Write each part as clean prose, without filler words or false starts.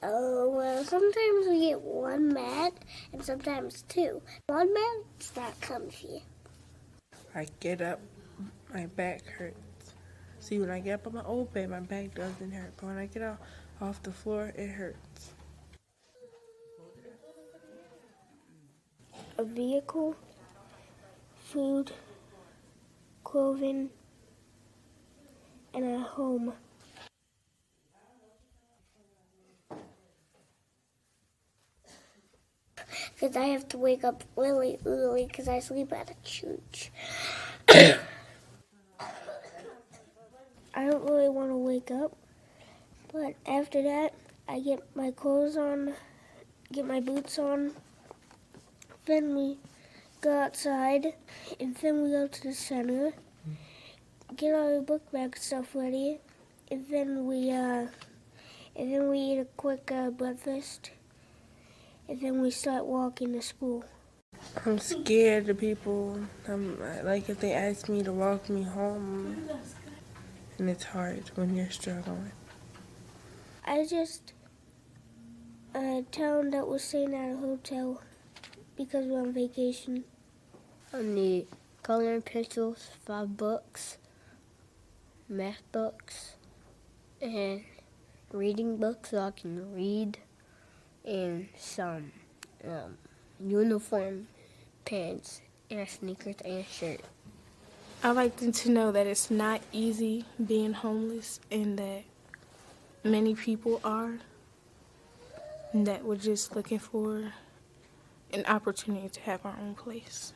Oh, well, sometimes we get one mat and sometimes two. One mat's not comfy. I get up, my back hurts. See, when I get up on my old bed, my back doesn't hurt. But when I get off the floor, it hurts. A vehicle, food, clothing, and a home. Because I have to wake up really early because I sleep at a church. I don't really want to wake up, but after that, I get my clothes on, get my boots on, then we go outside, and then we go to the center, get our book bag stuff ready, and then we eat a quick breakfast, and then we start walking to school. I'm scared of people. Like if they ask me to walk me home, and it's hard when you're struggling. I just tell them that we're staying at a hotel because we're on vacation. I need coloring pencils, 5 books, math books, and reading books so I can read, and some uniform, pants, and sneakers and shirt. I like them to know that it's not easy being homeless and that many people are, and that we're just looking for an opportunity to have our own place.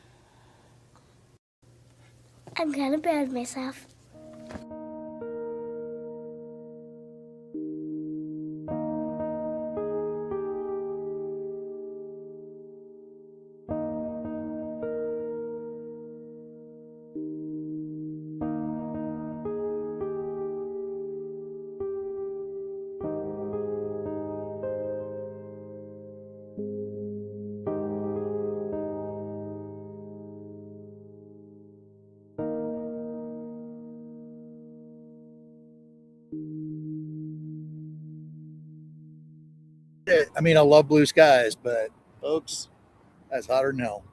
I'm kind of proud of myself. I mean, I love blue skies, but folks, that's hotter than hell.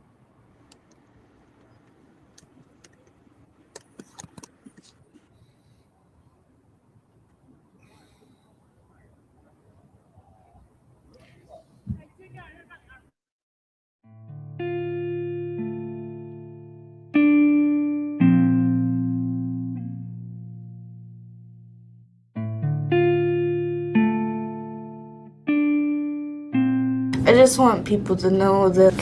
I just want people to know that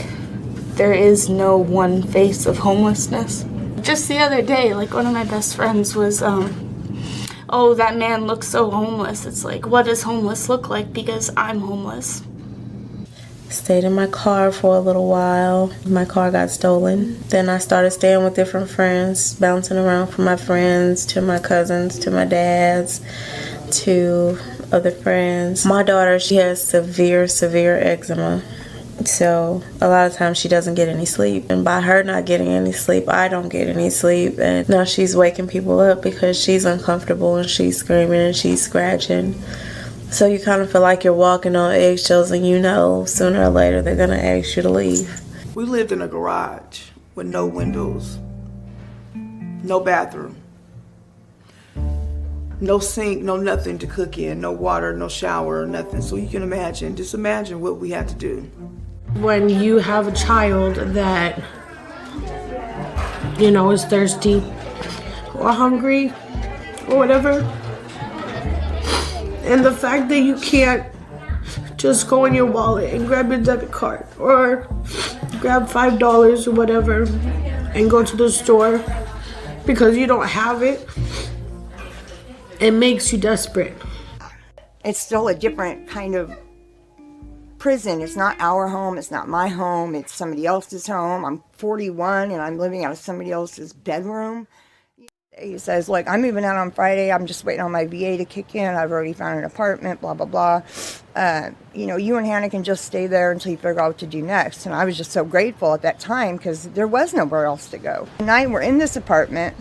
there is no one face of homelessness. Just the other day, like one of my best friends was, oh, that man looks so homeless. It's like, what does homeless look like? Because I'm homeless. Stayed in my car for a little while. My car got stolen. Then I started staying with different friends, bouncing around from my friends to my cousins to my dad's to other friends. My daughter, she has severe eczema. So a lot of times she doesn't get any sleep. And by her not getting any sleep, I don't get any sleep. And now she's waking people up because she's uncomfortable and she's screaming and she's scratching. So you kind of feel like you're walking on eggshells, and you know sooner or later they're going to ask you to leave. We lived in a garage with no windows, no bathroom, no sink, no nothing to cook in, no water, no shower, nothing. So you can imagine, just imagine what we had to do. When you have a child that, you know, is thirsty or hungry or whatever, and the fact that you can't just go in your wallet and grab your debit card or grab $5 or whatever and go to the store because you don't have it, it makes you desperate. It's still a different kind of prison. It's not our home. It's not my home. It's somebody else's home. I'm 41 and I'm living out of somebody else's bedroom. He says, look, I'm moving out on Friday. I'm just waiting on my VA to kick in. I've already found an apartment, blah, blah, blah. You know, you and Hannah can just stay there until you figure out what to do next. And I was just so grateful at that time because there was nowhere else to go. Tonight we're in this apartment.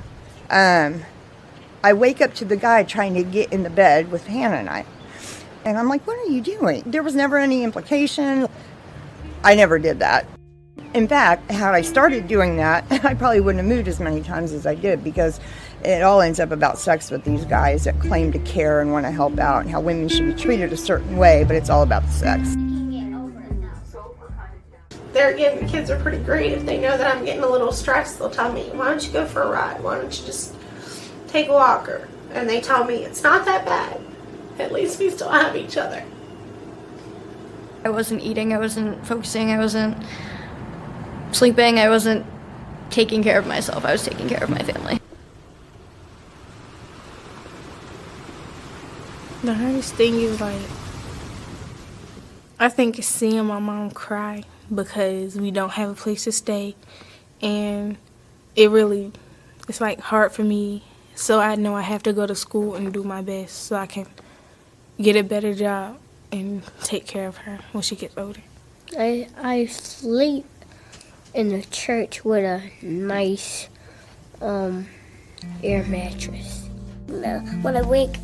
I wake up to the guy trying to get in the bed with Hannah and I. And I'm like, what are you doing? There was never any implication. I never did that. In fact, had I started doing that, I probably wouldn't have moved as many times as I did, because it all ends up about sex with these guys that claim to care and want to help out, and how women should be treated a certain way, but it's all about the sex. The kids are pretty great. If they know that I'm getting a little stressed, they'll tell me, why don't you go for a ride? Why don't you just take a walker? And they tell me it's not that bad. At least we still have each other. I wasn't eating, I wasn't focusing, I wasn't sleeping, I wasn't taking care of myself. I was taking care of my family. The hardest thing is, like, I think seeing my mom cry because we don't have a place to stay, and it's like hard for me. So I know I have to go to school and do my best so I can get a better job and take care of her when she gets older. I sleep in the church with a nice air mattress. When I wake,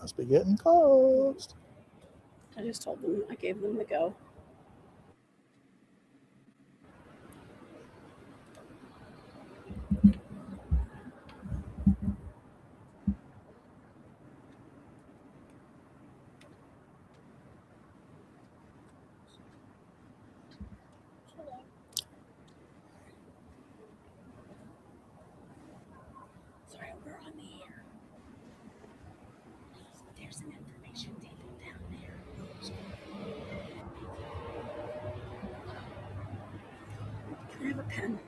Must be getting close. I just told them, I gave them the go. Sorry, we're on the air. There's an information table down there. Can I have a pen?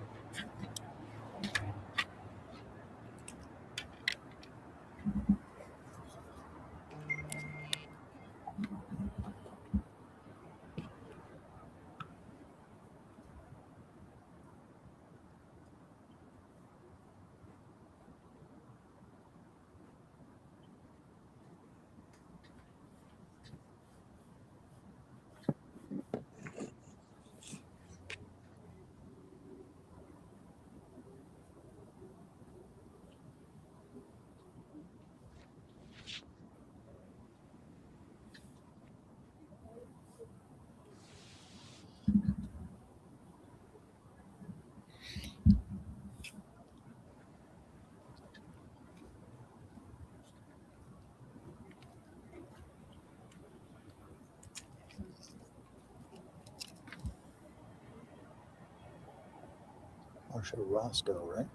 Marsha Roscoe, right?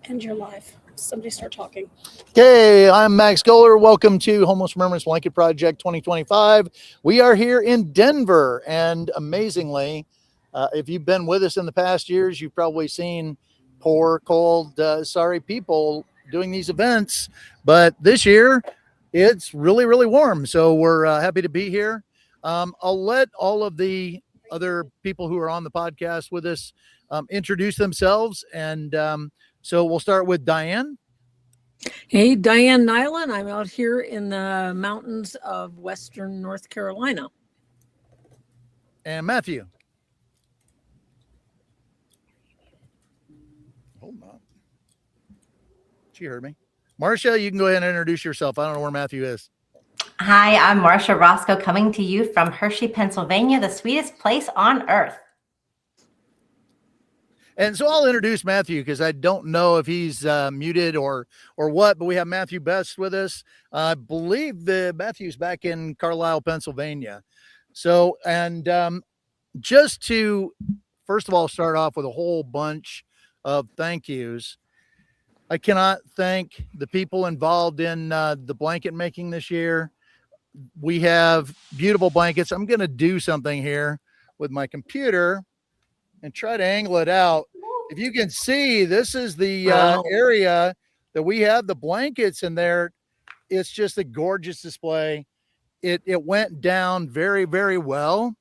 End your life. Somebody start talking. Okay, I'm Max Goller. Welcome to Homeless Remembrance Blanket Project 2025. We are here in Denver, and amazingly, if you've been with us in the past years, you've probably seen poor, cold, sorry people doing these events. But this year, it's really, really warm. So we're happy to be here. I'll let all of the other people who are on the podcast with us introduce themselves. And so we'll start with Diane. Hey, Diane Nyland. I'm out here in the mountains of Western North Carolina. And Matthew. Hold on. She heard me. Marcia, you can go ahead and introduce yourself. I don't know where Matthew is. Hi, I'm Marcia Roscoe, coming to you from Hershey, Pennsylvania, the sweetest place on earth. And so I'll introduce Matthew because I don't know if he's muted or what, but we have Matthew Best with us. I believe Matthew's back in Carlisle, Pennsylvania. So, and just to, first of all, start off with a whole bunch of thank yous. I cannot thank the people involved in the blanket making this year. We have beautiful blankets. I'm going to do something here with my computer and try to angle it out. If you can see, this is the area that we have the blankets in there. It's just a gorgeous display. It went down very, very well.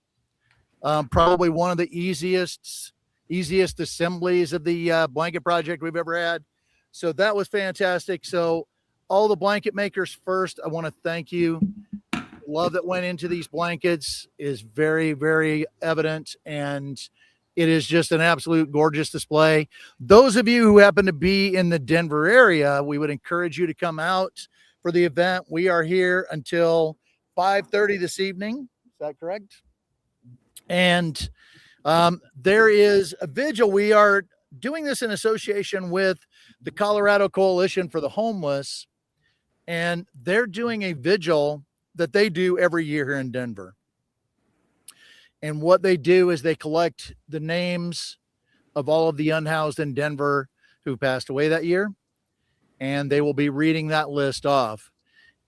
Probably one of the easiest assemblies of the blanket project we've ever had. So that was fantastic. So all the blanket makers, first, I want to thank you. Love that went into these blankets is very, very evident, and It is just an absolute gorgeous display. Those of you who happen to be in the Denver area, we would encourage you to come out for the event. We are here until 5:30 this evening. Is that correct? And there is a vigil. We are doing this in association with the Colorado Coalition for the Homeless, and they're doing a vigil that they do every year here in Denver. And what they do is they collect the names of all of the unhoused in Denver who passed away that year, and they will be reading that list off.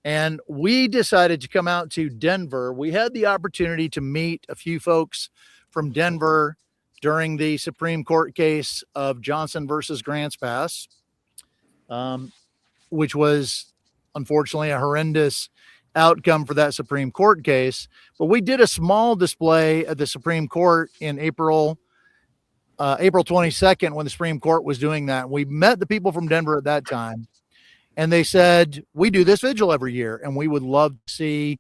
And we decided to come out to Denver. We had the opportunity to meet a few folks from Denver during the Supreme Court case of Johnson versus Grants Pass, which was unfortunately a horrendous outcome for that Supreme Court case. But we did a small display at the Supreme Court in April 22nd when the Supreme Court was doing that. We met the people from Denver at that time, and they said, we do this vigil every year, and we would love to see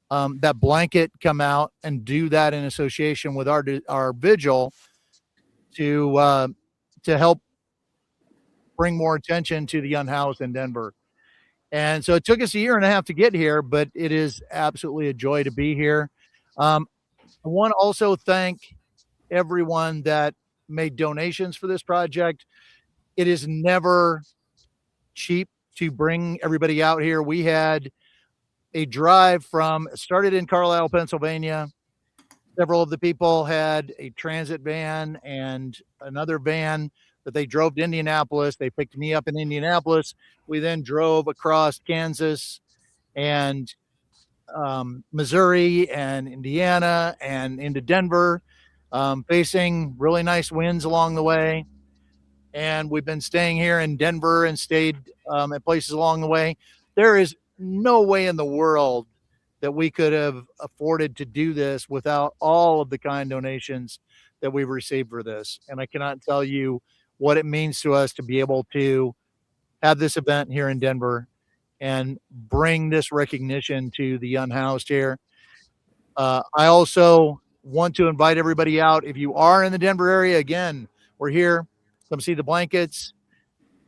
that blanket come out and do that in association with our vigil to help bring more attention to the unhoused in Denver. And so it took us a year and a half to get here, but it is absolutely a joy to be here. I want to also thank everyone that made donations for this project. It is never cheap to bring everybody out here. We had a drive started in Carlisle, Pennsylvania. Several of the people had a transit van and another van that they drove to Indianapolis. They picked me up in Indianapolis. We then drove across Kansas and Missouri and Indiana and into Denver, facing really nice winds along the way. And we've been staying here in Denver and stayed at places along the way. There is no way in the world that we could have afforded to do this without all of the kind donations that we've received for this. And I cannot tell you what it means to us to be able to have this event here in Denver and bring this recognition to the unhoused here. I also want to invite everybody out. If you are in the Denver area, again, we're here. Come see the blankets.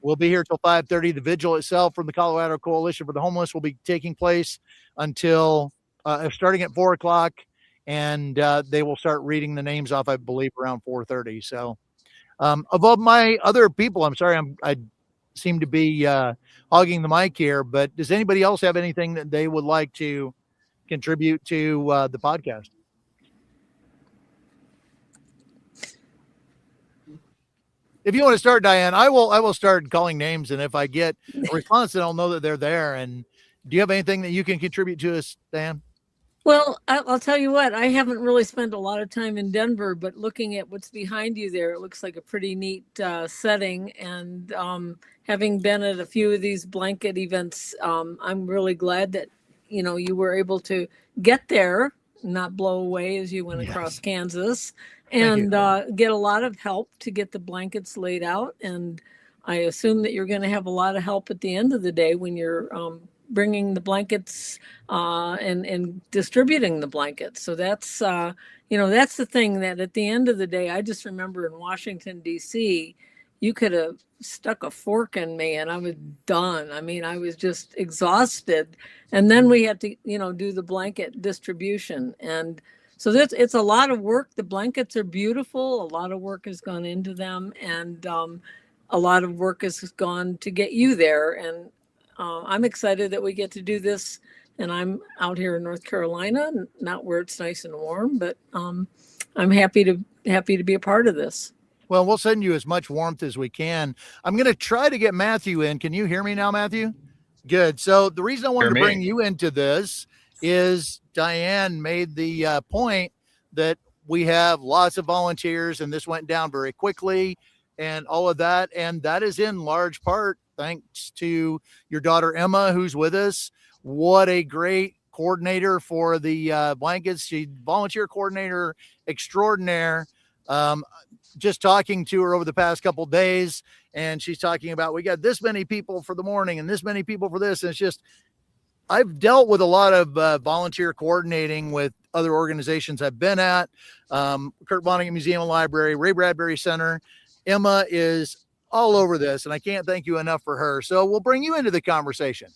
We'll be here till 5:30. The vigil itself from the Colorado Coalition for the Homeless will be taking place until starting at 4 o'clock, and they will start reading the names off, I believe, around 4:30. So of all my other people, I'm sorry, I seem to be hogging the mic here, but does anybody else have anything that they would like to contribute to the podcast? If you want to start, Diane, I will start calling names, and if I get a response, then I'll know that they're there. And do you have anything that you can contribute to us, Diane? Well, I'll tell you what, I haven't really spent a lot of time in Denver, but looking at what's behind you there, it looks like a pretty neat setting. And having been at a few of these blanket events, I'm really glad that, you were able to get there, not blow away as you went across Kansas, and get a lot of help to get the blankets laid out. And I assume that you're going to have a lot of help at the end of the day when you're bringing the blankets and distributing the blankets. So that's, that's the thing that at the end of the day, I just remember in Washington, D.C., you could have stuck a fork in me and I was done. I mean, I was just exhausted. And then we had to, do the blanket distribution. And so it's a lot of work. The blankets are beautiful. A lot of work has gone into them. And a lot of work has gone to get you there. And I'm excited that we get to do this, and I'm out here in North Carolina, not where it's nice and warm, but I'm happy to be a part of this. Well, we'll send you as much warmth as we can. I'm going to try to get Matthew in. Can you hear me now, Matthew? Good. So the reason I wanted to bring you into this is Diane made the point that we have lots of volunteers, and this went down very quickly and all of that. And that is in large part thanks to your daughter, Emma, who's with us. What a great coordinator for the blankets. She volunteer coordinator extraordinaire. Just talking to her over the past couple of days, and she's talking about, we got this many people for the morning and this many people for this. And it's just I've dealt with a lot of volunteer coordinating with other organizations I've been at, Kurt Vonnegut Museum and Library, Ray Bradbury Center. Emma is all over this, and I can't thank you enough for her. So we'll bring you into the conversation.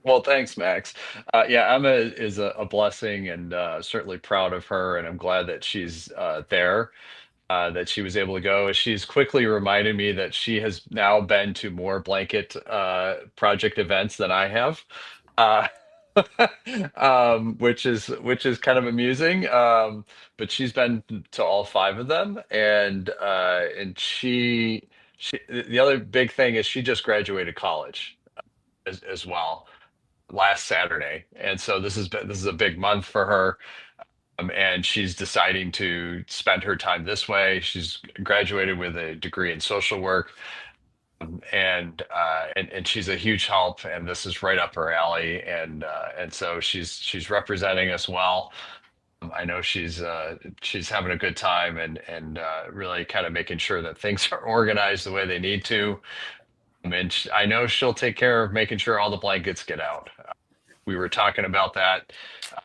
Well, thanks, Max. Yeah, Emma is a blessing, and certainly proud of her, and I'm glad that she's there, that she was able to go. She's quickly reminded me that she has now been to more blanket project events than I have. Uh, which is kind of amusing. But she's been to all 5 of them, and she the other big thing is she just graduated college as well last Saturday, and so this is a big month for her. And she's deciding to spend her time this way. She's graduated with a degree in social work, and she's a huge help. And this is right up her alley. And so she's representing us well. I know she's having a good time, and really kind of making sure that things are organized the way they need to. And I know she'll take care of making sure all the blankets get out. We were talking about that.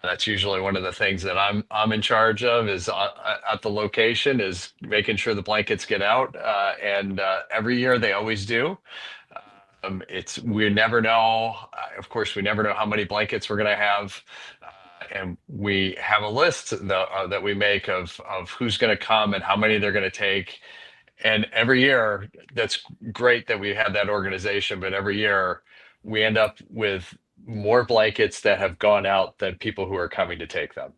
That's usually one of the things that I'm in charge of, is at the location, is making sure the blankets get out. And every year they always do. We never know. Of course, we never know how many blankets we're going to have. And we have a list that we make of who's going to come and how many they're going to take. And every year, that's great that we have that organization, but every year we end up with more blankets that have gone out than people who are coming to take them,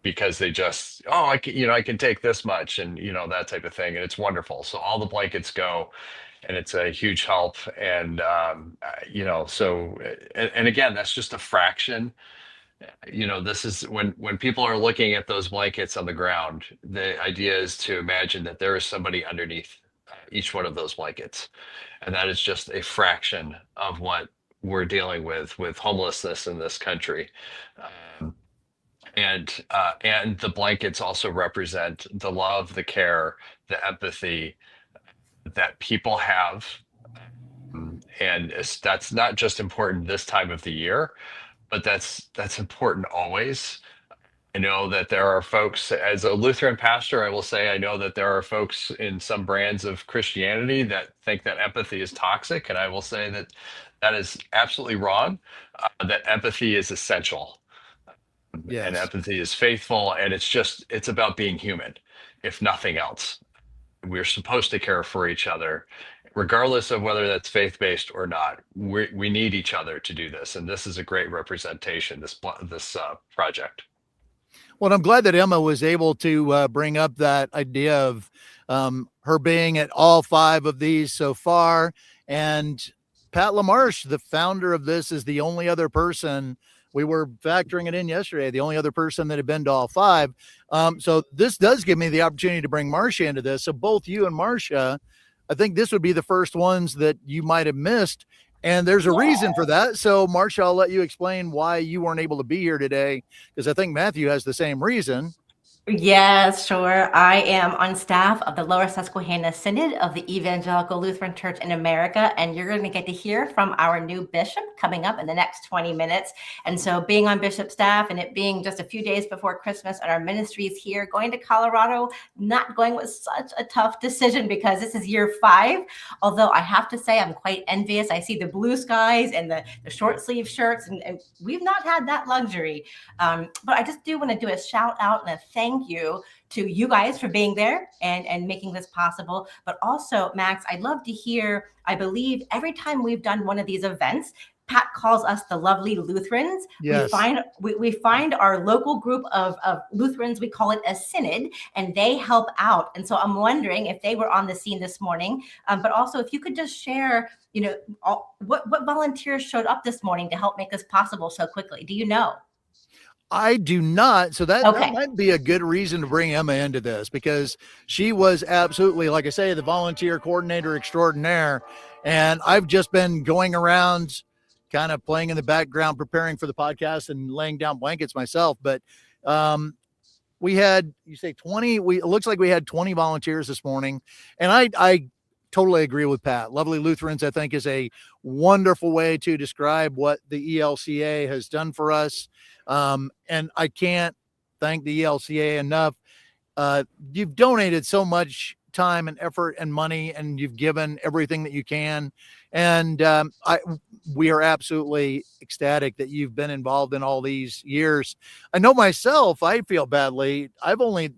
because they just, I can take this much, and that type of thing. And it's wonderful. So all the blankets go, and it's a huge help. And so, and again, that's just a fraction. This is when people are looking at those blankets on the ground, the idea is to imagine that there is somebody underneath each one of those blankets. And that is just a fraction of what we're dealing with homelessness in this country. And the blankets also represent the love, the care, the empathy that people have. And that's not just important this time of the year, but that's important always. I know that there are folks, as a Lutheran pastor, I will say, I know that there are folks in some brands of Christianity that think that empathy is toxic. And I will say that that is absolutely wrong, that empathy is essential. Yes. And empathy is faithful. And it's about being human, if nothing else. We're supposed to care for each other, regardless of whether that's faith-based or not. We need each other to do this. And this is a great representation, this project. Well, I'm glad that Emma was able to bring up that idea of her being at all 5 of these so far. And Pat LaMarche, the founder of this, is the only other person. We were factoring it in yesterday, the only other person that had been to all 5. So this does give me the opportunity to bring Marcia into this. So both you and Marcia, I think this would be the first ones that you might have missed. And there's a reason for that. So Marcia, I'll let you explain why you weren't able to be here today, because I think Matthew has the same reason. Yes, sure. I am on staff of the Lower Susquehanna Synod of the Evangelical Lutheran Church in America, and you're going to get to hear from our new bishop coming up in the next 20 minutes. And so being on bishop staff and it being just a few days before Christmas and our ministries here, going to Colorado, not going was such a tough decision because this is year 5. Although I have to say I'm quite envious. I see the blue skies and the short sleeve shirts, and we've not had that luxury. But I just do want to do a shout out and a thank you to you guys for being there and making this possible. But also, Max, I'd love to hear, I believe every time we've done one of these events, Pat calls us the lovely Lutherans. Yes. We find our local group of Lutherans, we call it a synod, and they help out. And so I'm wondering if they were on the scene this morning, but also if you could just share, what volunteers showed up this morning to help make this possible so quickly. Do you know? I do not. So that might be a good reason to bring Emma into this, because she was absolutely, like I say, the volunteer coordinator extraordinaire. And I've just been going around kind of playing in the background, preparing for the podcast and laying down blankets myself. But we had, you say 20, it looks like we had 20 volunteers this morning. And I totally agree with Pat. Lovely Lutherans, I think, is a wonderful way to describe what the ELCA has done for us. And I can't thank the ELCA enough. You've donated so much time and effort and money, and you've given everything that you can. And we are absolutely ecstatic that you've been involved in all these years. I know myself, I feel badly.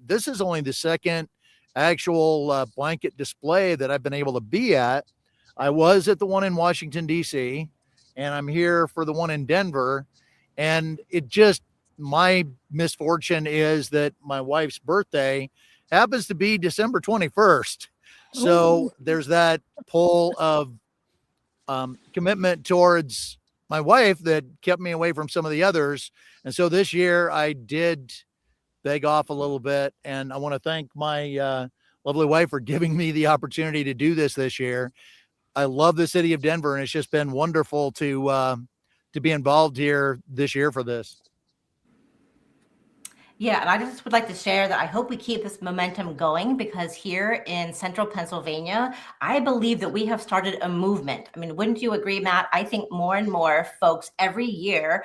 This is only the second actual blanket display that I've been able to be at. I was at the one in Washington, D.C., and I'm here for the one in Denver. And my misfortune is that my wife's birthday happens to be December 21st. So there's that pull of commitment towards my wife that kept me away from some of the others. And so this year I did beg off a little bit, and I want to thank my lovely wife for giving me the opportunity to do this year. I love the city of Denver, and it's just been wonderful to be involved here this year for this. Yeah, and I just would like to share that I hope we keep this momentum going, because here in central Pennsylvania, I believe that we have started a movement. I mean, wouldn't you agree, Matt? I think more and more folks every year,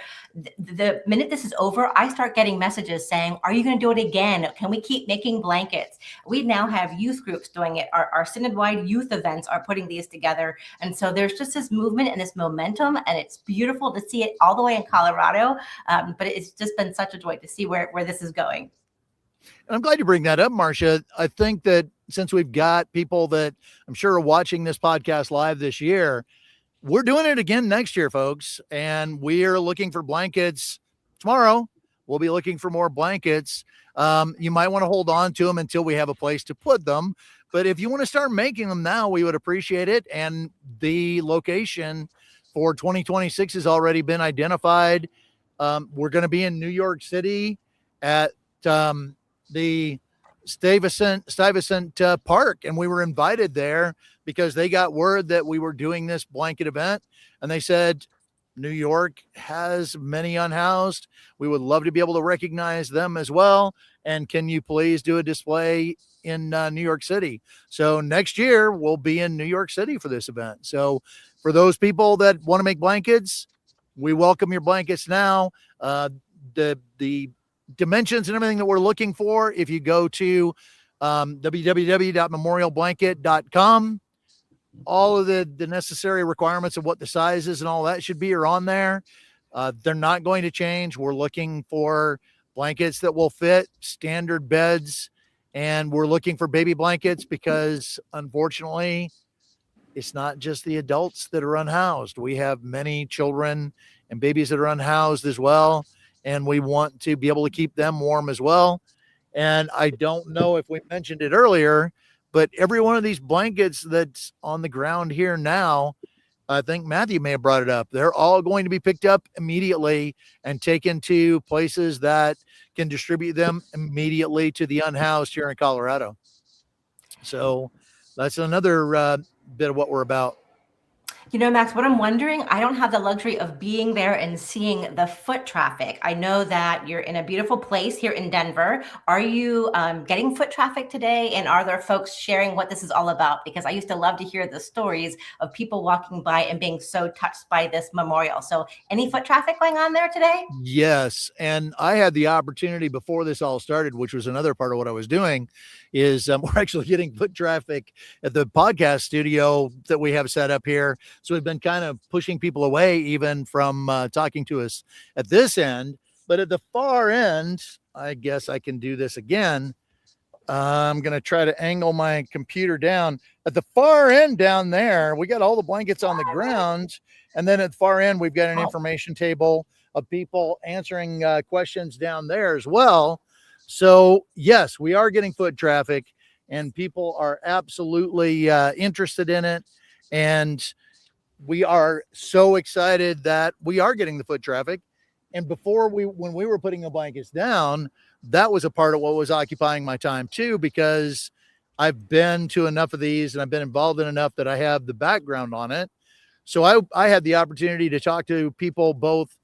the minute this is over, I start getting messages saying, are you going to do it again? Can we keep making blankets? We now have youth groups doing it. Our synod-wide youth events are putting these together. And so there's just this movement and this momentum, and it's beautiful to see it all the way in Colorado. But it's just been such a joy to see where this is going. And I'm glad you bring that up, Marcia. I think that since we've got people that I'm sure are watching this podcast live this year, we're doing it again next year, folks. And we are looking for blankets tomorrow. We'll be looking for more blankets. You might want to hold on to them until we have a place to put them. But if you want to start making them now, we would appreciate it. And the location for 2026 has already been identified. We're going to be in New York City at the Stuyvesant Park, and we were invited there because they got word that we were doing this blanket event, and they said New York has many unhoused. We would love to be able to recognize them as well, and can you please do a display in New York City? So next year we'll be in New York City for this event. So for those people that want to make blankets, we welcome your blankets now. The dimensions and everything that we're looking for, if you go to www.memorialblanket.com, all of the necessary requirements of what the sizes and all that should be are on there. They're not going to change. We're looking for blankets that will fit standard beds, and we're looking for baby blankets because unfortunately it's not just the adults that are unhoused. We have many children and babies that are unhoused as well, and we want to be able to keep them warm as well. And I don't know if we mentioned it earlier, but every one of these blankets that's on the ground here now, I think Matthew may have brought it up, they're all going to be picked up immediately and taken to places that can distribute them immediately to the unhoused here in Colorado. So that's another bit of what we're about. You know, Max, what I'm wondering, I don't have the luxury of being there and seeing the foot traffic. I know that you're in a beautiful place here in Denver. Are you getting foot traffic today? And are there folks sharing what this is all about? Because I used to love to hear the stories of people walking by and being so touched by this memorial. So any foot traffic going on there today? Yes. And I had the opportunity before this all started, which was another part of what I was doing, is we're actually getting foot traffic at the podcast studio that we have set up here. So we've been kind of pushing people away even from talking to us at this end. But at the far end, I guess I can do this again. I'm going to try to angle my computer down. At the far end down there, we got all the blankets on the ground. And then at the far end, we've got an information table of people answering questions down there as well. So yes, we are getting foot traffic, and people are absolutely interested in it. And we are so excited that we are getting the foot traffic. And when we were putting the blankets down, that was a part of what was occupying my time too, because I've been to enough of these and I've been involved in enough that I have the background on it. So I had the opportunity to talk to people, both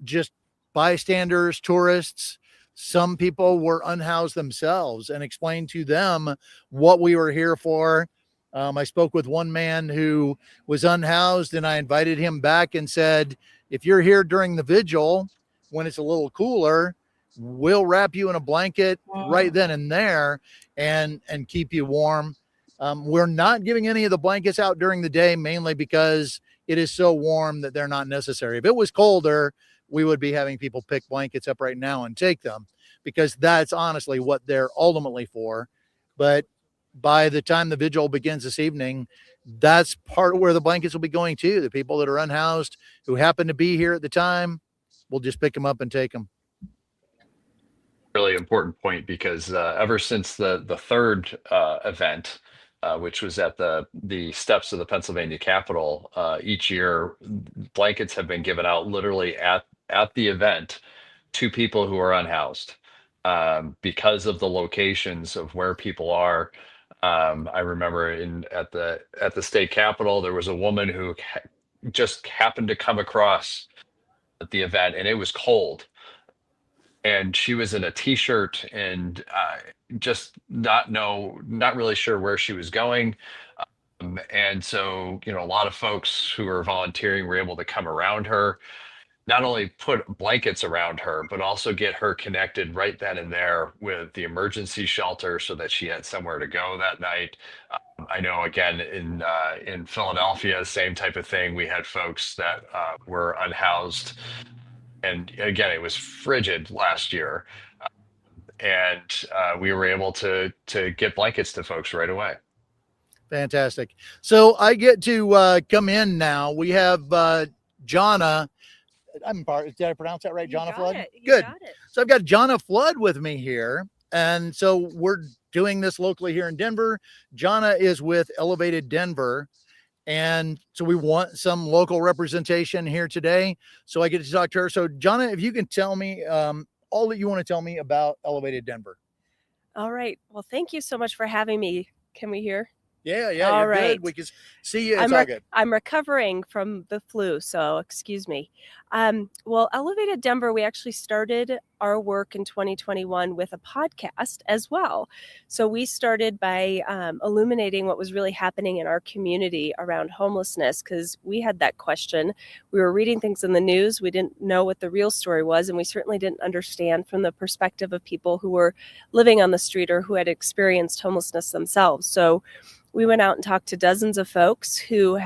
just bystanders, tourists. Some people were unhoused themselves, and explain to them what we were here for. I spoke with one man who was unhoused, and I invited him back and said, if you're here during the vigil, when it's a little cooler, we'll wrap you in a blanket right then and there and keep you warm. We're not giving any of the blankets out during the day, mainly because it is so warm that they're not necessary. If it was colder, we would be having people pick blankets up right now and take them, because that's honestly what they're ultimately for. But by the time the vigil begins this evening, that's part of where the blankets will be going to. The people that are unhoused who happen to be here at the time, we'll just pick them up and take them. Really important point, because ever since the third event, which was at the steps of the Pennsylvania Capitol, each year blankets have been given out literally at the event to people who are unhoused, because of the locations of where people are. I remember at the state capitol, there was a woman who just happened to come across at the event, and it was cold, and she was in a t-shirt and just not really sure where she was going. And so, a lot of folks who are volunteering were able to come around her, not only put blankets around her, but also get her connected right then and there with the emergency shelter so that she had somewhere to go that night. I know, again, in Philadelphia, same type of thing. We had folks that were unhoused, and again, it was frigid last year, and we were able to get blankets to folks right away. Fantastic. So I get to come in now. We have Jonna. Did I pronounce that right? Jonna Flood? Good. So I've got Jonna Flood with me here. And so we're doing this locally here in Denver. Jonna is with Elevated Denver. And so we want some local representation here today. So I get to talk to her. So Jonna, if you can tell me all that you want to tell me about Elevated Denver. All right. Well, thank you so much for having me. Can we hear? Yeah. All You're right. good. We can see you. It's all good. I'm recovering from the flu, so excuse me. Well, Elevated Denver, we actually started our work in 2021 with a podcast as well. So we started by illuminating what was really happening in our community around homelessness, because we had that question. We were reading things in the news. We didn't know what the real story was, and we certainly didn't understand from the perspective of people who were living on the street or who had experienced homelessness themselves. So we went out and talked to dozens of folks who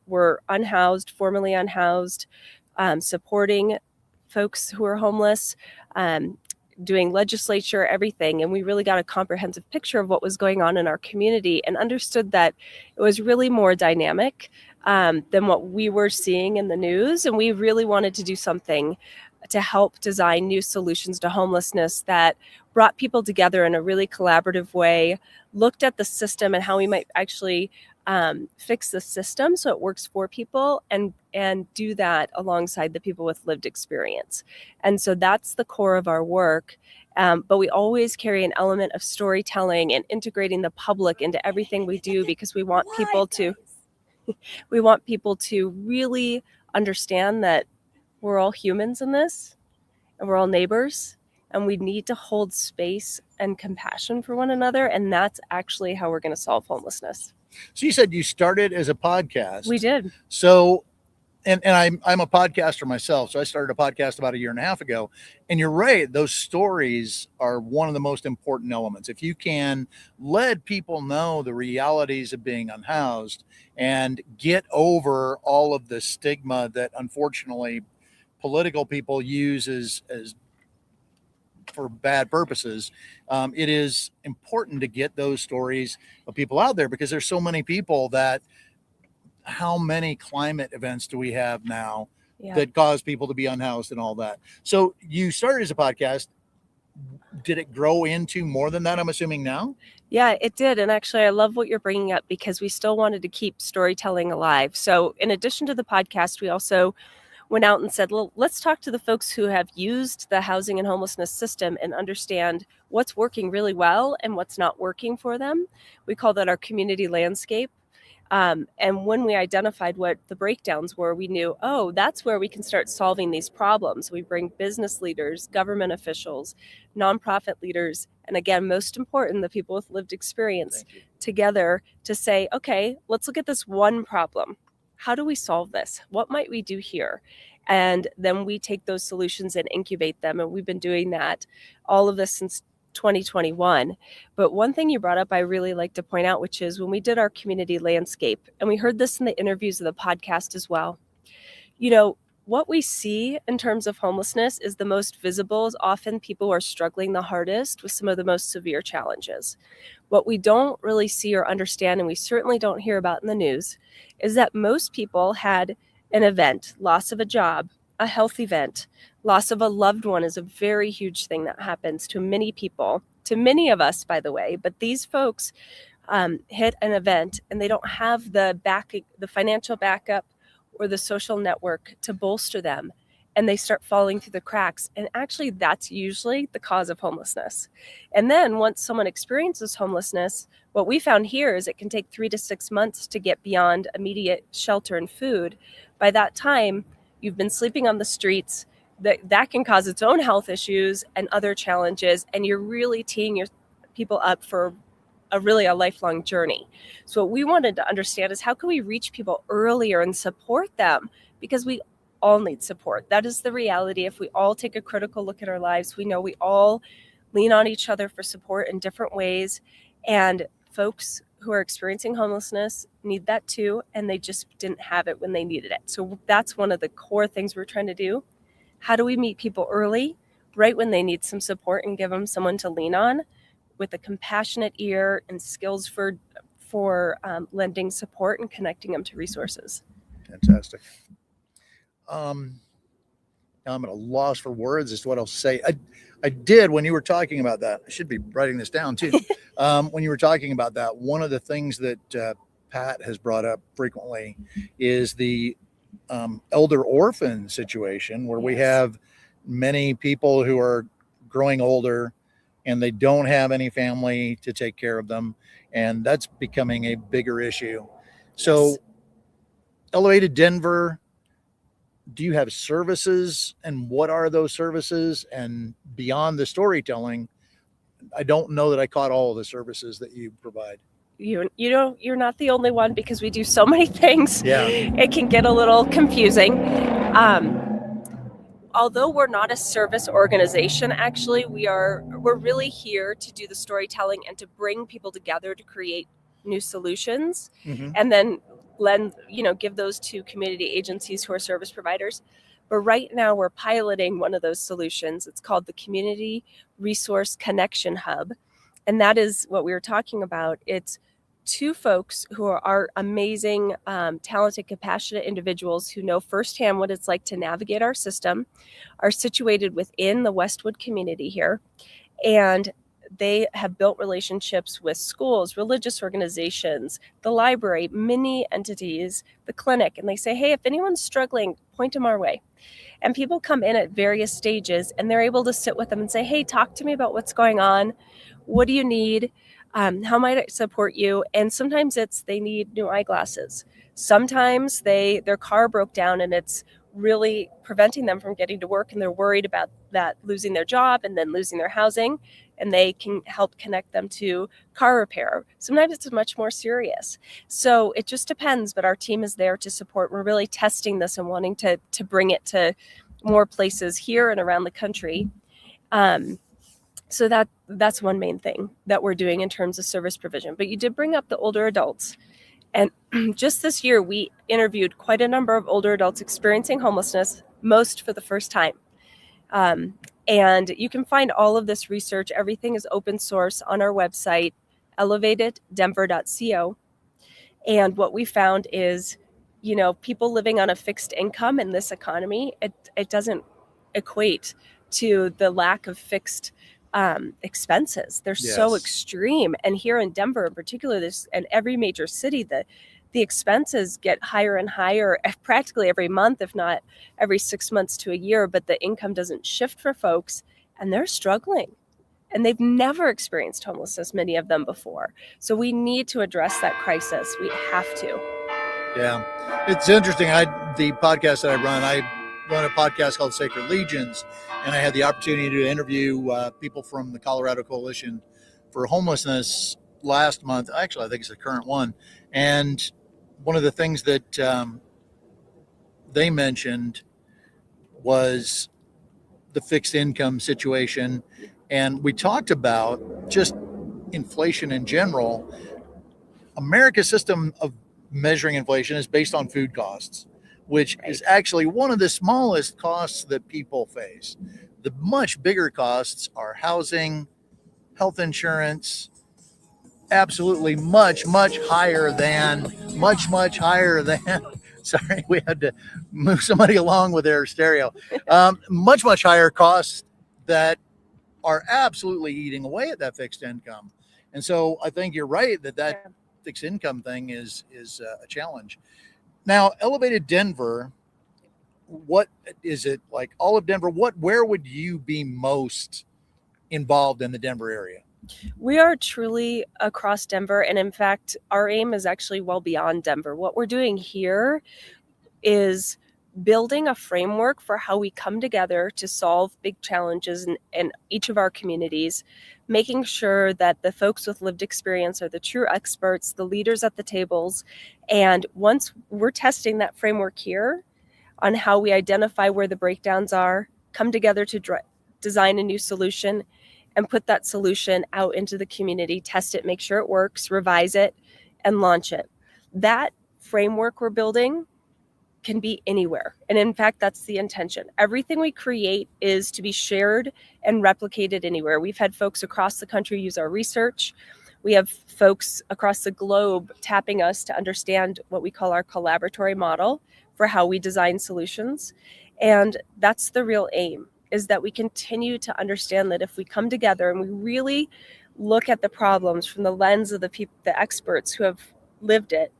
were unhoused, formerly unhoused, supporting folks who are homeless, doing legislature, everything. And we really got a comprehensive picture of what was going on in our community and understood that it was really more dynamic than what we were seeing in the news. And we really wanted to do something to help design new solutions to homelessness that brought people together in a really collaborative way, looked at the system and how we might actually fix the system so it works for people, and do that alongside the people with lived experience. And so that's the core of our work. But we always carry an element of storytelling and integrating the public into everything we do, because we want people to really understand that we're all humans in this, and we're all neighbors, and we need to hold space and compassion for one another. And that's actually how we're going to solve homelessness. So you said you started as a podcast. We did. So, and I'm a podcaster myself. So I started a podcast about 1.5 years ago. And you're right. Those stories are one of the most important elements. If you can let people know the realities of being unhoused and get over all of the stigma that unfortunately political people use as for bad purposes, it is important to get those stories of people out there, because there's so many people that, how many climate events do we have now that cause people to be unhoused and all that? So you started as a podcast. Did it grow into more than that, I'm assuming now? Yeah, it did. And actually, I love what you're bringing up, because we still wanted to keep storytelling alive. So in addition to the podcast, we also went out and said, well, let's talk to the folks who have used the housing and homelessness system and understand what's working really well and what's not working for them. We call that our community landscape. And when we identified what the breakdowns were, we knew, oh, that's where we can start solving these problems. We bring business leaders, government officials, nonprofit leaders, and again, most important, the people with lived experience together to say, okay, let's look at this one problem. How do we solve this? What might we do here? And then we take those solutions and incubate them. And we've been doing that, all of this since 2021. But one thing you brought up, I really like to point out, which is when we did our community landscape, and we heard this in the interviews of the podcast as well, you know, what we see in terms of homelessness is the most visible is often people who are struggling the hardest with some of the most severe challenges. What we don't really see or understand, and we certainly don't hear about in the news, is that most people had an event, loss of a job, a health event, loss of a loved one is a very huge thing that happens to many people, to many of us, by the way. But these folks hit an event and they don't have the financial backup or the social network to bolster them, and they start falling through the cracks. And actually, that's usually the cause of homelessness. And then once someone experiences homelessness, what we found here is it can take 3 to 6 months to get beyond immediate shelter and food. By that time, you've been sleeping on the streets. That can cause its own health issues and other challenges, and you're really teeing your people up for a lifelong journey. So what we wanted to understand is how can we reach people earlier and support them, because we all need support. That is the reality. If we all take a critical look at our lives, we know we all lean on each other for support in different ways, and folks who are experiencing homelessness need that too, and they just didn't have it when they needed it. So that's one of the core things we're trying to do. How do we meet people early, right when they need some support, and give them someone to lean on with a compassionate ear and skills for lending support and connecting them to resources. Fantastic. Now I'm at a loss for words as to what else to say. I did, when you were talking about that, I should be writing this down too. When you were talking about that, one of the things that Pat has brought up frequently is the elder orphan situation, where we have many people who are growing older and they don't have any family to take care of them. And that's becoming a bigger issue. So Elevated Denver, do you have services, and what are those services? And beyond the storytelling, I don't know that I caught all of the services that you provide. You know, you're not the only one, because we do so many things. Yeah. It can get a little confusing. Although we're not a service organization, actually, we're really here to do the storytelling and to bring people together to create new solutions, and then give those to community agencies who are service providers. But right now we're piloting one of those solutions. It's called the Community Resource Connection Hub. And that is what we were talking about. It's 2 folks who are amazing, talented, compassionate individuals who know firsthand what it's like to navigate our system, are situated within the Westwood community here. And they have built relationships with schools, religious organizations, the library, many entities, the clinic. And they say, hey, if anyone's struggling, point them our way. And people come in at various stages, and they're able to sit with them and say, hey, talk to me about what's going on. What do you need? How might I support you? And sometimes they need new eyeglasses. Sometimes their car broke down and it's really preventing them from getting to work, and they're worried about that, losing their job and then losing their housing, and they can help connect them to car repair. Sometimes it's much more serious. So it just depends, but our team is there to support. We're really testing this and wanting to bring it to more places here and around the country. So that's one main thing that we're doing in terms of service provision. But you did bring up the older adults. And just this year, we interviewed quite a number of older adults experiencing homelessness, most for the first time. And you can find all of this research. Everything is open source on our website, elevateddenver.co. And what we found is, people living on a fixed income in this economy, it doesn't equate to the lack of fixed expenses. They're so extreme. And here in Denver in particular, and every major city, the expenses get higher and higher practically every month, if not every 6 months to a year, but the income doesn't shift for folks, and they're struggling. And they've never experienced homelessness, many of them, before. So we need to address that crisis. We have to. Yeah. It's interesting. The podcast that I run, I run a podcast called Sacred Legions, and I had the opportunity to interview people from the Colorado Coalition for Homelessness last month. Actually, I think it's the current one. And one of the things that they mentioned was the fixed income situation. And we talked about just inflation in general. America's system of measuring inflation is based on food costs, which is actually one of the smallest costs that people face. The much bigger costs are housing, health insurance, absolutely much higher than sorry, we had to move somebody along with their stereo. Much higher costs that are absolutely eating away at that fixed income. And so I think you're right that fixed income thing is a challenge. Now, Elevated Denver, what is it like? All of Denver, where would you be most involved in the Denver area? We are truly across Denver. And in fact, our aim is actually well beyond Denver. What we're doing here is building a framework for how we come together to solve big challenges in each of our communities, making sure that the folks with lived experience are the true experts, the leaders at the tables. And once we're testing that framework here on how we identify where the breakdowns are, come together to design a new solution, and put that solution out into the community, test it, make sure it works, revise it, and launch it. That framework we're building can be anywhere. And in fact, that's the intention. Everything we create is to be shared and replicated anywhere. We've had folks across the country use our research. We have folks across the globe tapping us to understand what we call our collaboratory model for how we design solutions. And that's the real aim, is that we continue to understand that if we come together and we really look at the problems from the lens of the experts who have lived it,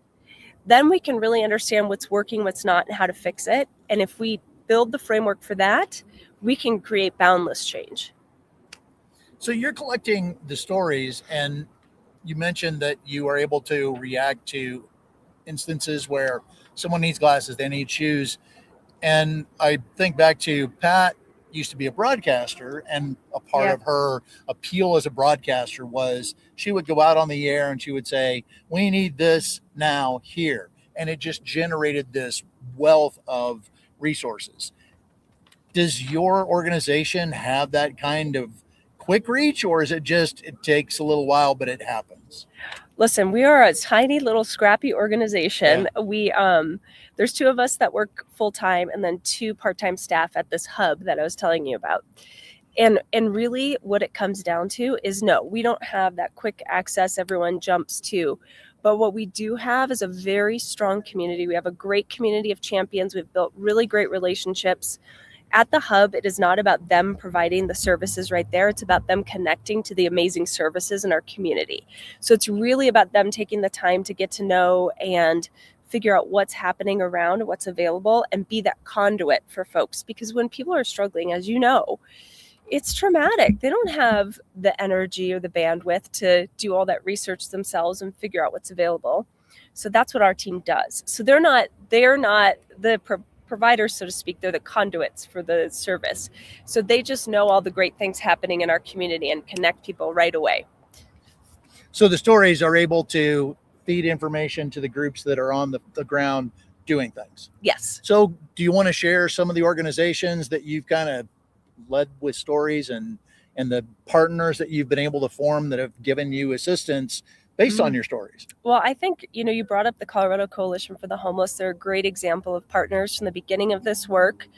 then we can really understand what's working, what's not, and how to fix it. And if we build the framework for that, we can create boundless change. So you're collecting the stories, and you mentioned that you are able to react to instances where someone needs glasses, they need shoes. And I think back to Pat used to be a broadcaster, and a part of her appeal as a broadcaster was she would go out on the air and she would say, we need this now here. And it just generated this wealth of resources. Does your organization have that kind of quick reach, or is it just, it takes a little while, but it happens? Listen, we are a tiny little scrappy organization. Yeah. We there's 2 of us that work full-time and then 2 part-time staff at this hub that I was telling you about. And really what it comes down to is, no, we don't have that quick access everyone jumps to. But what we do have is a very strong community. We have a great community of champions. We've built really great relationships. At the hub, it is not about them providing the services right there. It's about them connecting to the amazing services in our community. So it's really about them taking the time to get to know and figure out what's happening around, what's available, and be that conduit for folks. Because when people are struggling, as you know, it's traumatic. They don't have the energy or the bandwidth to do all that research themselves and figure out what's available. So that's what our team does. So they're not the providers, so to speak. They're the conduits for the service. So they just know all the great things happening in our community and connect people right away. So the stories are able to feed information to the groups that are on the ground doing things. Yes. So do you want to share some of the organizations that you've kind of led with stories and the partners that you've been able to form that have given you assistance based on your stories? Well, I think, you brought up the Colorado Coalition for the Homeless. They're a great example of partners from the beginning of this work.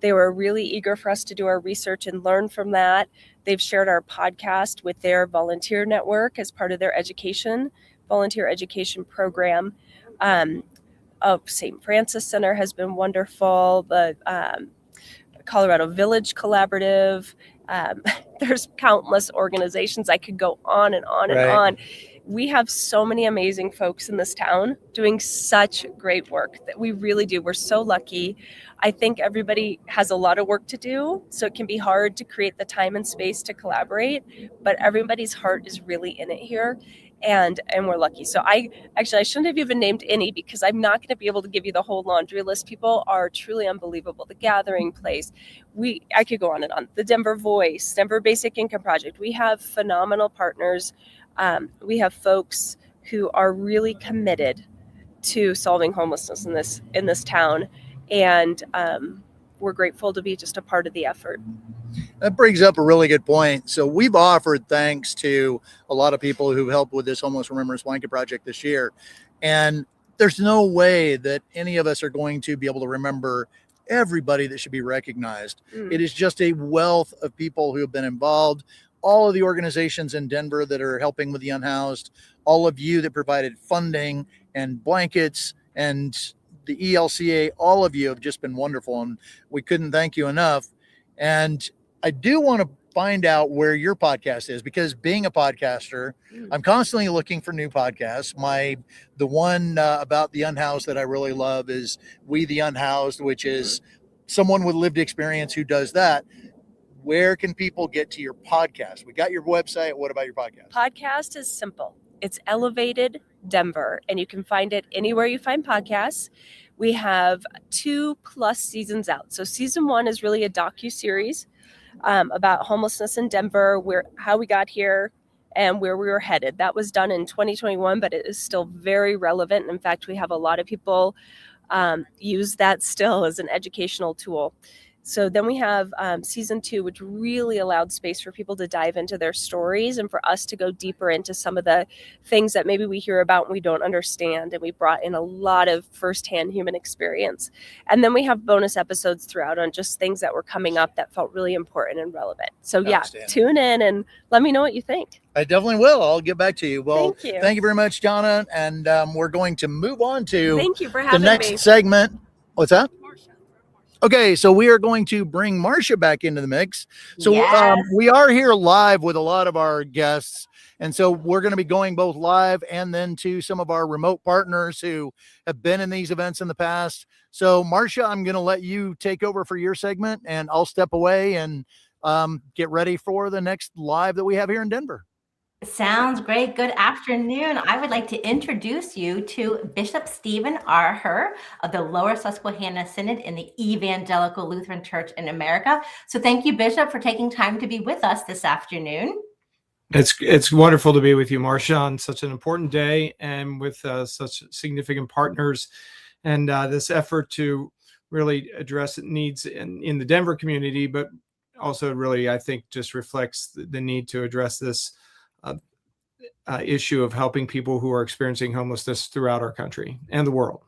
They were really eager for us to do our research and learn from that. They've shared our podcast with their volunteer network as part of their volunteer education program. St. Francis Center has been wonderful. The Colorado Village Collaborative. There's countless organizations. I could go on and on and on. we have so many amazing folks in this town doing such great work that we really do. We're so lucky. I think everybody has a lot of work to do, so it can be hard to create the time and space to collaborate, but everybody's heart is really in it here. And we're lucky. So I shouldn't have even named any, because I'm not going to be able to give you the whole laundry list. People are truly unbelievable. The Gathering Place, I could go on and on. The Denver Voice, Denver Basic Income Project. We have phenomenal partners. We have folks who are really committed to solving homelessness in this town, and we're grateful to be just a part of the effort. That brings up a really good point. So we've offered thanks to a lot of people who've helped with this Homeless Remembrance Blanket Project this year. And there's no way that any of us are going to be able to remember everybody that should be recognized. It is just a wealth of people who have been involved. All of the organizations in Denver that are helping with the unhoused, all of you that provided funding and blankets, and the ELCA, all of you have just been wonderful. And we couldn't thank you enough. And I do want to find out where your podcast is, because being a podcaster, I'm constantly looking for new podcasts. The one about the unhoused that I really love is We the Unhoused, which is someone with lived experience who does that. Where can people get to your podcast? We got your website. What about your podcast? Podcast is simple. It's Elevated Denver, and you can find it anywhere you find podcasts. We have 2+ seasons out. So season 1 is really a docu-series about homelessness in Denver, how we got here and where we were headed. That was done in 2021, but it is still very relevant. In fact, we have a lot of people use that still as an educational tool. So then we have season 2, which really allowed space for people to dive into their stories and for us to go deeper into some of the things that maybe we hear about and we don't understand. And we brought in a lot of firsthand human experience. And then we have bonus episodes throughout on just things that were coming up that felt really important and relevant. So yeah, tune in and let me know what you think. I definitely will. I'll get back to you. Well, thank you. Thank you very much, Jonna. And we're going to move on to thank you for having the next segment. What's that? Okay, so we are going to bring Marcia back into the mix. So we are here live with a lot of our guests. And so we're going to be going both live and then to some of our remote partners who have been in these events in the past. So Marcia, I'm going to let you take over for your segment, and I'll step away and get ready for the next live that we have here in Denver. Sounds great. Good afternoon. I would like to introduce you to Bishop Stephen R. of the Lower Susquehanna Synod in the Evangelical Lutheran Church in America. So thank you, Bishop, for taking time to be with us this afternoon. It's wonderful to be with you, Marcia, on such an important day and with such significant partners, and this effort to really address needs in the Denver community, but also really, I think, just reflects the need to address this issue of helping people who are experiencing homelessness throughout our country and the world.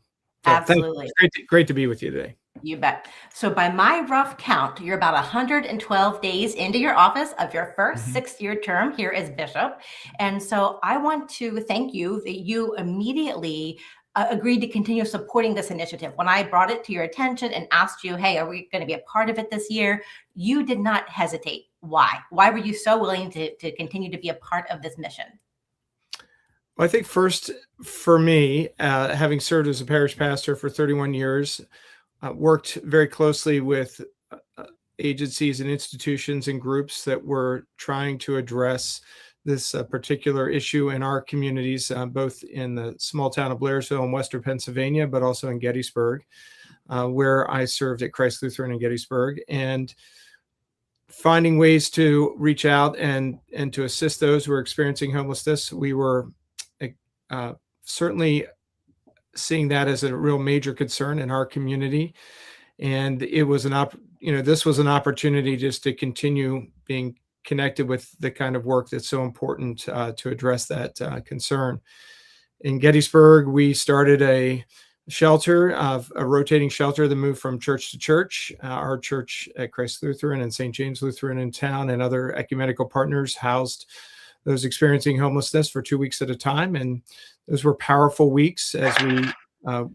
So absolutely. Great to be with you today. You bet. So by my rough count, you're about 112 days into your office of your first 6-year term here as bishop. And so I want to thank you that you immediately agreed to continue supporting this initiative. When I brought it to your attention and asked you, hey, are we going to be a part of it this year? You did not hesitate. Why? Why were you so willing to continue to be a part of this mission? Well, I think first, for me, having served as a parish pastor for 31 years, worked very closely with agencies and institutions and groups that were trying to address this particular issue in our communities, both in the small town of Blairsville in Western Pennsylvania, but also in Gettysburg, where I served at Christ Lutheran in Gettysburg, and finding ways to reach out and to assist those who are experiencing homelessness. We were certainly seeing that as a real major concern in our community. And it was this was an opportunity just to continue being connected with the kind of work that's so important to address that concern. In Gettysburg, we started a rotating shelter that moved from church to church. Our church at Christ Lutheran and St. James Lutheran in town and other ecumenical partners housed those experiencing homelessness for 2 weeks at a time. And those were powerful weeks as we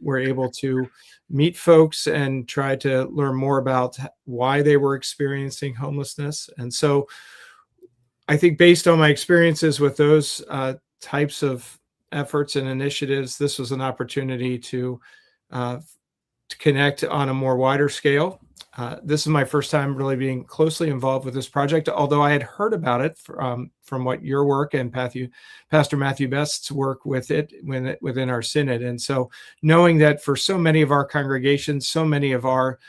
were able to meet folks and try to learn more about why they were experiencing homelessness. And so I think based on my experiences with those types of efforts and initiatives, this was an opportunity to connect on a more wider scale. This is my first time really being closely involved with this project, although I had heard about it from what your work and Pastor Matthew Best's work with it within our synod. And so knowing that for so many of our congregations, so many of our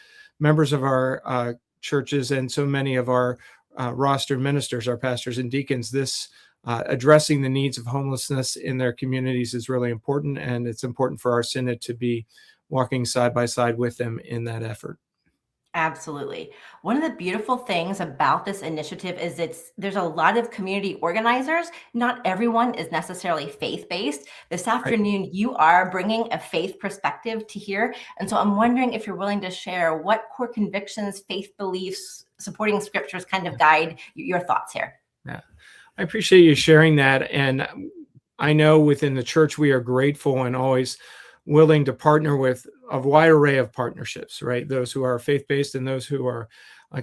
members of our churches, and so many of our rostered ministers, our pastors and deacons, this addressing the needs of homelessness in their communities is really important. And it's important for our synod to be walking side by side with them in that effort. Absolutely. One of the beautiful things about this initiative is there's a lot of community organizers. Not everyone is necessarily faith-based. This afternoon, you are bringing a faith perspective to here. And so I'm wondering if you're willing to share what core convictions, faith beliefs, supporting scriptures kind of guide your thoughts here. Yeah, I appreciate you sharing that. And I know within the church, we are grateful and always willing to partner with a wide array of partnerships, right? Those who are faith-based and those who are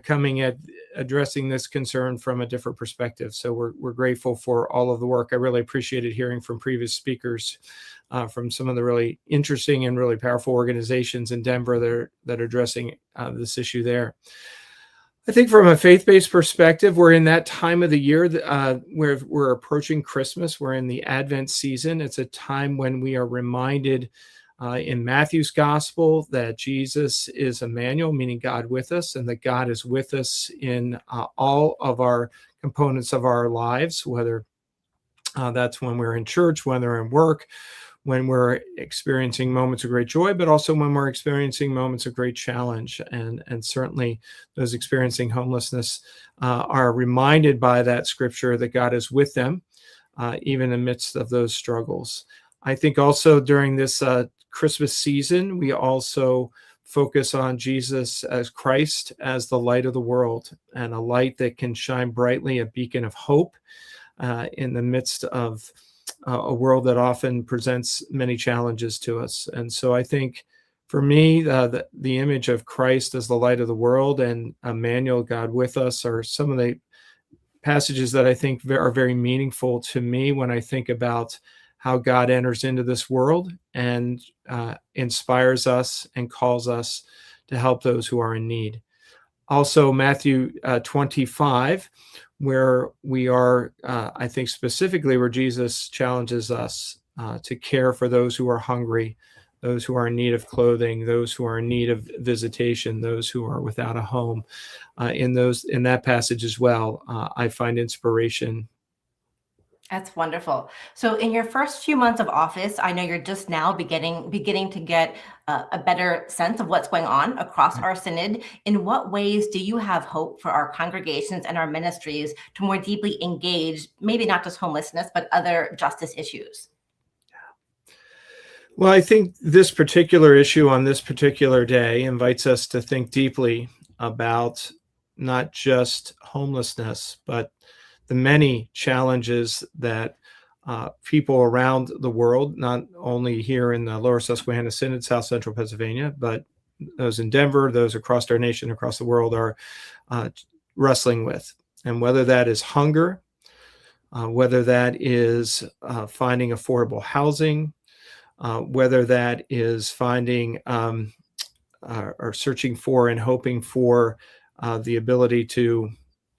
coming at addressing this concern from a different perspective. So we're grateful for all of the work. I really appreciated hearing from previous speakers from some of the really interesting and really powerful organizations in Denver that are addressing this issue there. I think from a faith-based perspective, we're in that time of the year where we're approaching Christmas. We're in the Advent season. It's a time when we are reminded in Matthew's gospel that Jesus is Emmanuel, meaning God with us, and that God is with us in all of our components of our lives, whether that's when we're in church, when we're in work, when we're experiencing moments of great joy, but also when we're experiencing moments of great challenge. And certainly those experiencing homelessness are reminded by that scripture that God is with them, even amidst of those struggles. I think also during this Christmas season, we also focus on Jesus as Christ, as the light of the world, and a light that can shine brightly, a beacon of hope in the midst of a world that often presents many challenges to us. And so I think for me, the image of Christ as the light of the world and Emmanuel, God with us, are some of the passages that I think are very meaningful to me when I think about how God enters into this world and inspires us and calls us to help those who are in need. Also, Matthew 25, where we are, I think specifically where Jesus challenges us to care for those who are hungry, those who are in need of clothing, those who are in need of visitation, those who are without a home. In that passage as well, I find inspiration. That's wonderful. So in your first few months of office, I know you're just now beginning to get a better sense of what's going on across our synod. In what ways do you have hope for our congregations and our ministries to more deeply engage, maybe not just homelessness, but other justice issues? Well, I think this particular issue on this particular day invites us to think deeply about not just homelessness, but the many challenges that people around the world, not only here in the Lower Susquehanna Synod, South Central Pennsylvania, but those in Denver, those across our nation, across the world, are wrestling with. And whether that is hunger, whether that is finding affordable housing, whether that is finding or searching for and hoping for the ability to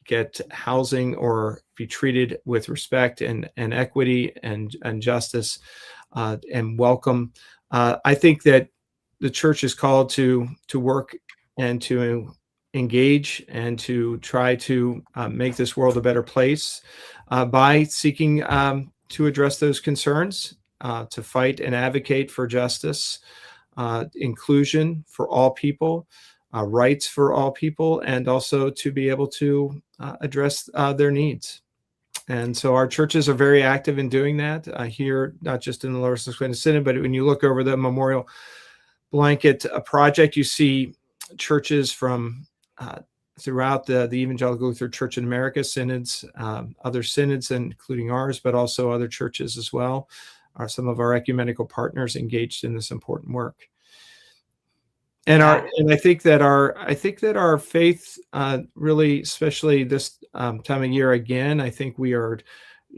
get housing or be treated with respect and equity and justice and welcome. I think that the church is called to work and to engage and to try to make this world a better place by seeking to address those concerns, to fight and advocate for justice, inclusion for all people, rights for all people, and also to be able to address their needs. And so our churches are very active in doing that here, not just in the Lower Susquehanna Synod, but when you look over the Memorial Blanket Project, you see churches from throughout the Evangelical Lutheran Church in America, synods, other synods, including ours, but also other churches as well, are some of our ecumenical partners engaged in this important work. And I think that our faith really, especially this time of year again, I think we are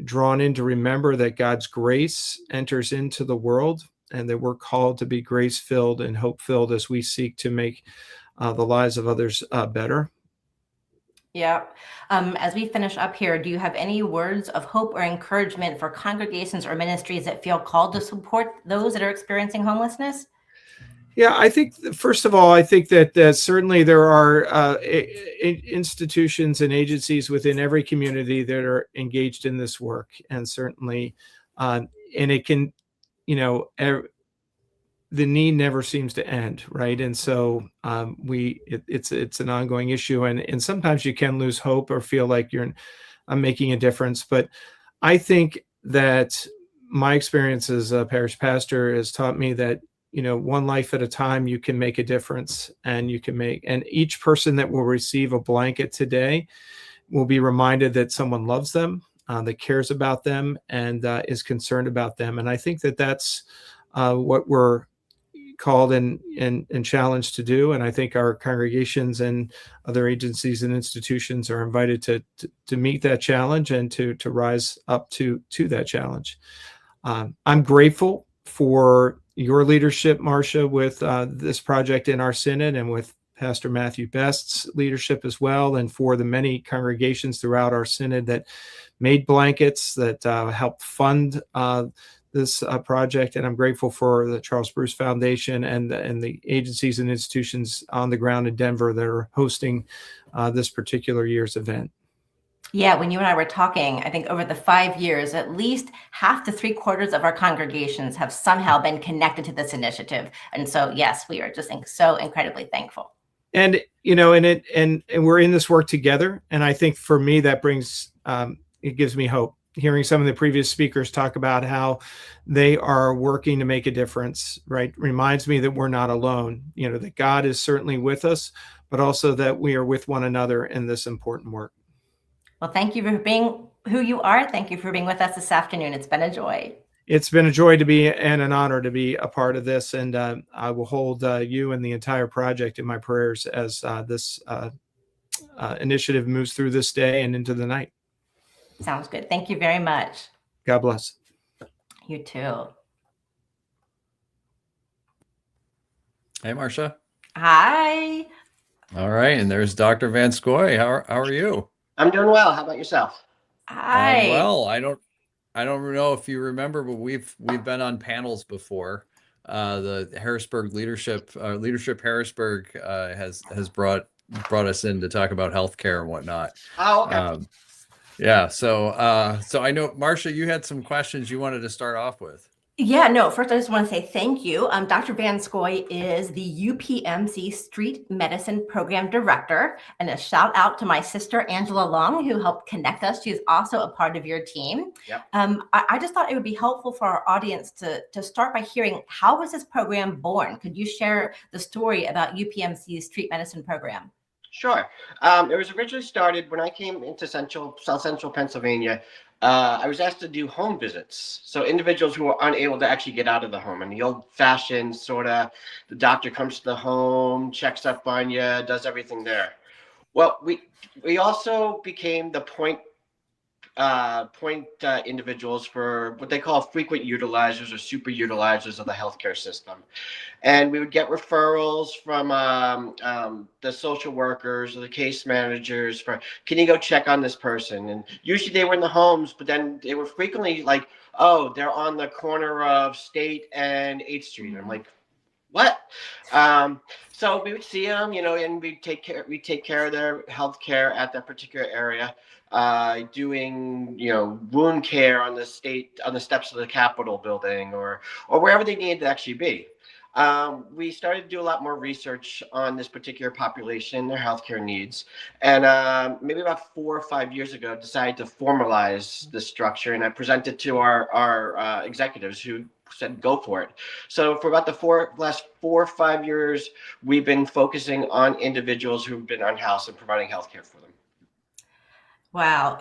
drawn in to remember that God's grace enters into the world, and that we're called to be grace-filled and hope-filled as we seek to make the lives of others better. Yeah. As we finish up here, do you have any words of hope or encouragement for congregations or ministries that feel called to support those that are experiencing homelessness? Yeah, I think, first of all, I think that certainly there are institutions and agencies within every community that are engaged in this work. And certainly, and it can, the need never seems to end, right? And so it's an ongoing issue, and sometimes you can lose hope or feel like I'm making a difference. But I think that my experience as a parish pastor has taught me that one life at a time you can make a difference, and each person that will receive a blanket today will be reminded that someone loves them, that cares about them, and is concerned about them. And I think that that's what we're called and challenged to do. And I think our congregations and other agencies and institutions are invited to meet that challenge and to rise up to that challenge. I'm grateful for your leadership, Marcia, with this project in our synod, and with Pastor Matthew Best's leadership as well, and for the many congregations throughout our synod that made blankets, that helped fund this project. And I'm grateful for the Charles Bruce Foundation and the agencies and institutions on the ground in Denver that are hosting this particular year's event. Yeah, when you and I were talking, I think over the 5 years, at least half to 3/4 of our congregations have somehow been connected to this initiative. And so, yes, we are just so incredibly thankful. And, and we're in this work together. And I think for me, that brings, it gives me hope. Hearing some of the previous speakers talk about how they are working to make a difference, right, reminds me that we're not alone, that God is certainly with us, but also that we are with one another in this important work. Well, thank you for being who you are. Thank you for being with us this afternoon. It's been a joy. It's been a joy to be, and an honor to be a part of this. And I will hold you and the entire project in my prayers as this initiative moves through this day and into the night. Sounds good. Thank you very much. God bless. You too. Hey, Marcia. Hi. All right. And there's Dr. Van Scoy. How are you? I'm doing well. How about yourself? Hi. Well, I don't know if you remember, but we've been on panels before. The Harrisburg leadership Harrisburg has brought us in to talk about healthcare and whatnot. Oh, okay. Yeah. So I know, Marcia, you had some questions you wanted to start off with. Yeah, no, first I just want to say thank you. Dr. Van Scoy is the UPMC Street Medicine Program Director, and a shout out to my sister, Angela Long, who helped connect us. She's also a part of your team. Yep. I just thought it would be helpful for our audience to start by hearing, how was this program born? Could you share the story about UPMC's Street Medicine Program? Sure. It was originally started when I came into South Central Pennsylvania. I was asked to do home visits. So individuals who were unable to actually get out of the home, and the old fashioned sort of, the doctor comes to the home, checks up on you, does everything there. Well, we also became the point individuals for what they call frequent utilizers or super utilizers of the healthcare system. And we would get referrals from the social workers or the case managers for, can you go check on this person? And usually they were in the homes, but then they were frequently like, oh, they're on the corner of State and 8th Street. I'm like, what? So we would see them, and we'd take care of their health care at that particular area, doing, wound care on the steps of the Capitol building or wherever they needed to actually be. We started to do a lot more research on this particular population, their healthcare needs, and maybe about 4 or 5 years ago, decided to formalize this structure, and I presented to our executives, who said, go for it. So for about the last 4 or 5 years, we've been focusing on individuals who've been unhoused and providing healthcare for them. Wow.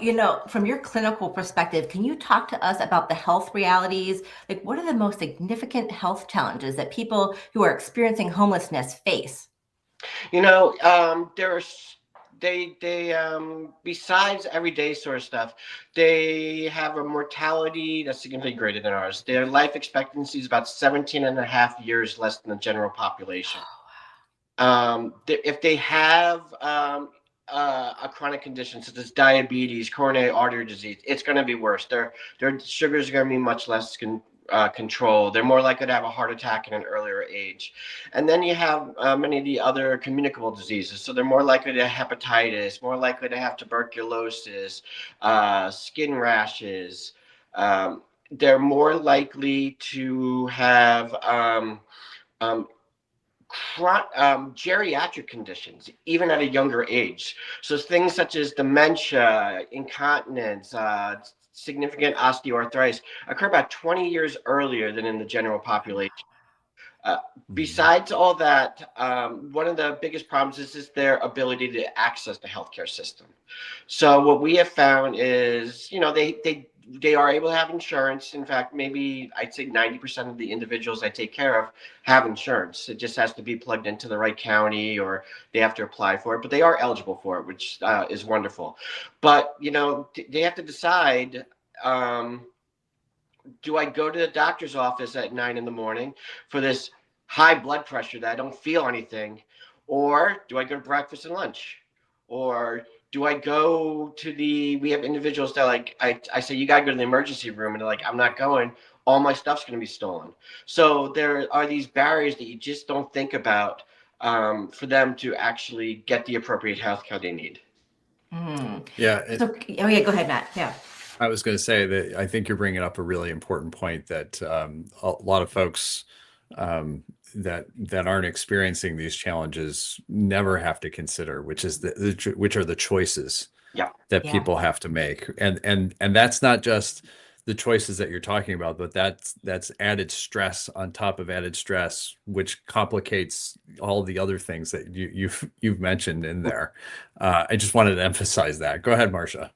From your clinical perspective, can you talk to us about the health realities? Like, what are the most significant health challenges that people who are experiencing homelessness face? they besides everyday sort of stuff, they have a mortality that's significantly greater than ours. Their life expectancy is about 17 and a half years less than the general population. If they have a chronic condition such as diabetes, coronary artery disease, it's going to be worse. Their sugars are going to be much less controlled. They're more likely to have a heart attack at an earlier age. And then you have many of the other communicable diseases. So they're more likely to have hepatitis, more likely to have tuberculosis, skin rashes. They're more likely to have geriatric conditions, even at a younger age. So things such as dementia, incontinence, significant osteoarthritis occur about 20 years earlier than in the general population. Besides all that, one of the biggest problems is their ability to access the healthcare system. So what we have found is, they are able to have insurance. In fact, maybe I'd say 90% of the individuals I take care of have insurance. It just has to be plugged into the right county, or they have to apply for it, but they are eligible for it, which is wonderful. But, they have to decide, do I go to the doctor's office at 9 a.m. for this high blood pressure that I don't feel anything? Or do I go to breakfast and lunch? Or do I go to we have individuals that I say, you got to go to the emergency room. And they're like, I'm not going. All my stuff's going to be stolen. So there are these barriers that you just don't think about for them to actually get the appropriate health care they need. Yeah. Go ahead, Matt. Yeah. I was going to say that I think you're bringing up a really important point that a lot of folks that aren't experiencing these challenges never have to consider, which is which are the choices that people have to make, and that's not just the choices that you're talking about, but that's added stress on top of added stress, which complicates all the other things that you've mentioned in there. I just wanted to emphasize that. Go ahead, Marcia.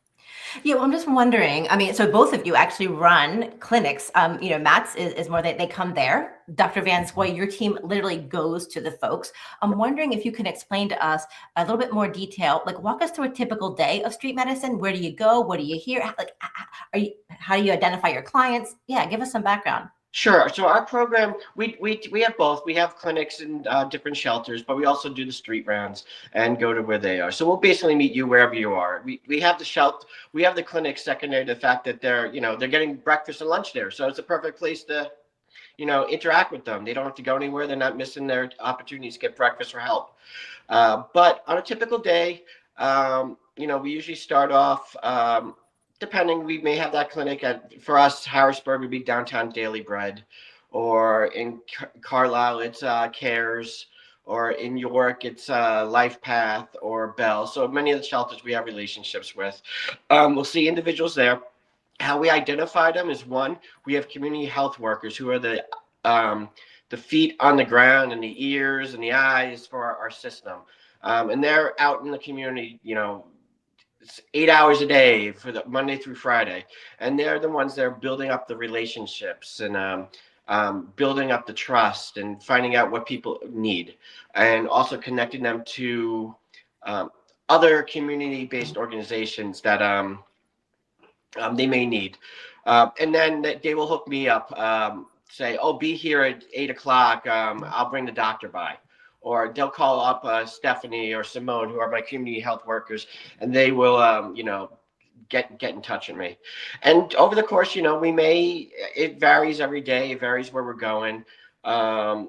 Yeah, well, I'm just wondering, so both of you actually run clinics. Matt's is more that they come there. Dr. Van Scoy, your team literally goes to the folks. I'm wondering if you can explain to us a little bit more detail, walk us through a typical day of street medicine. Where do you go? What do you hear? How do you identify your clients? Yeah, give us some background. Sure. So our program, we have both. We have clinics in different shelters, but we also do the street rounds and go to where they are. So we'll basically meet you wherever you are. We have the shelter, we have the clinic secondary to the fact that they're getting breakfast and lunch there. So it's a perfect place to, interact with them. They don't have to go anywhere. They're not missing their opportunities to get breakfast or help. But on a typical day, we usually start off, depending, we may have that clinic for us, Harrisburg would be downtown Daily Bread, or in Carlisle, it's Cares, or in York, it's Life Path or Bell. So many of the shelters we have relationships with. We'll see individuals there. How we identify them is, one, we have community health workers who are the feet on the ground and the ears and the eyes for our system. And they're out in the community, 8 hours a day for the Monday through Friday. And they're the ones that are building up the relationships and building up the trust and finding out what people need, and also connecting them to other community-based organizations that they may need. And then they will hook me up, say, oh, be here at 8 o'clock. I'll bring the doctor by. Or they'll call up Stephanie or Simone, who are my community health workers, and they will, get in touch with me. And over the course, it varies every day. It varies where we're going.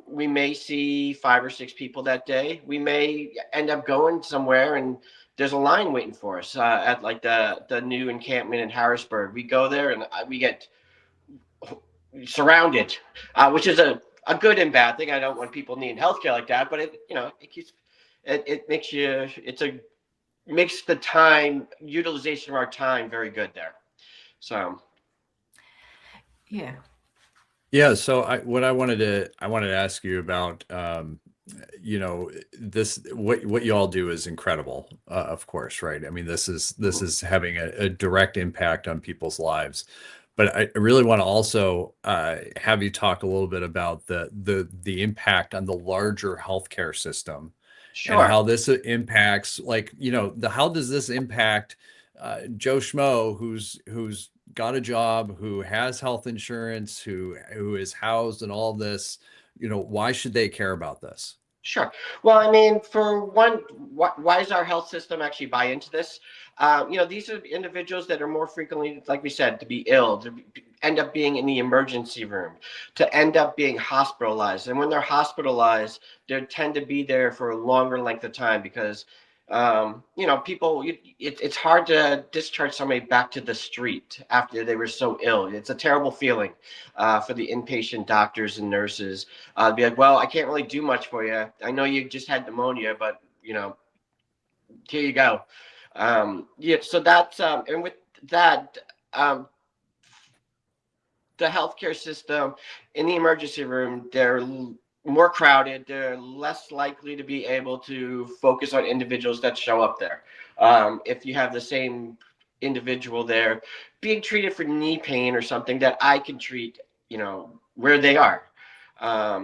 We may see 5 or 6 people that day. We may end up going somewhere and there's a line waiting for us at the new encampment in Harrisburg. We go there and we get surrounded, which is a good and bad thing. I don't want people needing healthcare like that, but it makes the time utilization of our time very good there. So, yeah. So what I wanted to ask you about, this, what you all do is incredible, of course, right? I mean, this is having a direct impact on people's lives. But I really want to also have you talk a little bit about the impact on the larger healthcare system and Sure. how this impacts, like, how does this impact Joe Schmo, who's got a job, who has health insurance, who is housed and all this, why should they care about this? Sure. Well, I mean, for one, why does our health system actually buy into this? These are individuals that are more frequently, like we said, to be ill, end up being in the emergency room, to end up being hospitalized. And when they're hospitalized, they tend to be there for a longer length of time because people, it's hard to discharge somebody back to the street after they were so ill. It's a terrible feeling for the inpatient doctors and nurses. Be like, well, I can't really do much for you. I know you just had pneumonia, but here you go. So that's and with that, the healthcare system in the emergency room, they're more crowded. They're less likely to be able to focus on individuals that show up there. If you have the same individual there being treated for knee pain or something that I can treat, where they are.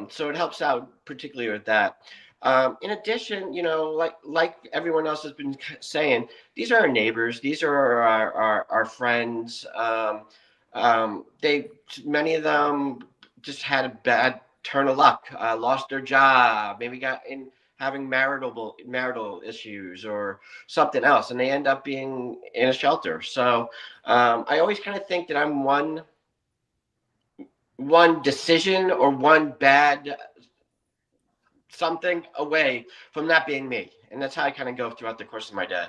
So it helps out particularly with that. In addition, like everyone else has been saying, these are our neighbors. These are our friends. Many of them just had a bad turn of luck, lost their job, maybe got in having marital issues or something else, and they end up being in a shelter. So I always kind of think that I'm one decision or one bad something away from that being me, and that's how I kind of go throughout the course of my day.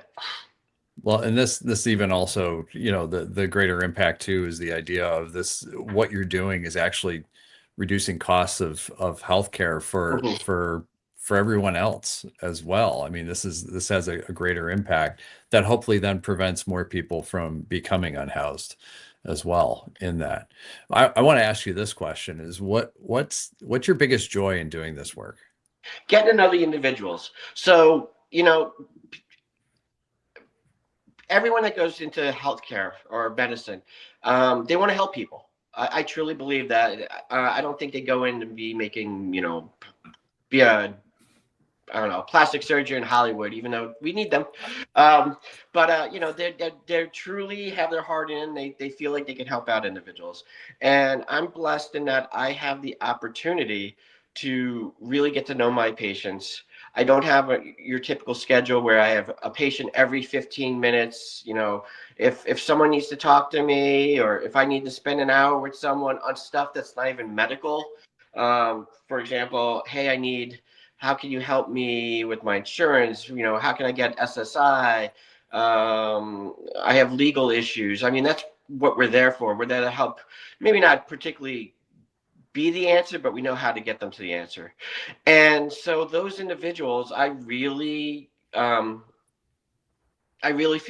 Well, and this even also, the greater impact too is the idea of this. What you're doing is actually reducing costs of healthcare for everyone else as well. I mean, this has a greater impact that hopefully then prevents more people from becoming unhoused as well. In that, I want to ask you this question: is what's your biggest joy in doing this work? Getting to know the individuals. So everyone that goes into healthcare or medicine, they want to help people. I truly believe that. I don't think they go in to be making, be a, I don't know, plastic surgeon in Hollywood, even though we need them. They truly have their heart in. They feel like they can help out individuals. And I'm blessed in that I have the opportunity to really get to know my patients. I don't have your typical schedule where I have a patient every 15 minutes. If someone needs to talk to me or if I need to spend an hour with someone on stuff that's not even medical, for example, hey, how can you help me with my insurance? How can I get SSI? I have legal issues. I mean, that's what we're there for. We're there to help, maybe not particularly be the answer, but we know how to get them to the answer. And so those individuals, I really feel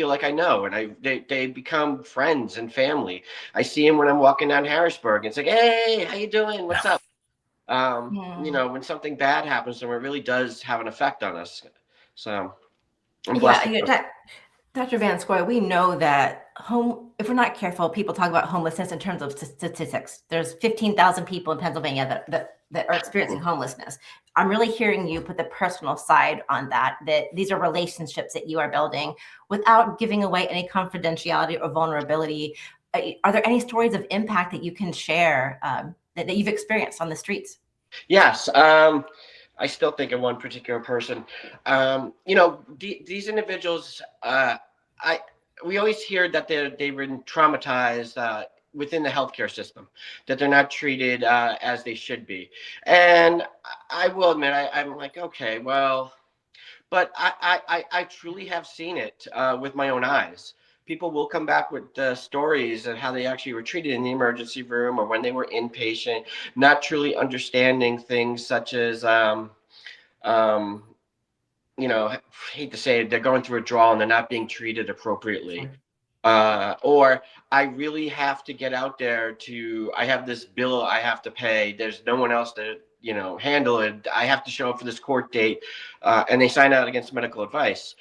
like I know, and they become friends and family. I see them when I'm walking down Harrisburg. It's like, hey, how you doing? What's up? When something bad happens to them, it really does have an effect on us. So I'm blessed. Dr. Van Scoy, we know that if we're not careful, people talk about homelessness in terms of statistics. There's 15,000 people in Pennsylvania that are experiencing homelessness. I'm really hearing you put the personal side on that these are relationships that you are building without giving away any confidentiality or vulnerability. Are there any stories of impact that you can share that you've experienced on the streets? Yes. I still think of one particular person. These individuals, we always hear that they've been traumatized within the healthcare system, that they're not treated as they should be. And I will admit, I'm like, okay, well, but I truly have seen it with my own eyes. People will come back with stories of how they actually were treated in the emergency room or when they were inpatient, not truly understanding things such as, hate to say it, they're going through a withdrawal and they're not being treated appropriately. Or I really have to get out there I have this bill I have to pay. There's no one else to, handle it. I have to show up for this court date. And they sign out against medical advice.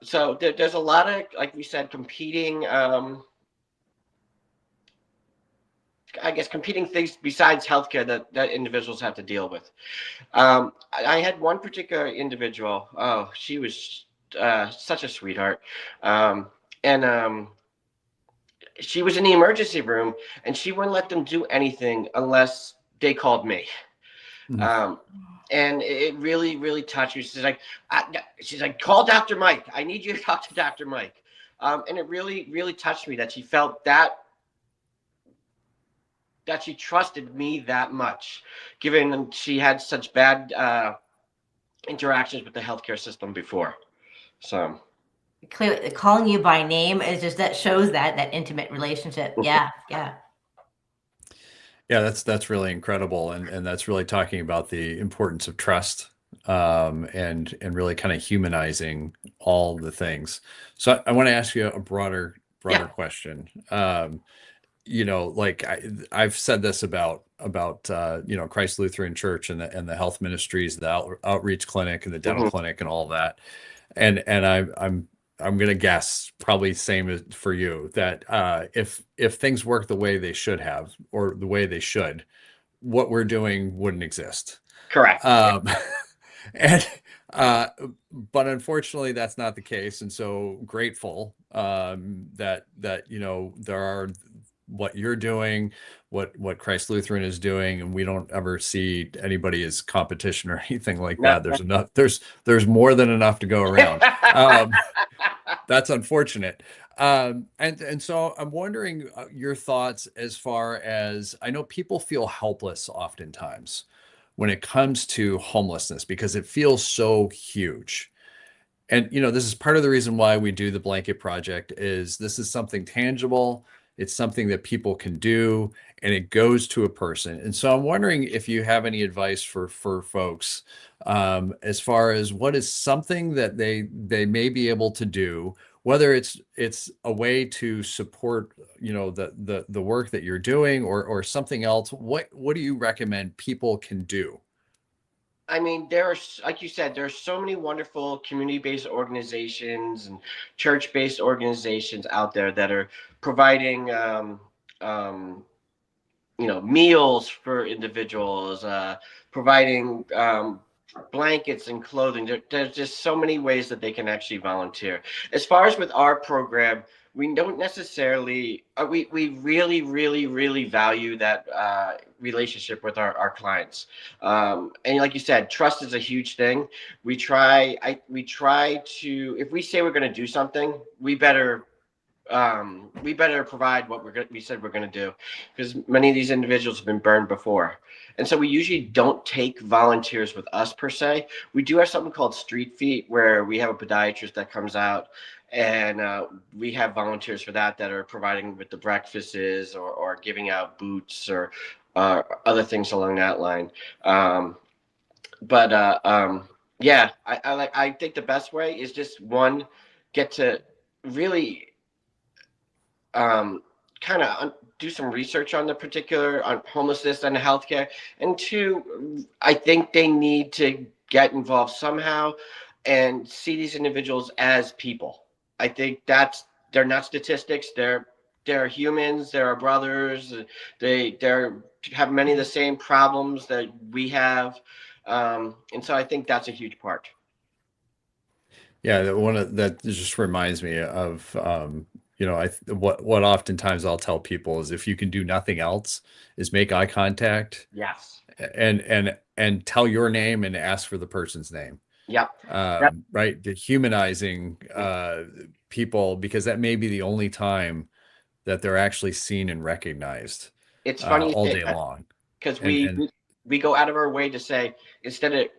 So there's a lot of, like we said, competing I guess, competing things besides healthcare that individuals have to deal with. I had one particular individual. Oh, she was such a sweetheart. And she was in the emergency room, and she wouldn't let them do anything unless they called me. Um, and it really, really touched me. She's like, call Dr. Mike. I need you to talk to Dr. Mike. And it really, really touched me that she felt that she trusted me that much, given she had such bad interactions with the healthcare system before. So clearly calling you by name is just, that shows that intimate relationship. Yeah. Yeah, that's really incredible, and that's really talking about the importance of trust, and really kind of humanizing all the things. So I want to ask you a broader question. Like I've said this about Christ Lutheran Church and the health ministries, the outreach clinic and the dental clinic and all that, and I'm gonna guess probably same as for you, that if things work the way they should have, or the way they should, what we're doing wouldn't exist. Correct. And but unfortunately that's not the case, and so grateful that there are what you're doing, what Christ Lutheran is doing, and we don't ever see anybody as competition or anything like that. There's enough. There's more than enough to go around. That's unfortunate. And so I'm wondering your thoughts as far as, I know people feel helpless oftentimes when it comes to homelessness because it feels so huge. And, this is part of the reason why we do the Blanket Project, is this is something tangible. It's something that people can do, and it goes to a person. And so I'm wondering if you have any advice for folks as far as what is something that they may be able to do, whether it's a way to support, the work that you're doing, or something else. What do you recommend people can do? I mean, there are, like you said, there are so many wonderful community-based organizations and church-based organizations out there that are providing, meals for individuals, providing blankets and clothing. There's just so many ways that they can actually volunteer. As far as with our program, we don't necessarily, we really, really, really value that relationship with our clients. And like you said, trust is a huge thing. We try to, if we say we're going to do something, we better provide what we said we're going to do, because many of these individuals have been burned before. And so we usually don't take volunteers with us per se. We do have something called Street Feet, where we have a podiatrist that comes out, and we have volunteers for that are providing with the breakfasts, or giving out boots, or other things along that line. Yeah, I think the best way is just, one, get to really kind of do some research on on homelessness and healthcare, and two, I think they need to get involved somehow and see these individuals as people. I think they're not statistics. They're humans. They're our brothers. They have many of the same problems that we have, and so I think that's a huge part. Yeah, that just reminds me of what oftentimes I'll tell people is, if you can do nothing else, is make eye contact. Yes. And tell your name and ask for the person's name. Yep. Right. Dehumanizing people, because that may be the only time that they're actually seen and recognized. It's funny all day long, because we go out of our way to say, instead of,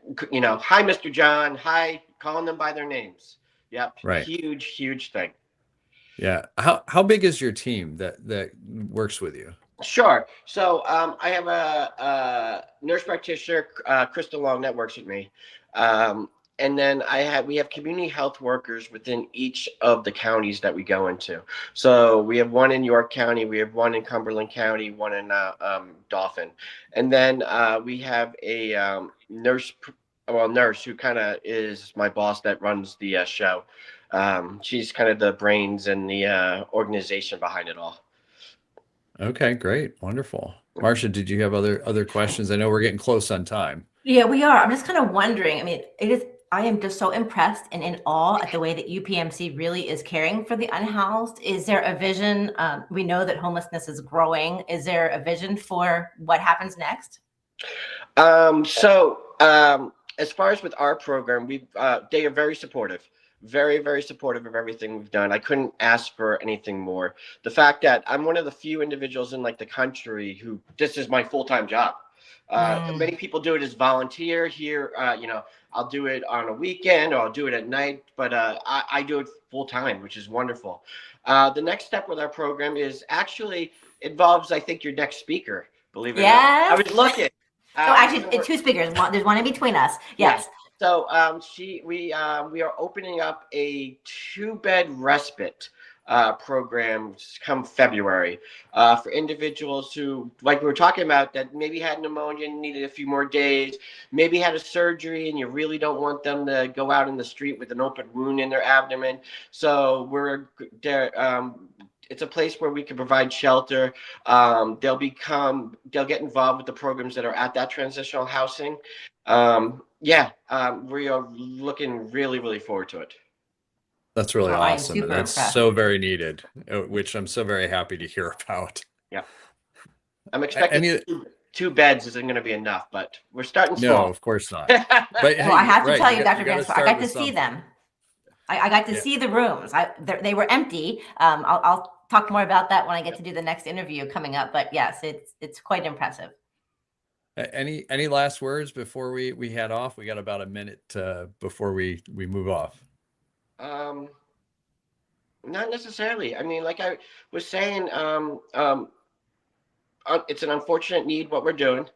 hi, Mr. John, hi, calling them by their names. Yep. Right. Huge thing. Yeah. How big is your team that works with you? Sure. So I have a nurse practitioner, Krista Long, that works with me. And then we have community health workers within each of the counties that we go into. So we have one in York County, we have one in Cumberland County, one in Dauphin. And then we have a nurse who kind of is my boss that runs the show. She's kind of the brains and the organization behind it all. Okay, great. Wonderful. Marcia, did you have other questions? I know we're getting close on time. Yeah, we are. I'm just kind of wondering. I mean, I am just so impressed and in awe at the way that UPMC really is caring for the unhoused. Is there a vision? We know that homelessness is growing. Is there a vision for what happens next? As far as with our program, they are very supportive. Very, very supportive of everything we've done. I couldn't ask for anything more. The fact that I'm one of the few individuals in like the country who this is my full-time job. Many people do it as volunteer here. I'll do it on a weekend or I'll do it at night, but I do it full-time, which is wonderful. The next step with our program is actually involves, I think, your next speaker, believe it or not. I was looking. Actually, it's 2 speakers. There's one in between us. Yes. So we are opening up a 2-bed respite program come February for individuals who, like we were talking about, that maybe had pneumonia and needed a few more days, maybe had a surgery and you really don't want them to go out in the street with an open wound in their abdomen. So we're there. It's a place where we can provide shelter. They'll get involved with the programs that are at that transitional housing. We are looking really, really forward to it. That's really Well, I am awesome. super And that's impressed. so very needed, which I'm so very happy to hear about. Yeah. I'm expecting 2 beds isn't going to be enough, but we're starting small. No, of course not. But Well, I have to tell you, Dr. gotta Vansor, I start got to with see something. them. I got to see the rooms. They were empty. I'll talk more about that when I get to do the next interview coming up. But yes, it's quite impressive. Any last words before we head off? We got about a minute before we move off. Not necessarily. I mean, like I was saying, it's an unfortunate need what we're doing.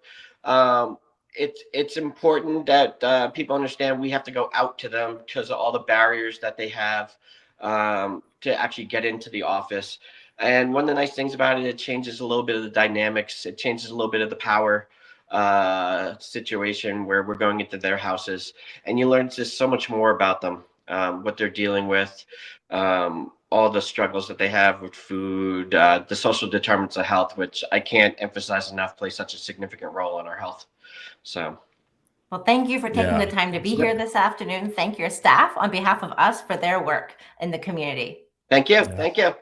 It's important that people understand we have to go out to them because of all the barriers that they have to actually get into the office. And one of the nice things about it, it changes a little bit of the dynamics. It changes a little bit of the power situation where we're going into their houses, and you learn just so much more about them, what they're dealing with, all the struggles that they have with food, the social determinants of health, which I can't emphasize enough, play such a significant role in our health. So. Well, thank you for taking the time to be here this afternoon. Thank your staff on behalf of us for their work in the community. Thank you. Thank you.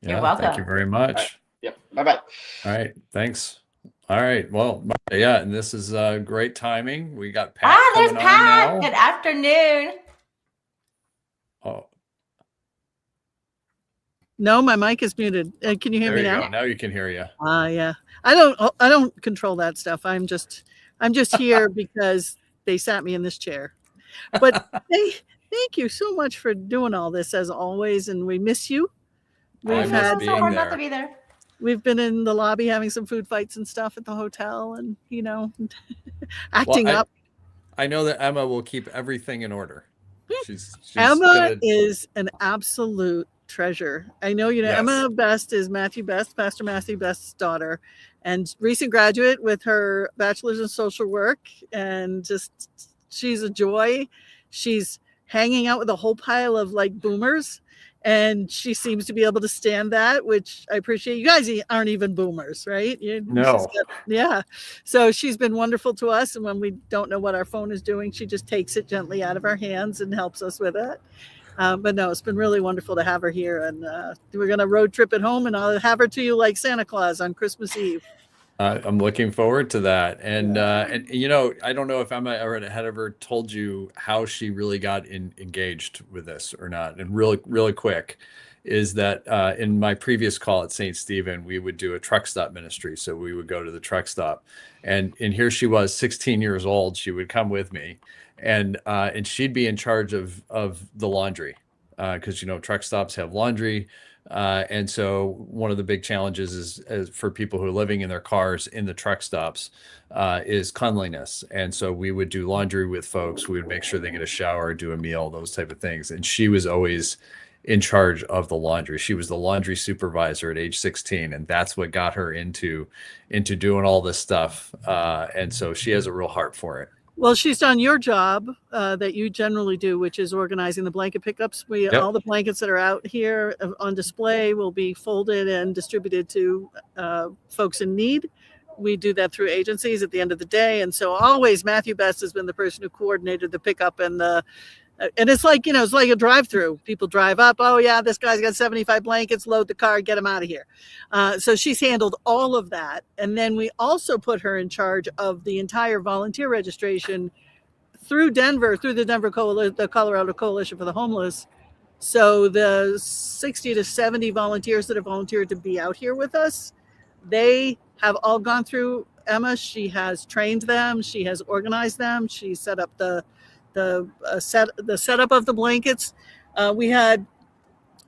You're welcome. Thank you very much. Right. Yep. Bye-bye. All right. Thanks. All right. Well, yeah, and this is great timing. We got Pat there's coming Pat. on now. Good afternoon. Oh, No, my mic is muted. Can you hear there me you now? go. Now you can hear you. Yeah. I don't control that stuff. I'm just here because they sat me in this chair. But thank you so much for doing all this as always, and we miss you. I miss being so hard not there. to be there. We've been in the lobby having some food fights and stuff at the hotel, and acting Well, up. I know that Emma will keep everything in order. She's Emma gonna- is an absolute treasure. I know, Yes. Emma Best is Matthew Best, Pastor Matthew Best's daughter, and recent graduate with her bachelor's in social work. And just, she's a joy. She's hanging out with a whole pile of like boomers, and she seems to be able to stand that, which I appreciate. You guys aren't even boomers, right? No. Yeah. So she's been wonderful to us. And when we don't know what our phone is doing, she just takes it gently out of our hands and helps us with it. But no, it's been really wonderful to have her here. And we're going to road trip at home, and I'll have her to you like Santa Claus on Christmas Eve. I'm looking forward to that. And I don't know if Emma had ever told you how she really got engaged with this or not. And really quick is that in my previous call at St. Stephen, we would do a truck stop ministry. So we would go to the truck stop, and here she was, 16 years old. She would come with me, and she'd be in charge of the laundry because truck stops have laundry. And so one of the big challenges is for people who are living in their cars in the truck stops is cleanliness. And so we would do laundry with folks. We would make sure they get a shower, do a meal, those type of things. And she was always in charge of the laundry. She was the laundry supervisor at age 16. And that's what got her into doing all this stuff. And so she has a real heart for it. Well, she's done your job that you generally do, which is organizing the blanket pickups. All the blankets that are out here on display will be folded and distributed to folks in need. We do that through agencies at the end of the day. And so always Matthew Best has been the person who coordinated the pickup and it's like, it's like a drive-through. People drive up. Oh yeah, this guy's got 75 blankets, load the car, get him out of here. So she's handled all of that. And then we also put her in charge of the entire volunteer registration through Denver, through the the Colorado Coalition for the Homeless. So the 60 to 70 volunteers that have volunteered to be out here with us, they have all gone through Emma. She has trained them. She has organized them. She set up the setup of the blankets. We had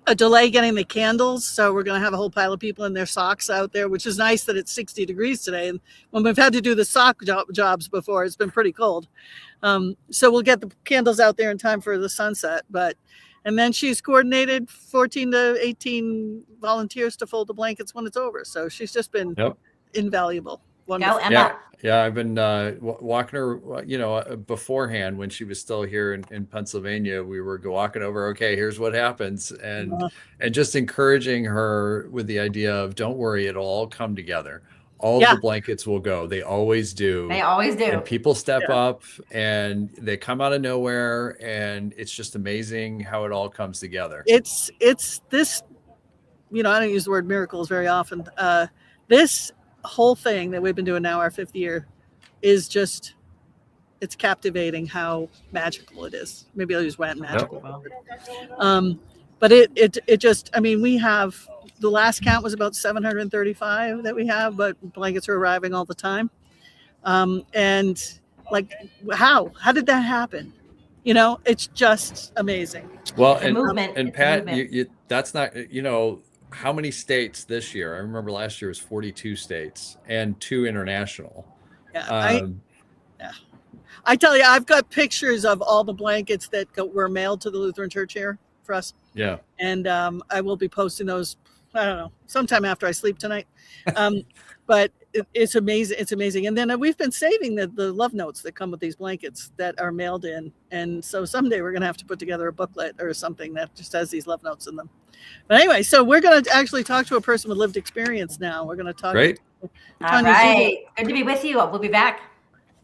a delay getting the candles, so we're going to have a whole pile of people in their socks out there, which is nice that it's 60 degrees today. And when we've had to do the sock jobs before, it's been pretty cold. So we'll get the candles out there in time for the sunset. And then she's coordinated 14 to 18 volunteers to fold the blankets when it's over. So she's just been invaluable. Wonderful. Go, Emma. Yeah, I've been walking her, beforehand when she was still here in Pennsylvania. We were walking over, okay, here's what happens. And just encouraging her with the idea of, don't worry, it'll all come together. All the blankets will go. They always do. They always do. And people step up and they come out of nowhere. And it's just amazing how it all comes together. It's this, I don't use the word miracles very often. This whole thing that we've been doing now, our 5th year, is just, it's captivating how magical it is. Maybe I'll use magical. But it just, we have, the last count was about 735 that we have, but blankets are arriving all the time. And like, how did that happen? It's just amazing. Well, movement. And Pat, that's not, how many states this year? I remember last year was 42 states and 2 international. Yeah, I tell you, I've got pictures of all the blankets that were mailed to the Lutheran Church here for us. Yeah. And I will be posting those, I don't know, sometime after I sleep tonight. But it's amazing. It's amazing. And then we've been saving the love notes that come with these blankets that are mailed in. And so someday we're going to have to put together a booklet or something that just has these love notes in them. But anyway, so we're going to actually talk to a person with lived experience now. We're going to talk. Great. All right. Good to be with you. We'll be back.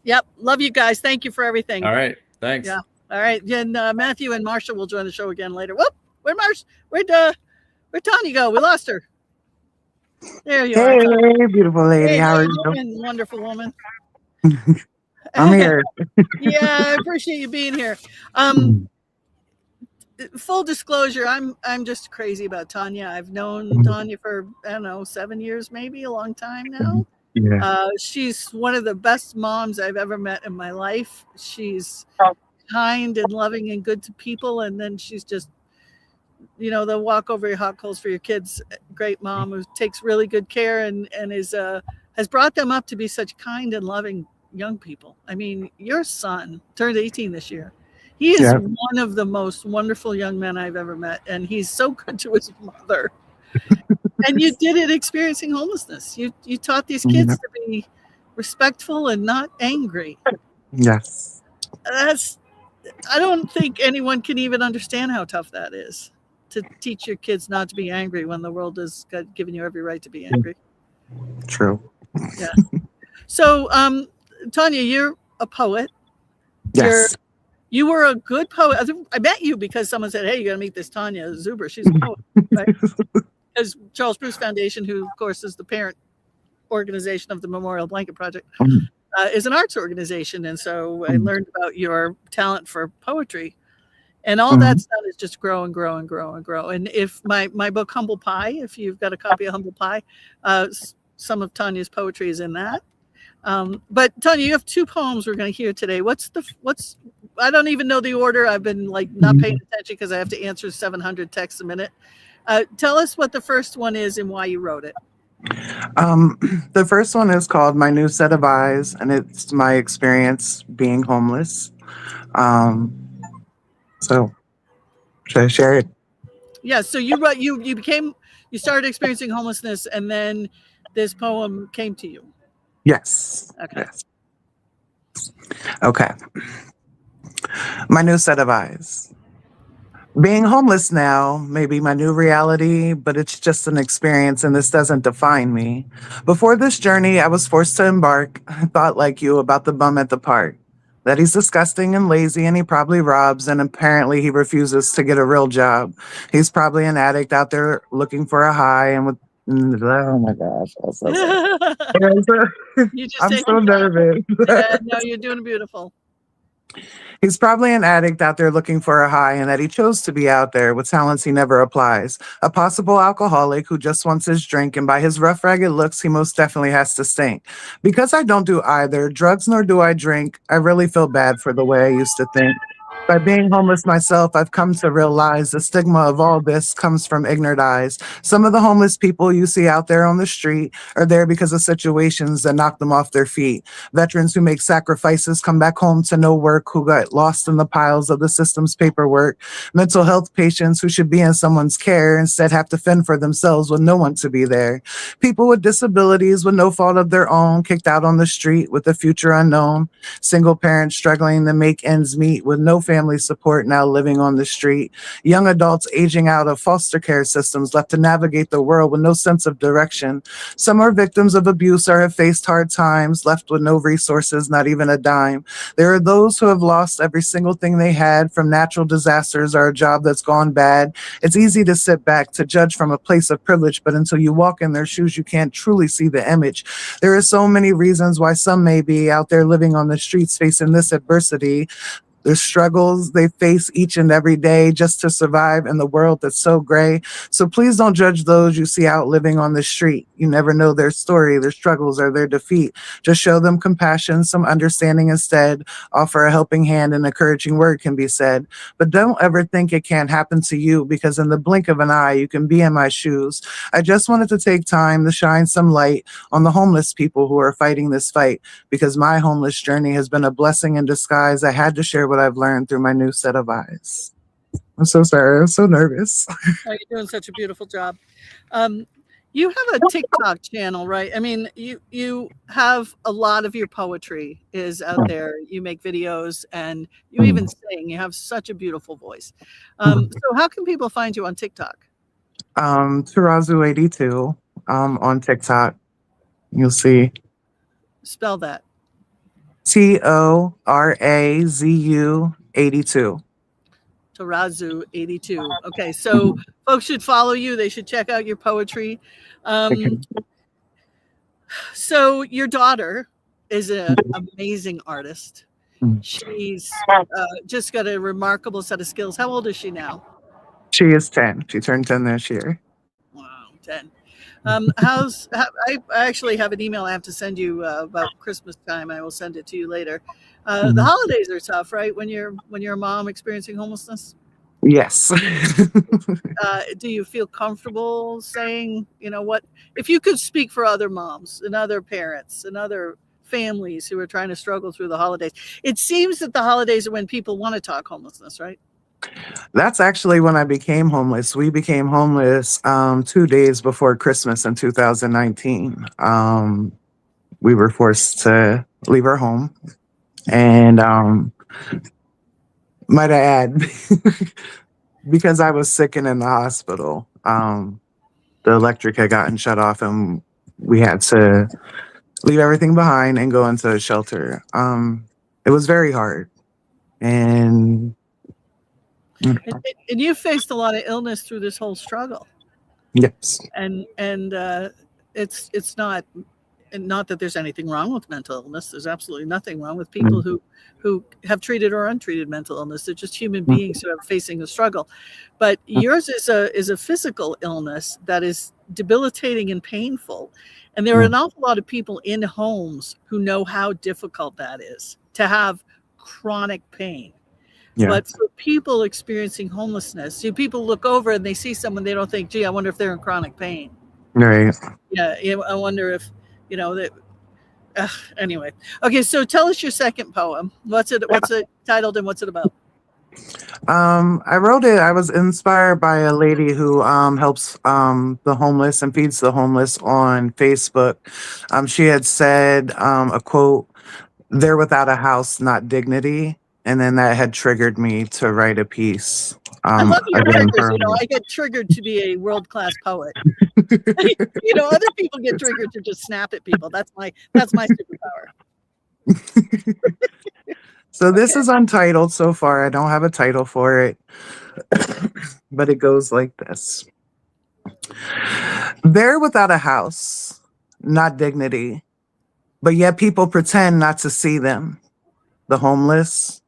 Yep. Love you guys. Thank you for everything. All right. Thanks. Yeah. All right. And Matthew and Marsha will join the show again later. Whoop. Where'd Tanya go? We lost her. There you are. Hey, beautiful lady. Hey, how are you? Wonderful woman. I'm here. Yeah, I appreciate you being here. Full disclosure, I'm just crazy about Tanya. I've known Tanya for, I don't know, 7 years, maybe, a long time now. Yeah. She's one of the best moms I've ever met in my life. She's kind and loving and good to people. And then she's just, they'll walk over your hot coals for your kids. Great mom who takes really good care and has brought them up to be such kind and loving young people. Your son turned 18 this year. He is one of the most wonderful young men I've ever met. And he's so good to his mother. And you did it experiencing homelessness. You taught these kids to be respectful and not angry. Yes. I don't think anyone can even understand how tough that is, to teach your kids not to be angry when the world has given you every right to be angry. True. Yeah. So, Tanya, you're a poet. Yes. You were a good poet. I met you because someone said, hey, you got to meet this Tanya Zuber. She's a poet, right? Because Charles Bruce Foundation, who, of course, is the parent organization of the Memorial Blanket Project, is an arts organization. And so I learned about your talent for poetry. And all that's done is just grow and grow and grow and grow. And if my book, Humble Pie, if you've got a copy of Humble Pie, some of Tanya's poetry is in that. But Tanya, you have 2 poems we're going to hear today. I don't even know the order. I've been not paying attention because I have to answer 700 texts a minute. Tell us what the first one is and why you wrote it. The first one is called My New Set of Eyes, and it's my experience being homeless. So should I share it? Yeah. So you started experiencing homelessness, and then this poem came to you. Yes. Okay. Yes. Okay. My new set of eyes. Being homeless now may be my new reality, but it's just an experience and this doesn't define me. Before this journey, I was forced to embark. I thought like you about the bum at the park. That he's disgusting and lazy and he probably robs and apparently he refuses to get a real job. He's probably an addict out there looking for a high and with oh my gosh, I'm so sorry. You just I'm take so your time. nervous. Yeah, no, you're doing beautiful. He's probably an addict out there looking for a high and that he chose to be out there with talents he never applies. A possible alcoholic who just wants his drink and by his rough, ragged looks, he most definitely has to stink. Because I don't do either drugs nor do I drink, I really feel bad for the way I used to think. By being homeless myself, I've come to realize the stigma of all this comes from ignorant eyes. Some of the homeless people you see out there on the street are there because of situations that knock them off their feet. Veterans who make sacrifices come back home to no work, who got lost in the piles of the system's paperwork. Mental health patients who should be in someone's care instead have to fend for themselves with no one to be there. People with disabilities with no fault of their own, kicked out on the street with a future unknown. Single parents struggling to make ends meet with no family support now living on the street. Young adults aging out of foster care systems left to navigate the world with no sense of direction. Some are victims of abuse or have faced hard times, left with no resources, not even a dime. There are those who have lost every single thing they had from natural disasters or a job that's gone bad. It's easy to sit back, to judge from a place of privilege, but until you walk in their shoes, you can't truly see the image. There are so many reasons why some may be out there living on the streets facing this adversity. The struggles they face each and every day just to survive in the world that's so gray. So please don't judge those you see out living on the street. You never know their story, their struggles, or their defeat. Just show them compassion, some understanding instead. Offer a helping hand, an encouraging word can be said. But don't ever think it can't happen to you, because in the blink of an eye, you can be in my shoes. I just wanted to take time to shine some light on the homeless people who are fighting this fight, because my homeless journey has been a blessing in disguise. I had to share what I've learned through my new set of eyes. I'm so sorry. I'm so nervous. Oh, you're doing such a beautiful job. You have a TikTok channel, right? I mean, you have a lot of your poetry is out there. You make videos and you even sing. You have such a beautiful voice. So how can people find you on TikTok? Tarazu82 on TikTok. You'll see. Spell that. TORAZU 82. Tarazu 82. Okay, so folks should follow you. They should check out your poetry. So your daughter is an amazing artist. She's just got a remarkable set of skills. How old is she now? She is 10. She turned 10 this year. Wow, 10. I actually have an email I have to send you about Christmas time. I will send it to you later. The holidays are tough, right? When you're a mom experiencing homelessness. Yes. Do you feel comfortable saying, what, if you could speak for other moms and other parents and other families who are trying to struggle through the holidays? It seems that the holidays are when people want to talk homelessness, right? That's actually when I became homeless. We became homeless 2 days before Christmas in 2019. We were forced to leave our home. And might I add, because I was sick and in the hospital, the electric had gotten shut off and we had to leave everything behind and go into a shelter. It was very hard. And you faced a lot of illness through this whole struggle. Yes. And it's not that there's anything wrong with mental illness. There's absolutely nothing wrong with people who have treated or untreated mental illness. They're just human beings who are facing a struggle. But yours is a physical illness that is debilitating and painful. And there are an awful lot of people in homes who know how difficult that is, to have chronic pain. Yeah. But for people experiencing homelessness, people look over and they see someone, they don't think, gee, I wonder if they're in chronic pain. Right. Yeah, I wonder if, that. Anyway, okay. So tell us your second poem. What's it titled and what's it about? I wrote it. I was inspired by a lady who helps the homeless and feeds the homeless on Facebook. She had said a quote They're without a house, not dignity. And then that had triggered me to write a piece. I love your Again, triggers. You know, I get triggered to be a world-class poet. You know, other people get triggered to just snap at people. That's my superpower. so this is untitled so far. I don't have a title for it, but it goes like this. They're without a house, not dignity, but yet people pretend not to see them. The homeless.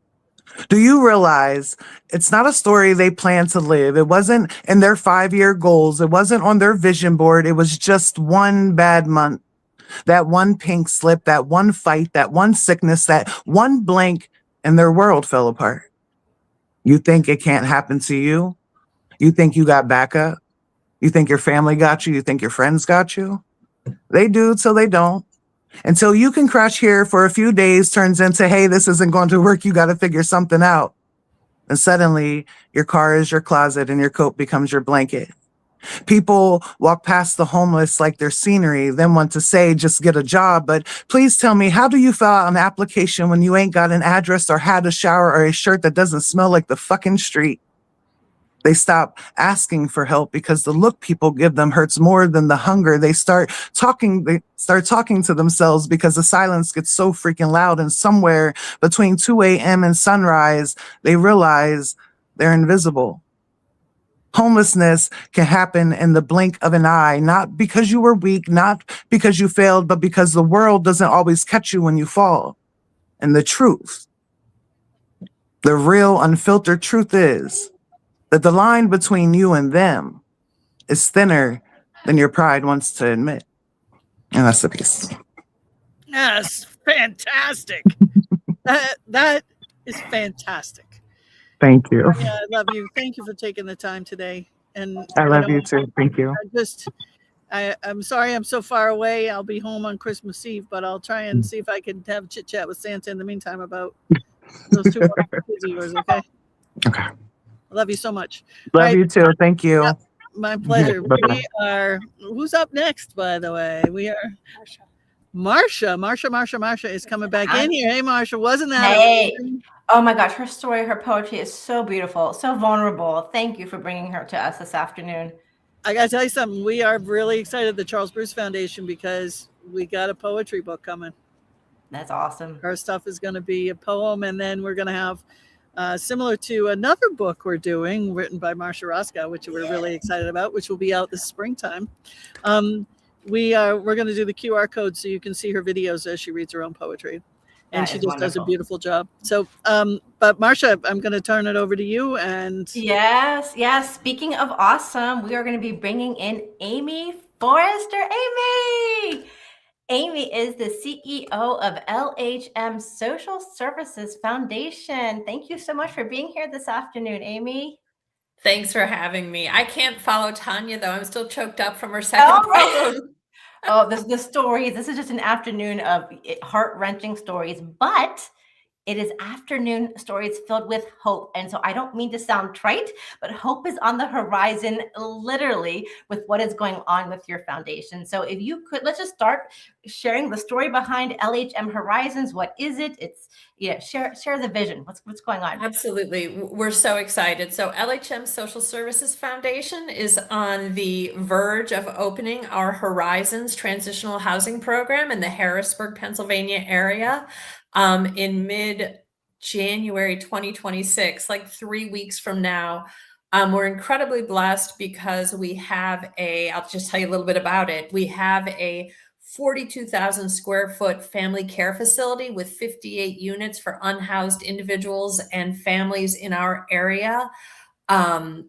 Do you realize it's not a story they plan to live? It wasn't in their 5-year goals. It wasn't on their vision board. It was just one bad month, that one pink slip, that one fight, that one sickness, that one blink, and their world fell apart. You think it can't happen to you? You think you got backup? You think your family got you? You think your friends got you? They do till they don't. Until you can crash here for a few days turns into, hey, this isn't going to work. You got to figure something out. And suddenly your car is your closet and your coat becomes your blanket. People walk past the homeless like they're scenery, then want to say, just get a job. But please tell me, how do you fill out an application when you ain't got an address or had a shower or a shirt that doesn't smell like the fucking street? They stop asking for help because the look people give them hurts more than the hunger. They start talking to themselves because the silence gets so freaking loud. And somewhere between 2 a.m. and sunrise, they realize they're invisible. Homelessness can happen in the blink of an eye, not because you were weak, not because you failed, but because the world doesn't always catch you when you fall. And the truth, the real unfiltered truth is that the line between you and them is thinner than your pride wants to admit. And that's the piece. Yes, fantastic. that is fantastic. Thank you. Yeah, I love you. Thank you for taking the time today. And I love you too. Thank you. I'm sorry I'm so far away. I'll be home on Christmas Eve, but I'll try and see if I can have a chit chat with Santa in the meantime about those 2 wonderful kids of yours, okay? Okay. I love you so much. Love you too. Thank you. Yep, my pleasure. Bye-bye. Who's up next, by the way? We are Marsha is coming back in here. Hey, Marsha, wasn't that amazing? Oh my gosh, her story, her poetry is so beautiful, so vulnerable. Thank you for bringing her to us this afternoon. I got to tell you something. We are really excited, the Charles Bruce Foundation, because we got a poetry book coming. That's awesome. Our stuff is going to be a poem, and then we're going to have similar to another book we're doing written by Marsha Roscoe, which we're really excited about, which will be out this springtime. We're going to do the QR code so you can see her videos as she reads her own poetry. And she just does a beautiful job. So, but Marsha, I'm going to turn it over to you. And yes. Speaking of awesome, we are going to be bringing in Amy Forrester. Amy is the CEO of LHM Social Services Foundation. Thank you so much for being here this afternoon, Amy. Thanks for having me. I can't follow Tanya, though. I'm still choked up from her second poem. Oh, the stories. This is just an afternoon of heart-wrenching stories, but it is afternoon stories filled with hope. And so I don't mean to sound trite, but hope is on the horizon, literally, with what is going on with your foundation. So if you could, let's just start sharing the story behind LHM Horizons. What is it? Share the vision. What's going on? Absolutely. We're so excited. So LHM Social Services Foundation is on the verge of opening our Horizons Transitional Housing Program in the Harrisburg, Pennsylvania area. In mid-January 2026, like 3 weeks from now. We're incredibly blessed because we have I'll just tell you a little bit about it. We have a 42,000 square foot family care facility with 58 units for unhoused individuals and families in our area.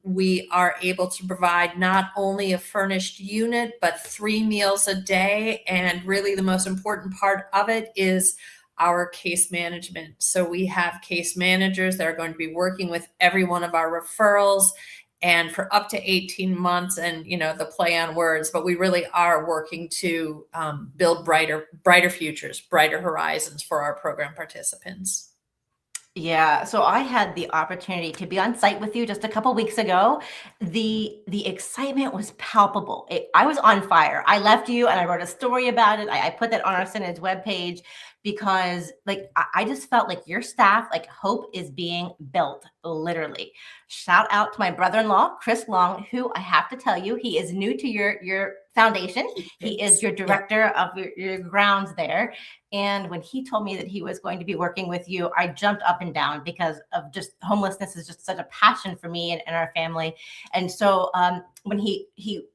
We are able to provide not only a furnished unit, but 3 meals a day. And really the most important part of it is our case management. So we have case managers that are going to be working with every one of our referrals and for up to 18 months, and the play on words, but we really are working to build brighter futures, brighter horizons for our program participants. Yeah, so I had the opportunity to be on site with you just a couple weeks ago. The excitement was palpable. I was on fire. I left you and I wrote a story about it. I put that on our Synods webpage because like I just felt like your staff, like hope is being built, literally. Shout out to my brother-in-law, Chris Long, who I have to tell you, he is new to your foundation. He is your director of your grounds there. And when he told me that he was going to be working with you, I jumped up and down because of just homelessness is just such a passion for me and our family. And so when he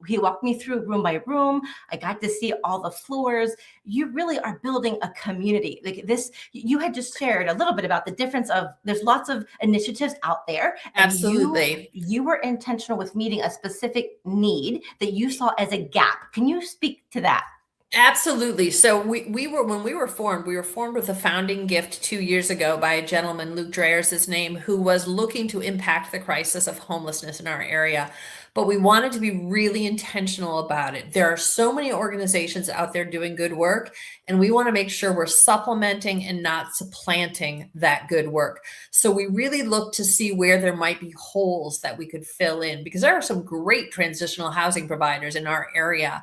walked me through room by room, I got to see all the floors. You really are building a community. Like this, you had just shared a little bit about the difference of there's lots of initiatives out there. And Absolutely. You were intentional with meeting a specific need that you saw as a gap. Can you speak to that? Absolutely. So we were when we were formed with a founding gift 2 years ago by a gentleman, Luke Dreyer's his name, who was looking to impact the crisis of homelessness in our area. But we wanted to be really intentional about it. There are so many organizations out there doing good work, and we want to make sure we're supplementing and not supplanting that good work. So we really looked to see where there might be holes that we could fill in, because there are some great transitional housing providers in our area.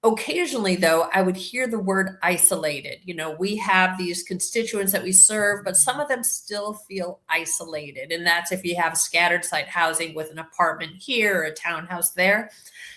Occasionally, though, I would hear the word isolated. You know, we have these constituents that we serve, but some of them still feel isolated. And that's if you have scattered site housing with an apartment here or a townhouse there.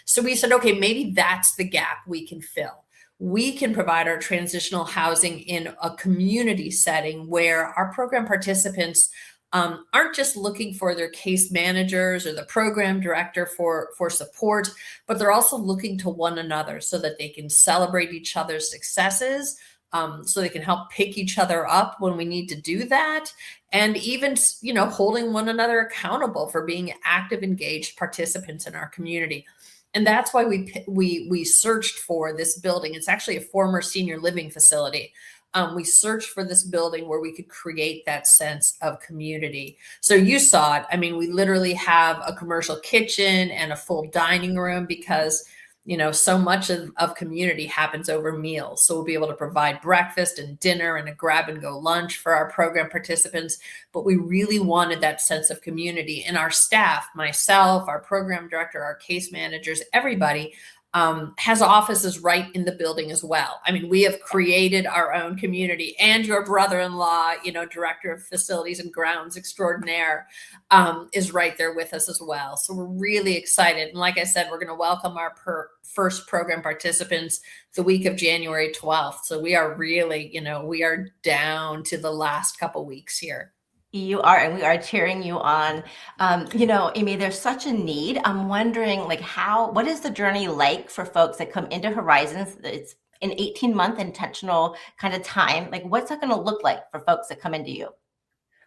So we said, okay, maybe that's the gap we can fill. We can provide our transitional housing in a community setting where our program participants aren't just looking for their case managers or the program director for support, but they're also looking to one another so that they can celebrate each other's successes, so they can help pick each other up when we need to do that, and even, you know, holding one another accountable for being active, engaged participants in our community. And that's why we searched for this building. It's actually a former senior living facility. We searched for this building where we could create that sense of community. So you saw it. I mean, we literally have a commercial kitchen and a full dining room because, you know, so much of community happens over meals. So we'll be able to provide breakfast and dinner and a grab and go lunch for our program participants. But we really wanted that sense of community. And our staff, myself, our program director, our case managers, everybody has offices right in the building as well. I mean, we have created our own community, and your brother-in-law, you know, director of facilities and grounds extraordinaire, is right there with us as well. So we're really excited. And like I said, we're going to welcome our first program participants the week of January 12th. So we are really, you know, we are down to the last couple weeks here. You are, and we are cheering you on. You know, Amy, there's such a need. I'm wondering, like, what is the journey like for folks that come into Horizons? It's an 18-month intentional kind of time. Like, what's that going to look like for folks that come into you?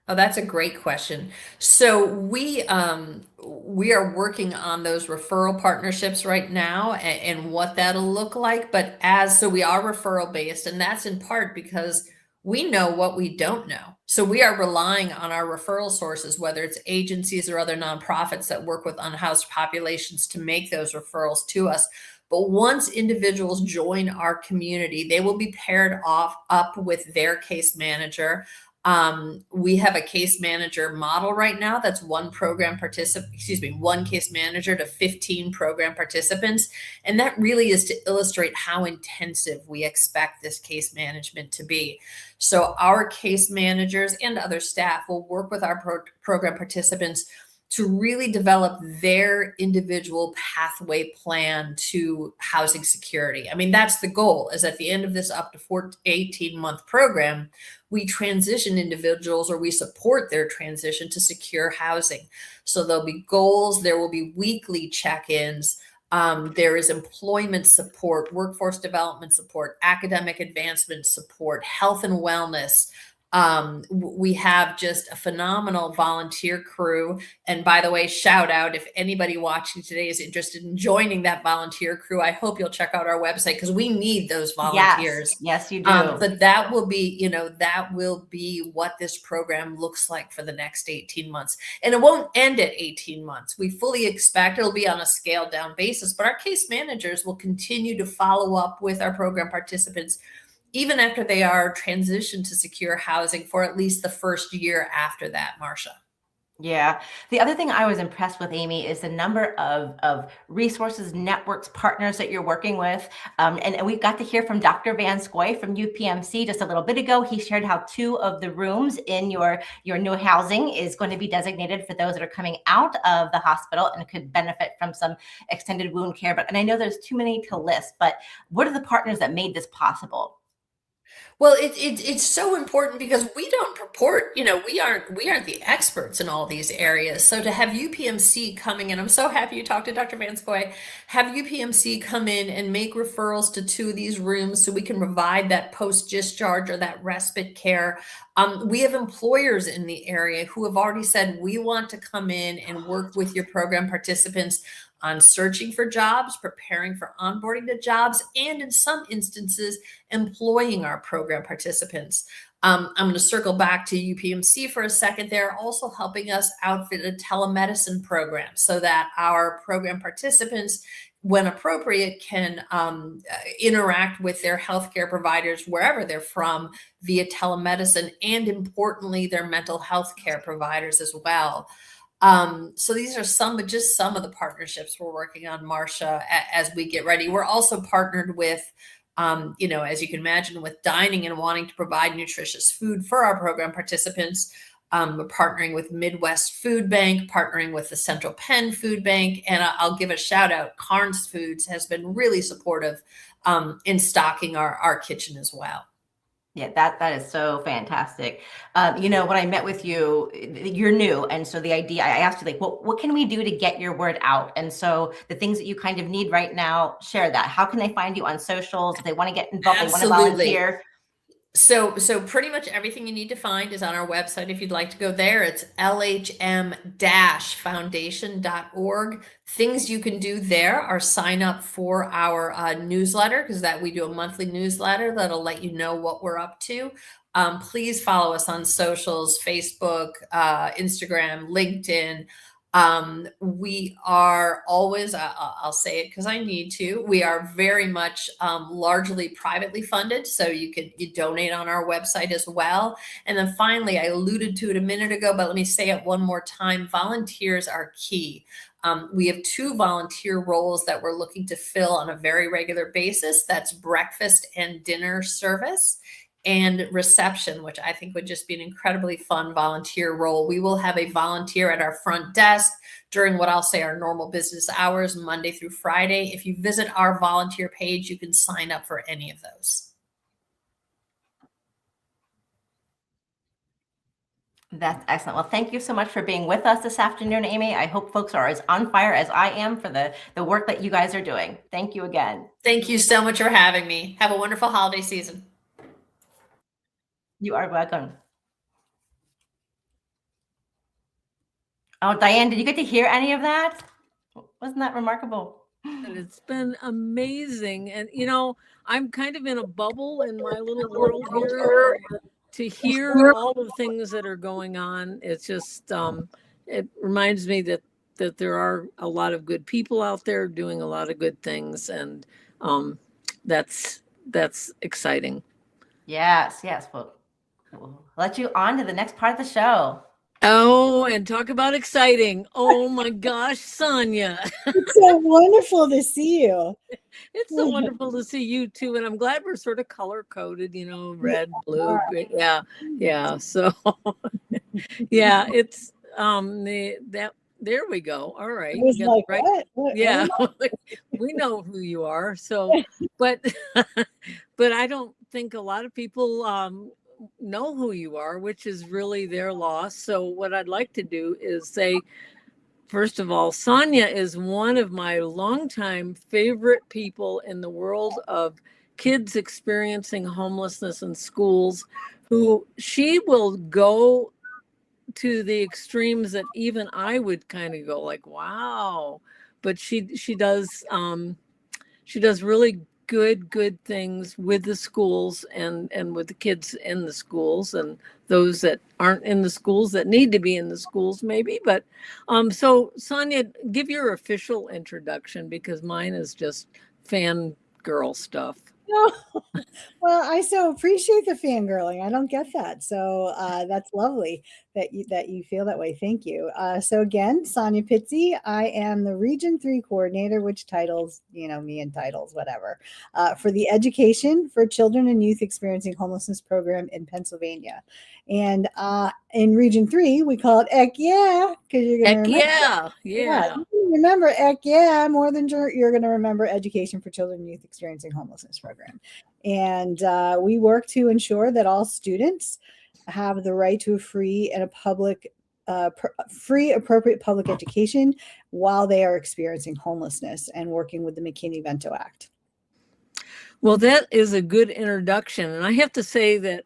Oh, that's a great question. So we are working on those referral partnerships right now and what that'll look like. But so we are referral based, and that's in part because we know what we don't know. So we are relying on our referral sources, whether it's agencies or other nonprofits that work with unhoused populations, to make those referrals to us. But once individuals join our community, they will be paired up with their case manager. We have a case manager model right now that's one case manager to 15 program participants. And that really is to illustrate how intensive we expect this case management to be. So our case managers and other staff will work with our program participants to really develop their individual pathway plan to housing security. I mean, that's the goal, is at the end of this up to 18-month program, we transition individuals, or we support their transition to secure housing. So there'll be goals, there will be weekly check-ins, there is employment support, workforce development support, academic advancement support, health and wellness. We have just a phenomenal volunteer crew. And by the way, shout out, if anybody watching today is interested in joining that volunteer crew, I hope you'll check out our website, because we need those volunteers. Yes, you do. But that will be, that will be what this program looks like for the next 18 months. And it won't end at 18 months. We fully expect it'll be on a scaled down basis, but our case managers will continue to follow up with our program participants even after they are transitioned to secure housing for at least the first year after that, Marcia. Yeah. The other thing I was impressed with, Amy, is the number of resources, networks, partners that you're working with. And we got to hear from Dr. Van Scoy from UPMC just a little bit ago. He shared how 2 of the rooms in your new housing is going to be designated for those that are coming out of the hospital and could benefit from some extended wound care. And I know there's too many to list, but what are the partners that made this possible? Well, it's so important because we don't purport, we aren't the experts in all these areas. So to have UPMC coming in, I'm so happy you talked to Dr. Van Scoy, have UPMC come in and make referrals to 2 of these rooms so we can provide that post-discharge or that respite care. We have employers in the area who have already said, we want to come in and work with your program participants on searching for jobs, preparing for onboarding to jobs, and in some instances, employing our program participants. I'm going to circle back to UPMC for a second. They're also helping us outfit a telemedicine program so that our program participants, when appropriate, can interact with their healthcare providers wherever they're from via telemedicine, and importantly, their mental health care providers as well. So these are some of the partnerships we're working on, Marcia, as we get ready. We're also partnered with, as you can imagine, with dining and wanting to provide nutritious food for our program participants. We're partnering with Midwest Food Bank, partnering with the Central Penn Food Bank, and I'll give a shout out. Carnes Foods has been really supportive in stocking our kitchen as well. Yeah, that is so fantastic. When I met with you, you're new. And so the idea, I asked you, what can we do to get your word out? And so the things that you kind of need right now, share that. How can they find you on socials? If they want to get involved, Absolutely. they want to volunteer. So pretty much everything you need to find is on our website. If you'd like to go there, it's lhm-foundation.org. Things you can do there are sign up for our newsletter, because we do a monthly newsletter that'll let you know what we're up to. Please follow us on socials, Facebook, Instagram, LinkedIn. We are always, I'll say it because I need to, we are very much largely privately funded. So you donate on our website as well. And then finally, I alluded to it a minute ago, but let me say it one more time. Volunteers are key. We have 2 volunteer roles that we're looking to fill on a very regular basis. That's breakfast and dinner service, and reception, which I think would just be an incredibly fun volunteer role. We will have a volunteer at our front desk during what I'll say our normal business hours, Monday through Friday. If you visit our volunteer page, you can sign up for any of those. That's excellent. Well, thank you so much for being with us this afternoon, Amy. I hope folks are as on fire as I am for the work that you guys are doing. Thank you again. Thank you so much for having me. Have a wonderful holiday season. You are welcome. Oh, Diane, did you get to hear any of that? Wasn't that remarkable? And it's been amazing. And, I'm kind of in a bubble in my little world here. To hear all the things that are going on, it's just, it reminds me that there are a lot of good people out there doing a lot of good things. And that's exciting. Yes. Well, we'll let you on to the next part of the show. Oh, and talk about exciting. Oh my gosh, Sonia. It's so wonderful to see you. It's so wonderful to see you too. And I'm glad we're sort of color coded, red, blue. Yeah. So yeah, it's there we go. All right. I was like, right. What? Yeah. We know who you are. So, but I don't think a lot of people know who you are, which is really their loss. So what I'd like to do is say, first of all, Sonia is one of my longtime favorite people in the world of kids experiencing homelessness in schools, who she will go to the extremes that even I would kind of go like, wow. But she does really good things with the schools and with the kids in the schools and those that aren't in the schools that need to be in the schools maybe. But so Sonia, give your official introduction, because mine is just fangirl stuff. No. Well, I so appreciate the fangirling. I don't get that. So that's lovely that you feel that way. Thank you. So again, Sonia Pizzi. I am the Region 3 coordinator, which titles, me and titles, whatever, for the Education for Children and Youth Experiencing Homelessness program in Pennsylvania. And in Region 3, we call it Heck Yeah, because you're going to remember. Yeah. Remember Heck Yeah, more than you're going to remember Education for Children and Youth Experiencing Homelessness program. And we work to ensure that all students have the right to a free and appropriate public education while they are experiencing homelessness, and working with the McKinney-Vento Act. Well, that is a good introduction. And I have to say that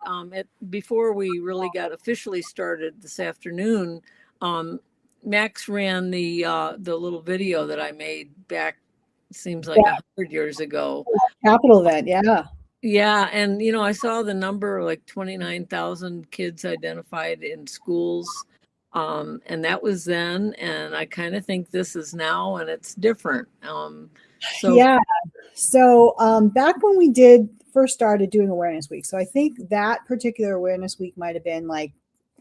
before we really got officially started this afternoon, Max ran the little video that I made back, seems like 100 years ago. Capital event, yeah. Yeah, and I saw the number, like 29,000 kids identified in schools, and that was then, and I kind of think this is now, and it's different. Yeah. So back when we first started doing Awareness Week, so I think that particular Awareness Week might have been like,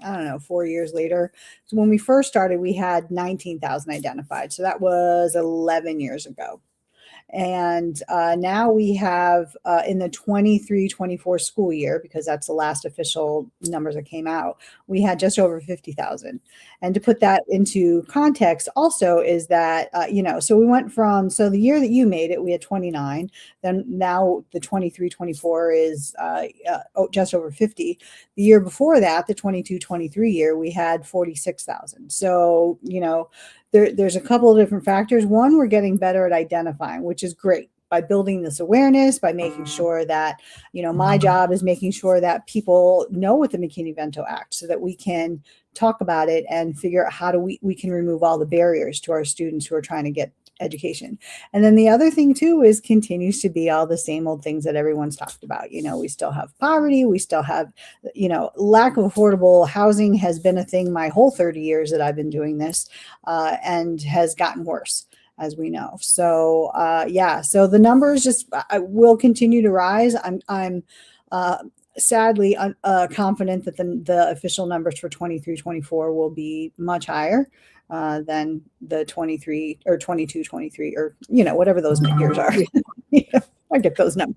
I don't know, 4 years later. So when we first started, we had 19,000 identified. So that was 11 years ago. And now we have in the 23-24 school year, because that's the last official numbers that came out, we had just over 50,000. And to put that into context also is that, so we went from, so the year that you made it, we had 29. Then now the 23-24 is just over 50. The year before that, the 22-23 year, we had 46,000. So, there's a couple of different factors. One, we're getting better at identifying, which is great, by building this awareness, by making sure that, my job is making sure that people know what the McKinney-Vento Act, so that we can talk about it and figure out how we can remove all the barriers to our students who are trying to get education. And then the other thing too is continues to be all the same old things that everyone's talked about. We still have poverty, we still have, lack of affordable housing has been a thing my whole 30 years that I've been doing this, and has gotten worse, as we know. So so the numbers just will continue to rise. I'm sadly confident that the official numbers for 23-24 will be much higher than the 23 or 22-23, or whatever those years are. I get those numbers.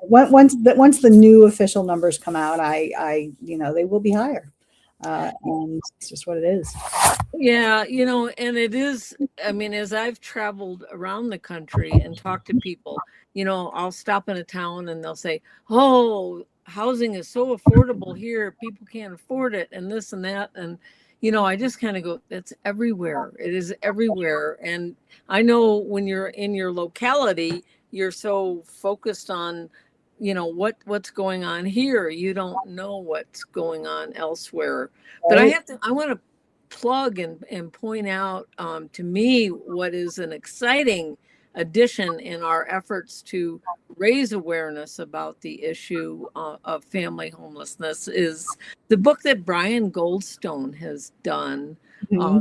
Once the new official numbers come out, I they will be higher, and it's just what it is. Yeah, and it is, as I've traveled around the country and talked to people, I'll stop in a town and they'll say, oh, housing is so affordable here, people can't afford it, and this and that. And, I just kind of go, it's everywhere. It is everywhere. And I know when you're in your locality, you're so focused on, what's going on here. You don't know what's going on elsewhere. But I want to plug and point out to me what is an exciting addition in our efforts to raise awareness about the issue of family homelessness is the book that Brian Goldstone has done,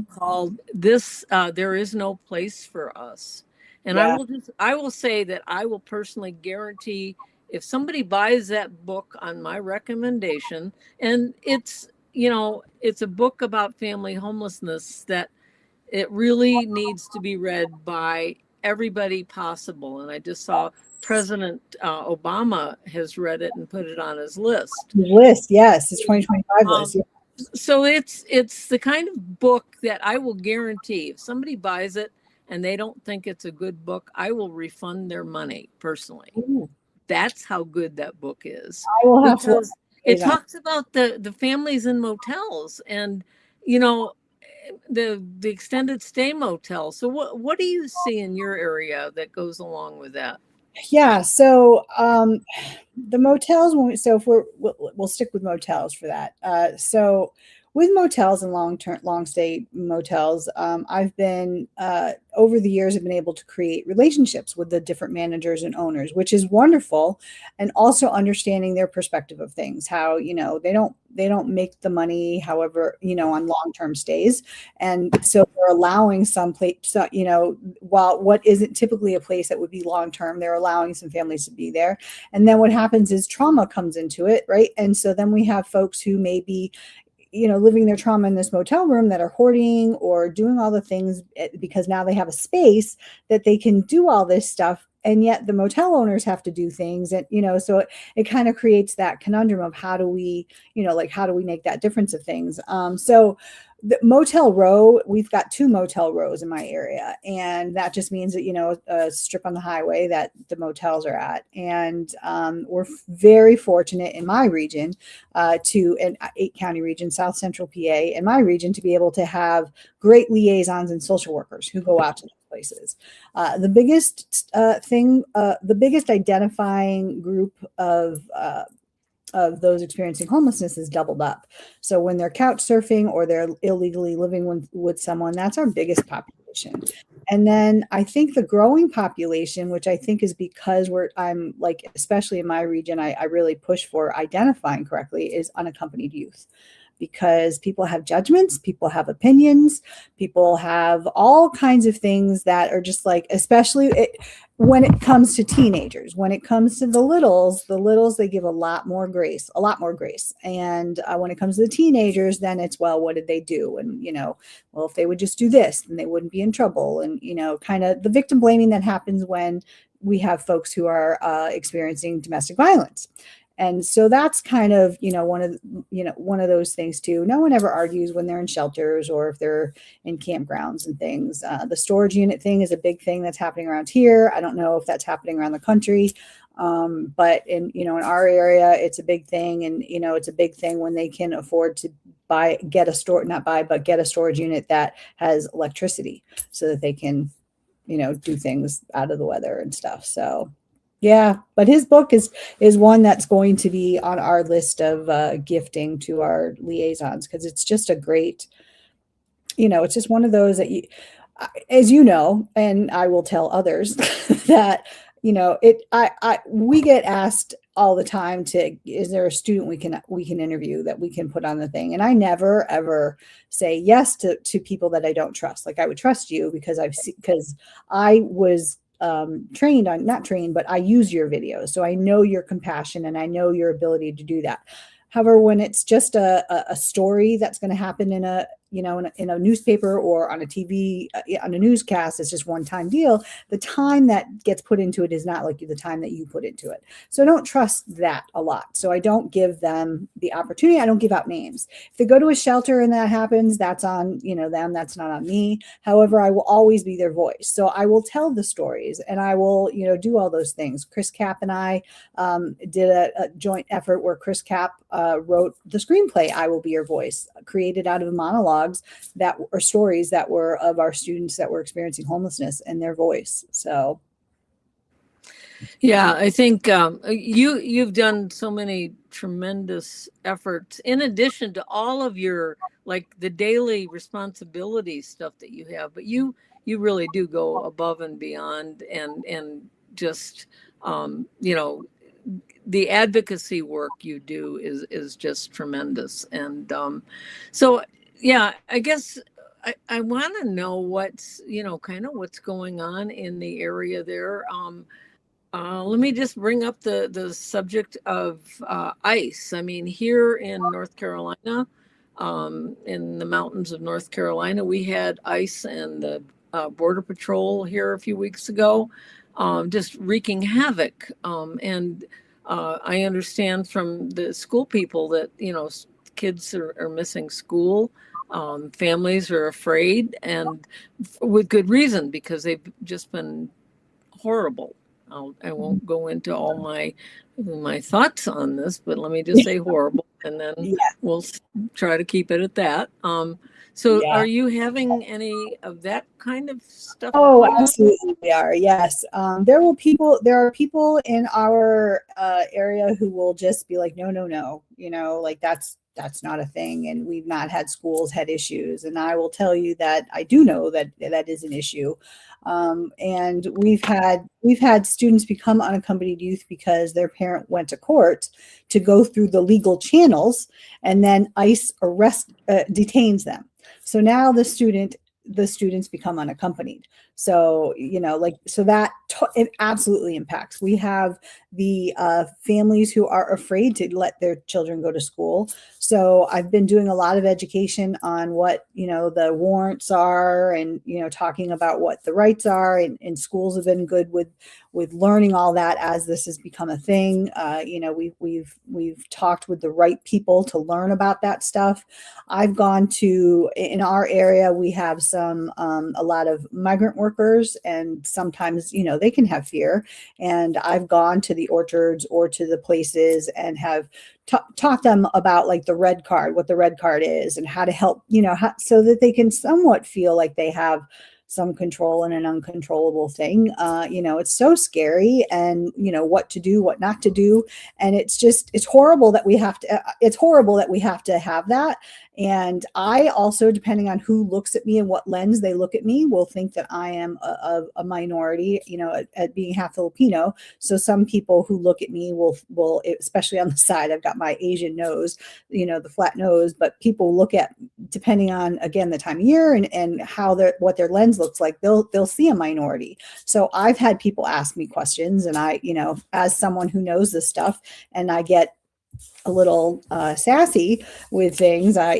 called This There Is No Place for Us. And I will say that I will personally guarantee, if somebody buys that book on my recommendation, and it's a book about family homelessness, that it really needs to be read by everybody possible. And I just saw President Obama has read it and put it on his list. Yes, his 2025 list. So it's the kind of book that I will guarantee, if somebody buys it and they don't think it's a good book, I will refund their money personally. Ooh. That's how good that book is. I will have to. It talks about the families in motels and, the extended stay motel. So what do you see in your area that goes along with that? Yeah. So the motels, if we'll stick with motels for that. So with motels and long stay motels, I've been over the years, I've been able to create relationships with the different managers and owners, which is wonderful, and also understanding their perspective of things. How, you know, they don't make the money, however, you know, on long-term stays, and so they're allowing some place, so, you know, while what isn't typically a place that would be long-term, they're allowing some families to be there. And then what happens is trauma comes into it, right? And so then we have folks who may be, you know, living their trauma in this motel room, that are hoarding or doing all the things because now they have a space that they can do all this stuff. And yet the motel owners have to do things. And, you know, so it kind of creates that conundrum of how do we, you know, like, how do we make that difference of things? So the motel row, we've got 2 motel rows in my area, and that just means that, you know, a strip on the highway that the motels are at. And we're very fortunate in my region, to an 8-county region, South Central PA, in my region, to be able to have great liaisons and social workers who go out to those places. The biggest the biggest identifying group of those experiencing homelessness is doubled up. So when they're couch surfing or they're illegally living with someone, that's our biggest population. And then I think the growing population, which I think is because I'm like, especially in my region, I really push for identifying correctly, is unaccompanied youth. Because people have judgments, people have opinions, people have all kinds of things that are just like, especially when it comes to teenagers, when it comes to the littles, they give a lot more grace. And when it comes to the teenagers, then it's, well, what did they do? And, you know, well, if they would just do this, then they wouldn't be in trouble. And, you know, kind of the victim blaming that happens when we have folks who are experiencing domestic violence. And so that's kind of, you know, one of those things too. No one ever argues when they're in shelters or if they're in campgrounds and things. The storage unit thing is a big thing that's happening around here. I don't know if that's happening around the country. But in our area, it's a big thing. And, you know, it's a big thing when they can afford to get a storage unit that has electricity so that they can, you know, do things out of the weather and stuff. So yeah, but his book is one that's going to be on our list of gifting to our liaisons, because it's just a great, you know, it's just one of those that you, as you know, and I will tell others that, you know, we get asked all the time is there a student we can interview that we can put on the thing? And I never ever say yes to people that I don't trust. Like, I would trust you because I was not trained, but I use your videos. So I know your compassion and I know your ability to do that. However, when it's just a story that's going to happen in a newspaper or on a TV, on a newscast, it's just one-time deal. The time that gets put into it is not like the time that you put into it. So I don't trust that a lot. So I don't give them the opportunity. I don't give out names. If they go to a shelter and that happens, that's on, you know, them. That's not on me. However, I will always be their voice. So I will tell the stories and I will, you know, do all those things. Chris Kapp and I did a joint effort where Chris Kapp wrote the screenplay, I Will Be Your Voice, created out of monologues that are stories that were of our students that were experiencing homelessness and their voice. So yeah, I think you've done so many tremendous efforts in addition to all of your, like, the daily responsibility stuff that you have, but you really do go above and beyond, and just you know, the advocacy work you do is just tremendous. And so yeah, I guess I want to know what's, you know, kind of what's going on in the area there. Let me just bring up the subject of ICE. I mean, here in North Carolina, in the mountains of North Carolina, we had ICE and the Border Patrol here a few weeks ago, just wreaking havoc. And I understand from the school people that, you know, kids are missing school. Families are afraid, and with good reason, because they've just been horrible. I won't go into all my thoughts on this, but let me just say horrible, and then we'll try to keep it at that. So are you having any of that kind of stuff? Oh, absolutely we are. Yes. There are people in our area who will just be like, no, you know, like that's that's not a thing, and we've not had schools had issues. And I will tell you that I do know that that is an issue. And we've had students become unaccompanied youth because their parent went to court to go through the legal channels, and then ICE detains them. So now the students become unaccompanied. So, so that it absolutely impacts. We have the families who are afraid to let their children go to school. So I've been doing a lot of education on what, the warrants are, and, talking about what the rights are, and schools have been good with learning all that as this has become a thing. We've talked with the right people to learn about that stuff. I've gone to, in our area, we have a lot of migrant workers, and sometimes, they can have fear. And I've gone to the orchards or to the places and have taught them about like the red card, what the red card is, and how to help, so that they can somewhat feel like they have some control in an uncontrollable thing. It's so scary, and what to do, what not to do. And it's horrible that we have to have that. And I also, depending on who looks at me and what lens they look at me, will think that I am a minority, at being half Filipino. So some people who look at me will, especially on the side, I've got my Asian nose, the flat nose, but people look at, depending on, again, the time of year and how what their lens looks like, they'll see a minority. So I've had people ask me questions, and I, as someone who knows this stuff, and I get a little sassy with things. I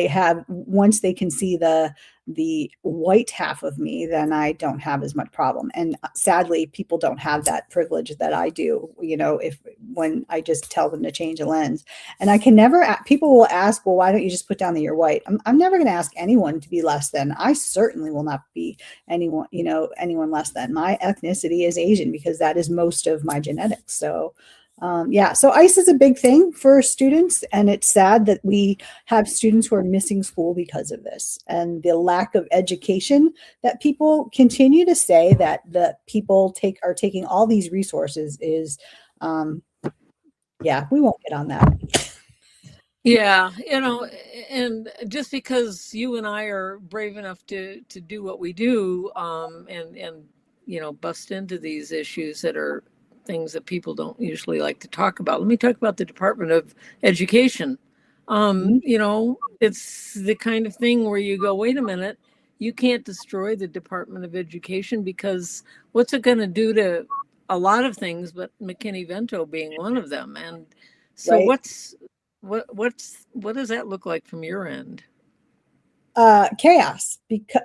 have, once they can see the white half of me, then I don't have as much problem. And sadly, people don't have that privilege that I do, when I just tell them to change a lens. And I can never, people will ask, well, why don't you just put down that you're white? I'm never going to ask anyone to be less than. I certainly will not be anyone less than. My ethnicity is Asian because that is most of my genetics. So so ICE is a big thing for students, and it's sad that we have students who are missing school because of this, and the lack of education that people continue to say that the people are taking all these resources is, we won't get on that. Yeah, and just because you and I are brave enough to do what we do, and bust into these issues that are things that people don't usually like to talk about. Let me talk about the Department of Education. It's the kind of thing where you go, wait a minute, you can't destroy the Department of Education, because what's it going to do to a lot of things, but McKinney-Vento being one of them? And so Right. what does that look like from your end? Chaos,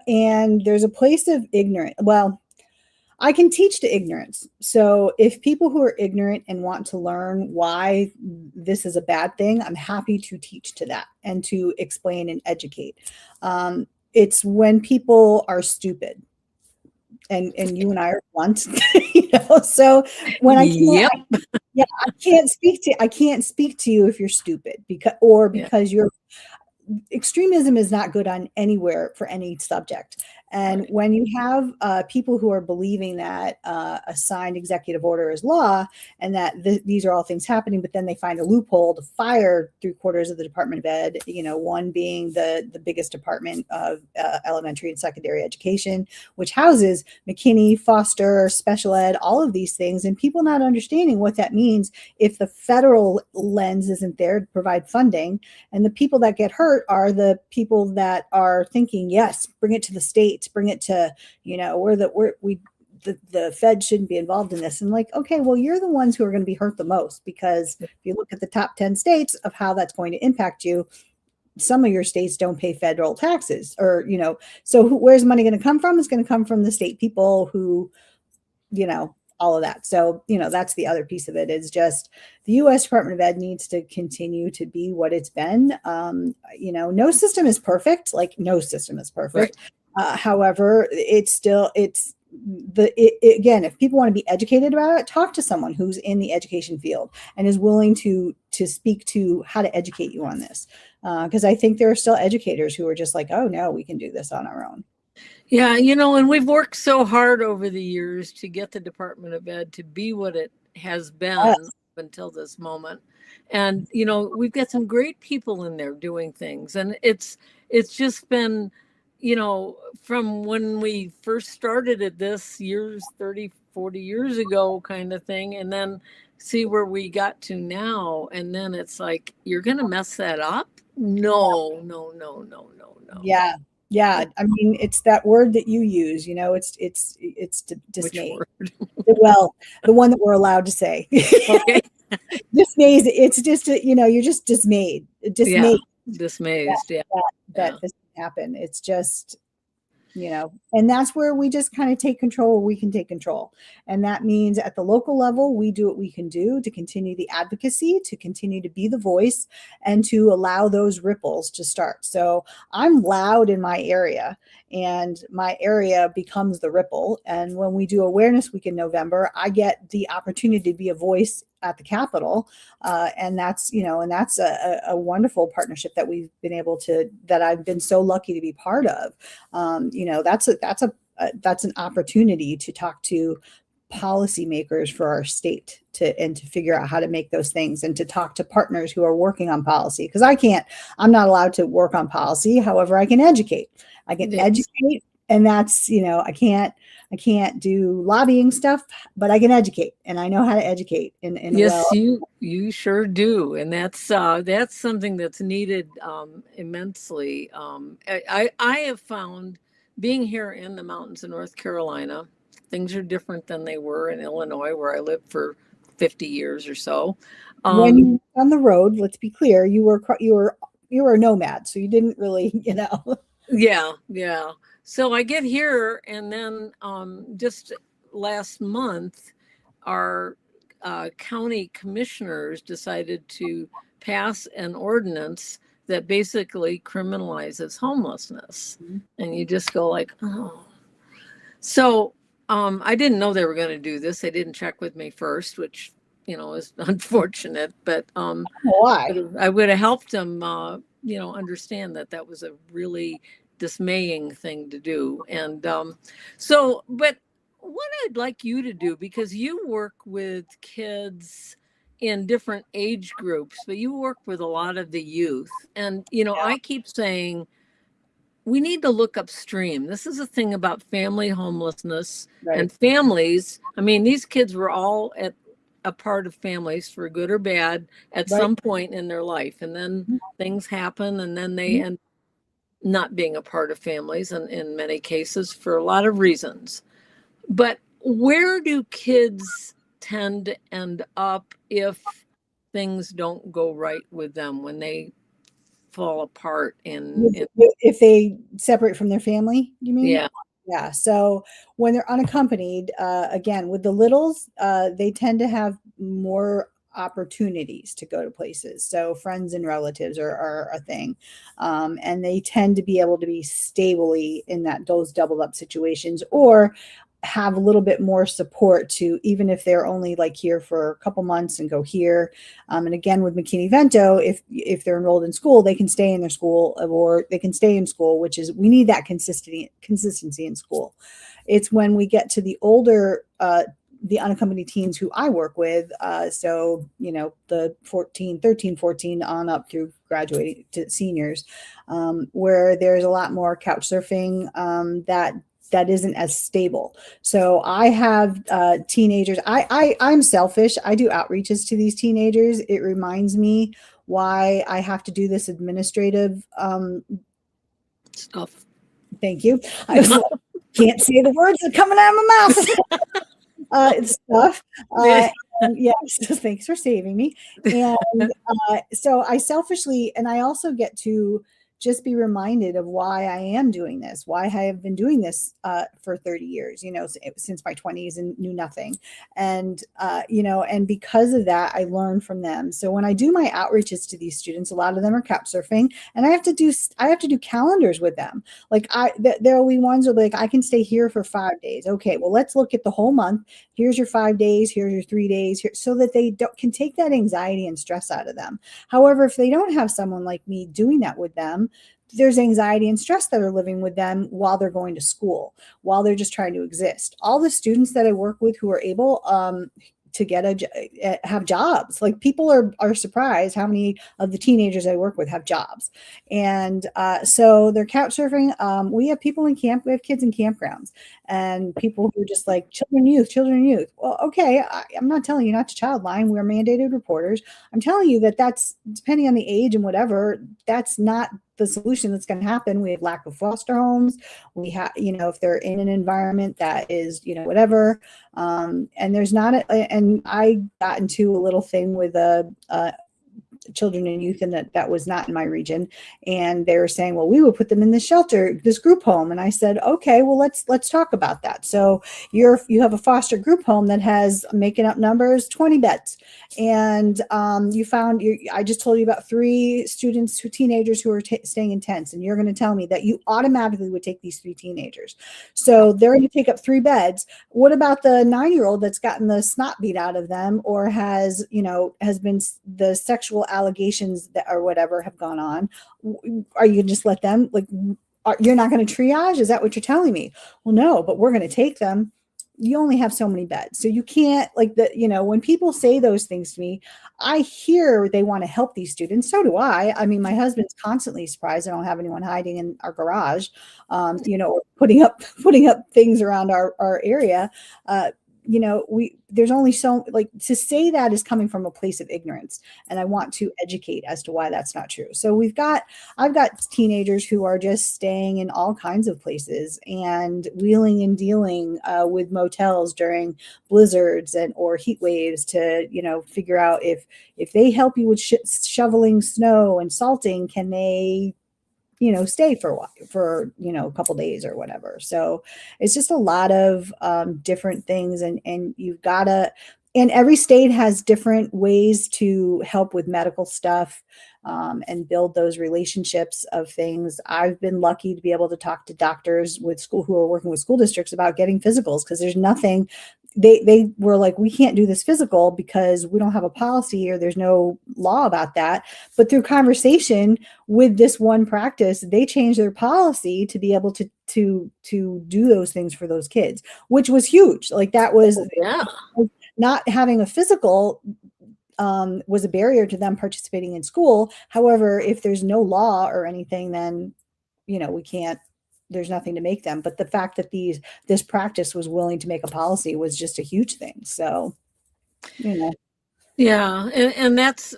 and there's a place of ignorance. Well, I can teach to ignorance. So if people who are ignorant and want to learn why this is a bad thing, I'm happy to teach to that and to explain and educate. It's when people are stupid, and you and I are blunt, so when I can't, I can't speak to you if you're stupid, because you're, extremism is not good on anywhere for any subject. And when you have people who are believing that a signed executive order is law, and that these are all things happening, but then they find a loophole to fire 3/4 of the Department of Ed, one being the biggest department of elementary and secondary education, which houses McKinney, Foster, special ed, all of these things, and people not understanding what that means if the federal lens isn't there to provide funding. And the people that get hurt are the people that are thinking, yes, bring it to the states, bring it to, the Fed shouldn't be involved in this. And like, okay, well, you're the ones who are going to be hurt the most, because if you look at the top 10 states of how that's going to impact you, some of your states don't pay federal taxes, or, so where's money going to come from? It's going to come from the state people who, all of that. So, that's the other piece of it, is just the U.S. Department of Ed needs to continue to be what it's been. No system is perfect. Like, no system is perfect. Right. However, again, if people want to be educated about it, talk to someone who's in the education field and is willing to speak to how to educate you on this. Because I think there are still educators who are just like, oh no, we can do this on our own. Yeah, and we've worked so hard over the years to get the Department of Ed to be what it has been. Yes. until this moment. And, you know, we've got some great people in there doing things. And it's just been, you know, from when we first started at this 30, 40 years ago kind of thing, and then see where we got to now. And then it's like, you're going to mess that up? No. Yeah. Yeah. I mean, it's that word that you use, you know, it's dismay. Well, the one that we're allowed to say. Okay. Dismayed. It's just, you know, you're just dismayed. Dismayed. Yeah. Dismayed. That this can happen. It's just, you know, and that's where we just kind of take control. We can take control. And that means at the local level, we do what we can do to continue the advocacy, to continue to be the voice, and to allow those ripples to start. So I'm loud in my area, and my area becomes the ripple. And when we do Awareness Week in November, I get the opportunity to be a voice at the Capitol. And that's, you know, and that's a wonderful partnership that we've been able to, that I've been so lucky to be part of. You know, that's an opportunity to talk to policymakers for our state and to figure out how to make those things, and to talk to partners who are working on policy. Because I'm not allowed to work on policy. However, I can educate. Educate. And that's, you know, I can't do lobbying stuff, but I can educate, and I know how to educate. Yes, you sure do. And that's something that's needed immensely. I have found, being here in the mountains of North Carolina, things are different than they were in Illinois, where I lived for 50 years or so. When you were on the road, let's be clear, you were a nomad, so you didn't really, you know. Yeah. So I get here, and then just last month, our county commissioners decided to pass an ordinance that basically criminalizes homelessness. Mm-hmm. And you just go like, oh. So I didn't know they were going to do this. They didn't check with me first, which, you know, is unfortunate. But why? I would have helped them, you know, understand that was a really dismaying thing to do. And but what I'd like you to do, because you work with kids in different age groups, but you work with a lot of the youth. And, you know, I keep saying we need to look upstream. This is a thing about family homelessness and families. I mean, these kids were all a part of families, for good or bad, at some point in their life. And then things happen, and then they end not being a part of families, and in many cases for a lot of reasons. But where do kids tend to end up if things don't go right with them, when they fall apart? If they separate from their family, you mean? Yeah. So when they're unaccompanied, again, with the littles, they tend to have more opportunities to go to places. So friends and relatives are a thing. And they tend to be able to be stably in those doubled up situations, or have a little bit more support to, even if they're only like here for a couple months and go here. And again, with McKinney-Vento, if they're enrolled in school, they can stay in their school, or they can stay in school, which is, we need that consistency in school. It's when we get to the older, the unaccompanied teens who I work with. So, you know, the 13, 14 on up through graduating to seniors, where there's a lot more couch surfing, that isn't as stable. So I have teenagers. I'm selfish. I do outreaches to these teenagers. It reminds me why I have to do this administrative stuff. Thank you. I can't say the words that are coming out of my mouth. Stuff. Yes, thanks for saving me. And so I selfishly, and I also get to just be reminded of why I am doing this, why I have been doing this for 30 years, you know, since my 20s, and knew nothing. And, you know, and because of that, I learn from them. So when I do my outreaches to these students, a lot of them are couch surfing, and I have to do calendars with them. Like there will be ones where like, I can stay here for 5 days. Okay, well, let's look at the whole month. Here's your 5 days. Here's your 3 days, so that they can take that anxiety and stress out of them. However, if they don't have someone like me doing that with them, there's anxiety and stress that are living with them while they're going to school, while they're just trying to exist. All the students that I work with who are able get have jobs. Like people are surprised how many of the teenagers I work with have jobs. And so they're couch surfing. We have people in camp, we have kids in campgrounds and people who are just like children, youth. Well, okay, I'm not telling you not to child line. We're mandated reporters. I'm telling you that's depending on the age and whatever, that's not the solution that's going to happen. We have lack of foster homes. We have, if they're in an environment that is, whatever. And there's not, and I got into a little thing with children and youth, and that was not in my region. And they were saying, well, we would put them in this shelter, this group home. And I said, okay, well, let's talk about that. So you have a foster group home that has, making up numbers, 20 beds. And I just told you about 3 teenagers who are staying in tents. And you're going to tell me that you automatically would take these 3 teenagers. So they're going to take up 3 beds. What about the 9-year-old that's gotten the snot beat out of them, or has been the sexual allegations that or whatever have gone on? Are you going to just let them, you're not going to triage? Is that what you're telling me? Well, no, but we're going to take them. You only have so many beds. So you can't, when people say those things to me, I hear they want to help these students. So do I. I mean, my husband's constantly surprised I don't have anyone hiding in our garage, or putting up things around our area. There's only to say that is coming from a place of ignorance. And I want to educate as to why that's not true. So I've got teenagers who are just staying in all kinds of places and wheeling and dealing with motels during blizzards or heat waves to, figure out if they help you with shoveling snow and salting, can they stay for a while, for, a couple days or whatever. So it's just a lot of different things. And you've got to, and every state has different ways to help with medical stuff and build those relationships of things. I've been lucky to be able to talk to doctors who are working with school districts about getting physicals, because there's nothing. They were like, we can't do this physical because we don't have a policy or there's no law about that. But through conversation with this one practice, they changed their policy to be able to do those things for those kids, which was huge. That was not having a physical was a barrier to them participating in school. However, if there's no law or anything, then, we can't. There's nothing to make them. But the fact that this practice was willing to make a policy was just a huge thing. So, Yeah. And that's,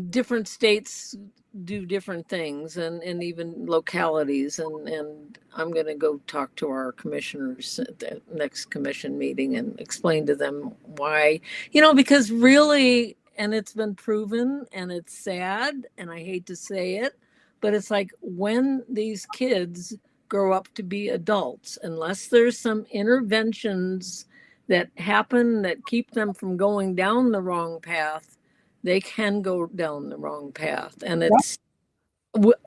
different states do different things and even localities. And I'm going to go talk to our commissioners at the next commission meeting and explain to them why, because really, and it's been proven and it's sad and I hate to say it, but it's like when these kids grow up to be adults, unless there's some interventions that happen that keep them from going down the wrong path, they can go down the wrong path. And it's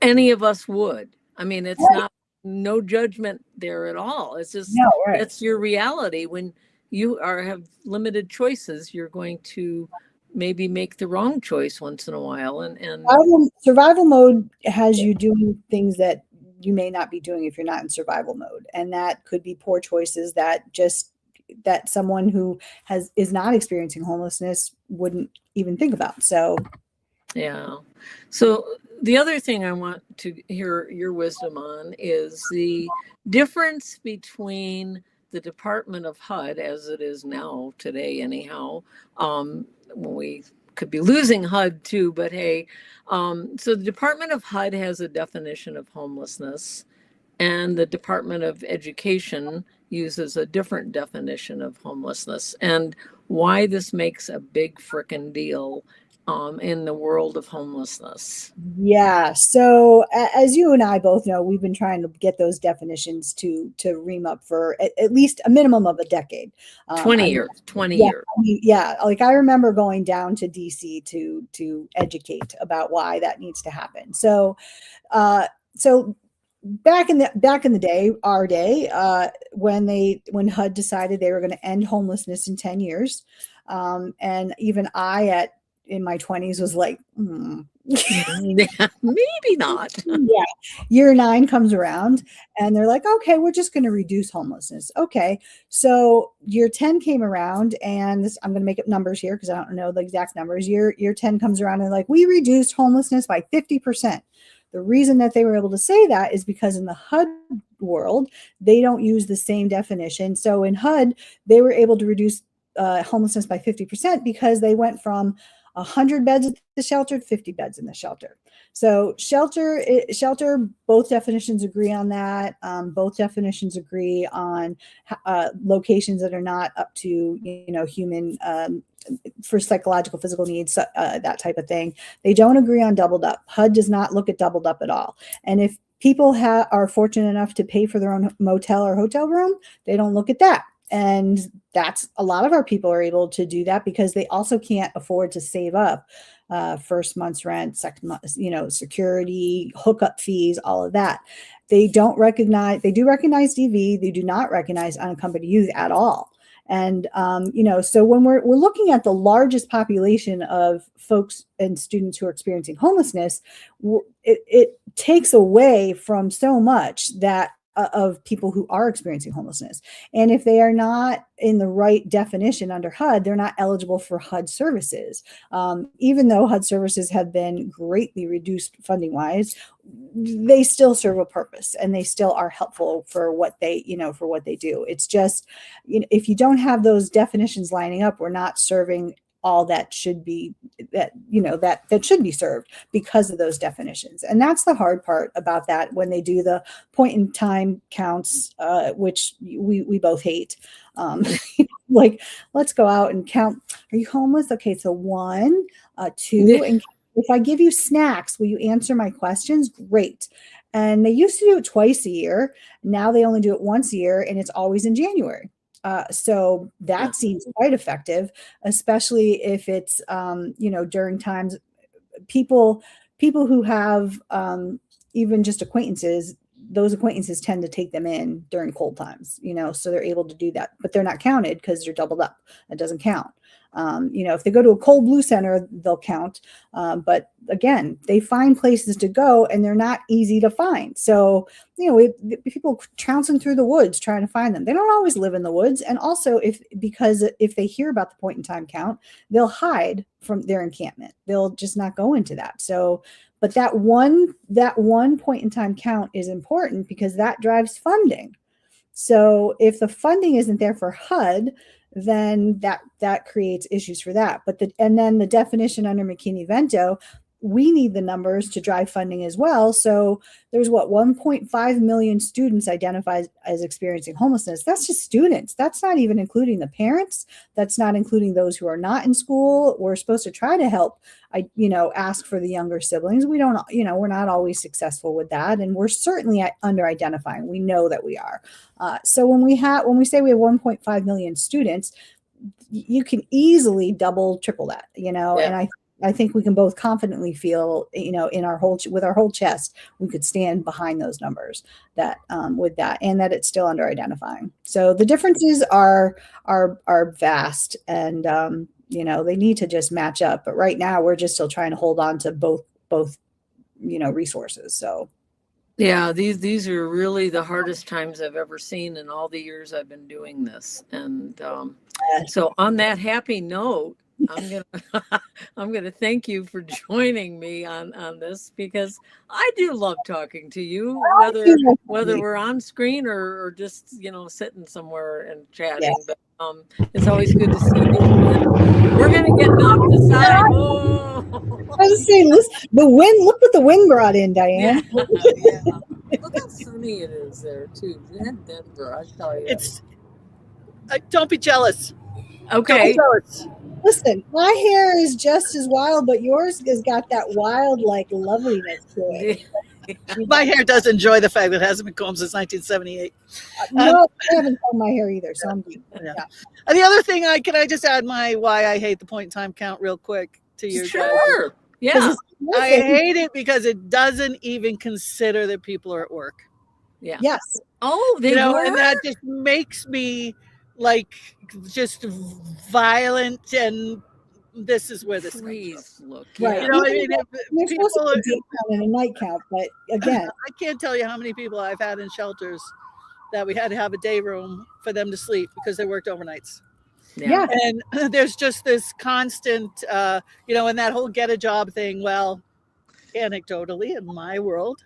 any of us would. It's not, no judgment there at all. It's just, it's your reality. When you have limited choices, you're going to maybe make the wrong choice once in a while. And survival mode has you doing things that you may not be doing if you're not in survival mode. And that could be poor choices that someone who is not experiencing homelessness wouldn't even think about. So, yeah. So the other thing I want to hear your wisdom on is the difference between the Department of HUD, as it is now today, anyhow, when we could be losing HUD too, but hey, so the Department of HUD has a definition of homelessness, and the Department of Education uses a different definition of homelessness, and why this makes a big frickin' deal in the world of homelessness. Yeah. So as you and I both know, we've been trying to get those definitions to ream up for at least a minimum of a decade. 20 years. Yeah. I remember going down to DC to educate about why that needs to happen. So, back in the day, our day, when HUD decided they were going to end homelessness in 10 years, and even I in my 20s was like, Yeah, maybe not. Yeah. Year 9 comes around and they're like, okay, we're just going to reduce homelessness. Okay. So year 10 came around and this, I'm going to make up numbers here because I don't know the exact numbers. Year 10 comes around and like, we reduced homelessness by 50%. The reason that they were able to say that is because in the HUD world, they don't use the same definition. So in HUD, they were able to reduce homelessness by 50% because they went from 100 beds at the shelter to 50 beds in the shelter. So shelter, both definitions agree on that. Both definitions agree on locations that are not up to, human for psychological, physical needs, that type of thing. They don't agree on doubled up. HUD does not look at doubled up at all. And if people are fortunate enough to pay for their own motel or hotel room, they don't look at that. And that's a lot of our people are able to do that because they also can't afford to save up first month's rent, second month, security, hookup fees, all of that. They do recognize DV. They do not recognize unaccompanied youth at all. And, so when we're looking at the largest population of folks and students who are experiencing homelessness, it takes away from so much that of people who are experiencing homelessness. And if they are not in the right definition under HUD, they're not eligible for HUD services. Even though HUD services have been greatly reduced funding wise, they still serve a purpose and they still are helpful for what they do. It's just, if you don't have those definitions lining up, we're not serving all that should be that should be served because of those definitions. And that's the hard part about that when they do the point in time counts, which we both hate. Like, let's go out and count. Are you homeless? Okay, so 1, 2, and if I give you snacks, will you answer my questions? Great. And they used to do it twice a year. Now they only do it once a year, and it's always in January. So that seems quite effective, especially if it's, during times, people who have even just acquaintances, those acquaintances tend to take them in during cold times, so they're able to do that, but they're not counted because they're doubled up. It doesn't count. If they go to a cold blue center, they'll count. But again, they find places to go and they're not easy to find. So, people trouncing through the woods trying to find them. They don't always live in the woods. And also because if they hear about the point in time count, they'll hide from their encampment. They'll just not go into that. So, but that one point in time count is important because that drives funding. So if the funding isn't there for HUD, then that creates issues for that. And then the definition under McKinney-Vento, we need the numbers to drive funding as well. So there's 1.5 million students identified as experiencing homelessness. That's just students. That's not even including the parents. That's not including those who are not in school. We're supposed to try to help, ask for the younger siblings. We don't, we're not always successful with that. And we're certainly under identifying. We know that we are. So when we say we have 1.5 million students, you can easily double, triple that, and I think we can both confidently feel, with our whole chest, we could stand behind those numbers that with that, and that it's still under identifying. So the differences are vast, and they need to just match up. But right now, we're just still trying to hold on to both resources. So. Yeah, these are really the hardest times I've ever seen in all the years I've been doing this. And so on that happy note, I'm gonna thank you for joining me on this, because I do love talking to you, whether we're on screen or just sitting somewhere and chatting. Yes. But it's always good to see you. We're gonna get knocked aside. Oh. I was saying, listen, the wind. Look what the wind brought in, Diane. Yeah. Look how sunny it is there too. In Denver, I tell you. Don't be jealous. Okay. Don't be jealous. Listen, my hair is just as wild, but yours has got that wild, loveliness to it. My hair does enjoy the fact that it hasn't been combed since 1978. No, I haven't combed my hair either, so I'm good. Yeah. And the other thing, can I just add why I hate the point in time count real quick to you? Sure. Guys? Yeah. I hate it because it doesn't even consider that people are at work. Yeah. Yes. Oh, they were? And that just makes me just violent and this is where this Please look. Right. You know, I mean, You're supposed to be a day count and a night count, but again, I can't tell you how many people I've had in shelters that we had to have a day room for them to sleep because they worked overnights. Yeah. And there's just this constant, you know, and that whole get a job thing. Well, anecdotally, in my world,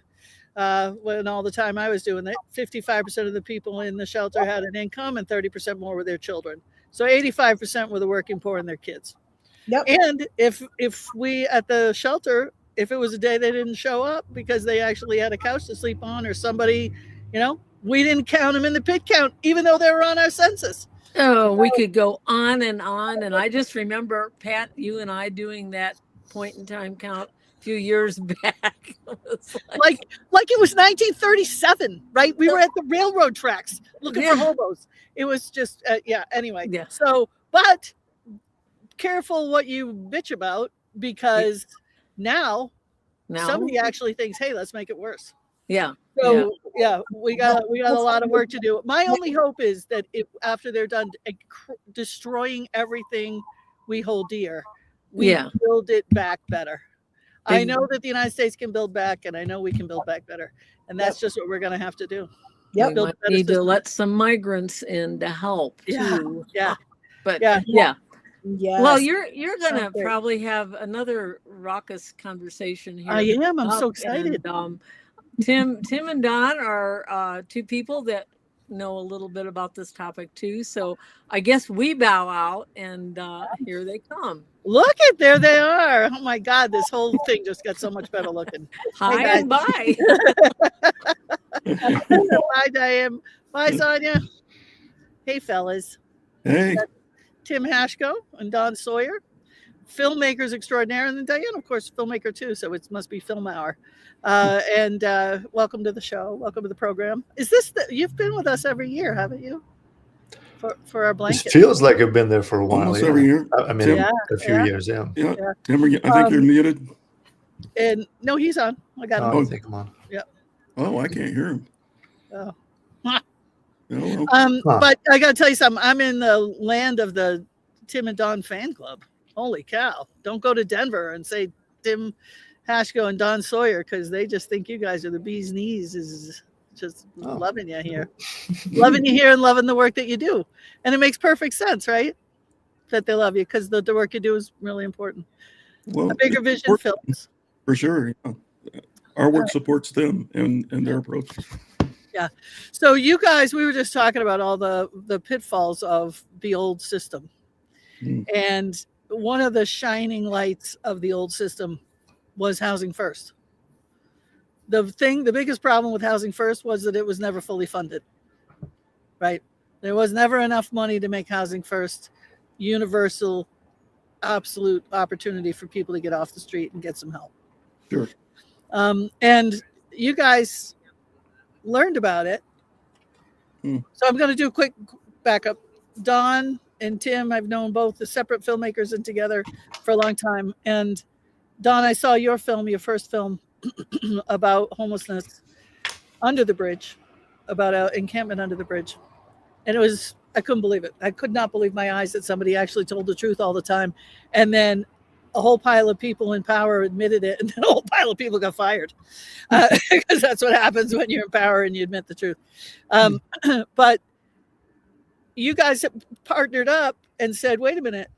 when all the time I was doing that, 55% of the people in the shelter had an income and 30% more were their children. So 85% were the working poor and their kids. Yep. And if we at the shelter, if it was a day they didn't show up because they actually had a couch to sleep on or somebody, you know, we didn't count them in the pit count, even though they were on our census. Oh, we could go on. And I just remember, Pat, you and I doing that point in time count a few years back. like it was 1937, right? We were at the railroad tracks looking for hobos. It was just, anyway. Yeah. So, but careful what you bitch about, because now somebody actually thinks, hey, let's make it worse. Yeah. So we got a lot of work to do. My only hope is that if after they're done destroying everything we hold dear, we build it back better. I know that the United States can build back, and I know we can build back better, and that's just what we're going to have to do. We might need to let some migrants in to help too. But Yes. Well, you're gonna probably have another raucous conversation here. I am. I'm so excited. And, Tim and Don are two people that know a little bit about this topic too. So I guess we bow out, and here they come. Look at there they are. Oh my God, this whole thing just got so much better looking. Hi and bye. Bye, Diane. Bye, Sonia. Hey, fellas. Hey. Tim Hashko and Don Sawyer, filmmakers extraordinaire, and then Diane, of course, filmmaker too. So it must be Film Hour. And welcome to the show. Welcome to the program. Is this you've been with us every year, haven't you? For our blanket. It feels like I've been there for a while. Almost every year. I mean, a few years. Yeah. Tim, I think you're muted. And no, he's on. I got him. I think I'm on. Yeah. Oh, I can't hear him. Oh. Oh, But I got to tell you something. I'm in the land of the Tim and Don fan club. Holy cow. Don't go to Denver and say Tim Hashko and Don Sawyer, because they just think you guys are the bee's knees. Is just loving you here. Loving you here and loving the work that you do. And it makes perfect sense, right? That they love you, because the work you do is really important. well, A Bigger Vision Films. for sure. Our work supports them and their approach. Yeah. So you guys, we were just talking about all the pitfalls of the old system. And one of the shining lights of the old system was Housing First. The biggest problem with Housing First was that it was never fully funded, right? There was never enough money to make Housing First universal, absolute opportunity for people to get off the street and get some help. Sure. And you guys learned about it. So I'm going to do a quick backup. Don and Tim, I've known both as separate filmmakers and together for a long time. And Don, I saw your first film about homelessness under the bridge, about an encampment under the bridge. And I couldn't believe it. I could not believe my eyes that somebody actually told the truth all the time. And then a whole pile of people in power admitted it, and then a whole pile of people got fired, because that's what happens when you're in power and you admit the truth. But you guys partnered up and said, wait a minute,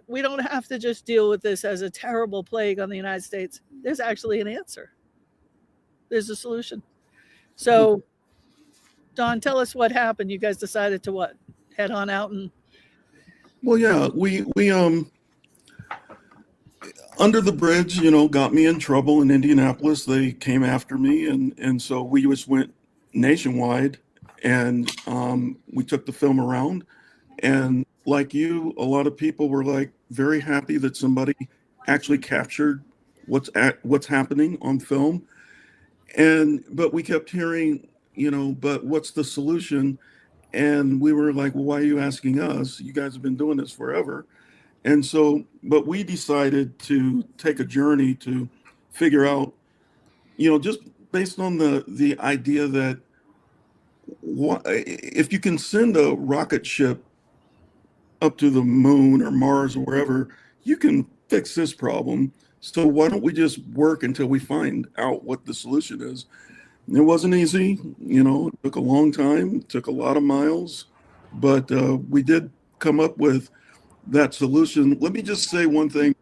we don't have to just deal with this as a terrible plague on the United States. There's actually an answer. There's a solution. So, Don, tell us what happened. You guys decided to what? Head on out and... Well, yeah, we Under the Bridge, got me in trouble in Indianapolis. They came after me, and so we just went nationwide, and we took the film around. And like you, a lot of people were like very happy that somebody actually captured what's happening on film. But we kept hearing, but what's the solution? And we were like, well, why are you asking us? You guys have been doing this forever. And so, but we decided to take a journey to figure out, just based on the idea that if you can send a rocket ship up to the moon or Mars or wherever. You can fix this problem. So why don't we just work until we find out what the solution is? It wasn't easy, it took a long time, it took a lot of miles, but we did come up with that solution. Let me just say one thing,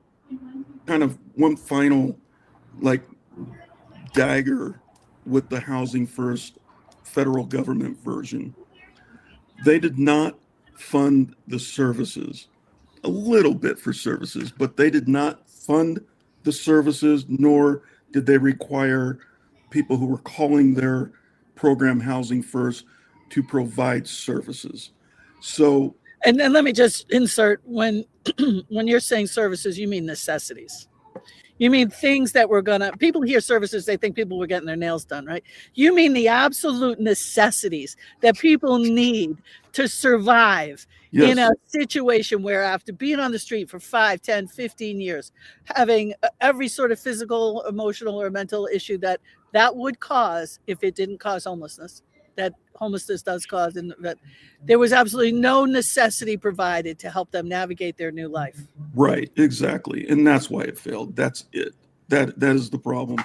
kind of one final like dagger with the Housing First federal government version. They did not fund the services, a little bit for services, but they did not fund the services, nor did they require people who were calling their program Housing First to provide services. So, And then let me just insert, when when you're saying services, you mean necessities. You mean things that were people hear services, they think people were getting their nails done, right? You mean the absolute necessities that people need to survive in a situation where, after being on the street for 5, 10, 15 years, having every sort of physical, emotional, or mental issue that would cause, if it didn't cause homelessness, that homelessness does cause, and that there was absolutely no necessity provided to help them navigate their new life. right, exactly. And that's why it failed. That's it. That is the problem.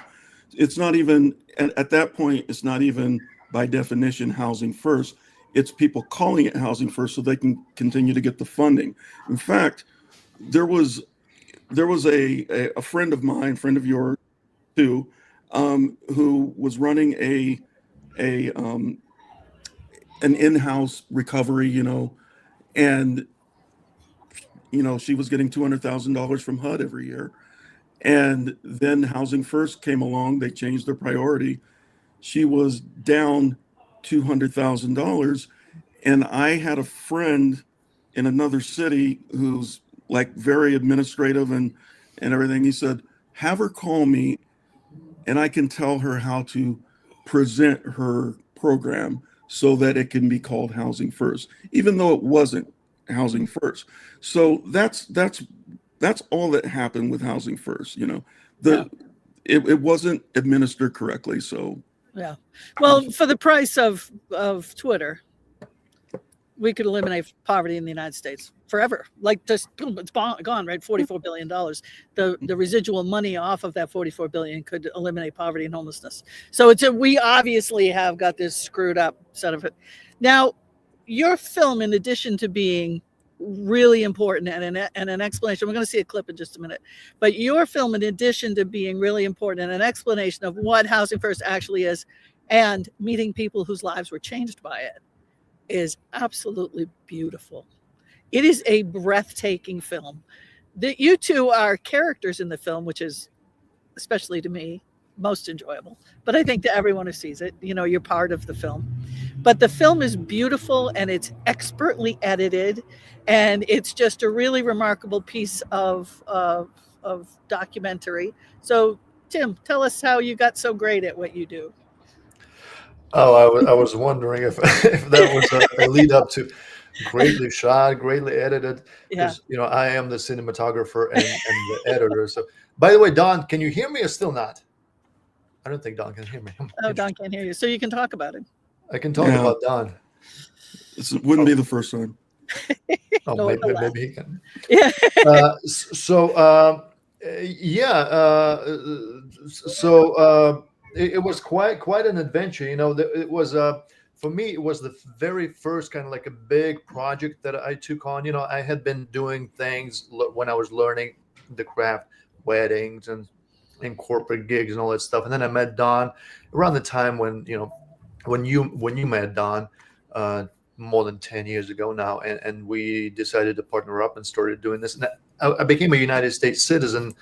It's not even, at that point, it's not even by definition Housing First. It's people calling it Housing First so they can continue to get the funding. In fact, there was a friend of mine, friend of yours too, who was running an in-house recovery, and she was getting $200,000 from HUD every year. And then Housing First came along, they changed their priority. She was down $200,000. And I had a friend in another city who's like very administrative and everything. He said, have her call me and I can tell her how to present her program so that it can be called Housing First, even though it wasn't Housing First. So that's all that happened with Housing First. It wasn't administered correctly. So yeah, well, for the price of Twitter, we could eliminate poverty in the United States forever. Like, just boom, it's gone, right? $44 billion. The residual money off of that $44 billion could eliminate poverty and homelessness. So we obviously have got this screwed up set of it. Now, your film, in addition to being really important and an explanation, we're going to see a clip in just a minute, but your film, in addition to being really important and an explanation of what Housing First actually is and meeting people whose lives were changed by it, is absolutely beautiful. It is a breathtaking film. You two are characters in the film, which is, especially to me, most enjoyable. But I think to everyone who sees it, you're part of the film. But the film is beautiful and it's expertly edited, and it's just a really remarkable piece of documentary. So, Tim, tell us how you got so great at what you do. Oh, I was wondering if that was a lead up to greatly shot, greatly edited. Because I am the cinematographer and the editor. So, by the way, Don, can you hear me or still not? I don't think Don can hear me. Oh, Don can't hear you. So you can talk about it. I can talk about Don. It wouldn't be the first time. Oh, No, maybe he can. Yeah. It was quite an adventure. It was for me. It was the very first kind of like a big project that I took on. I had been doing things when I was learning the craft, weddings and corporate gigs and all that stuff. And then I met Don around the time when you met Don more than 10 years ago now, and we decided to partner up and started doing this. And I became a United States citizen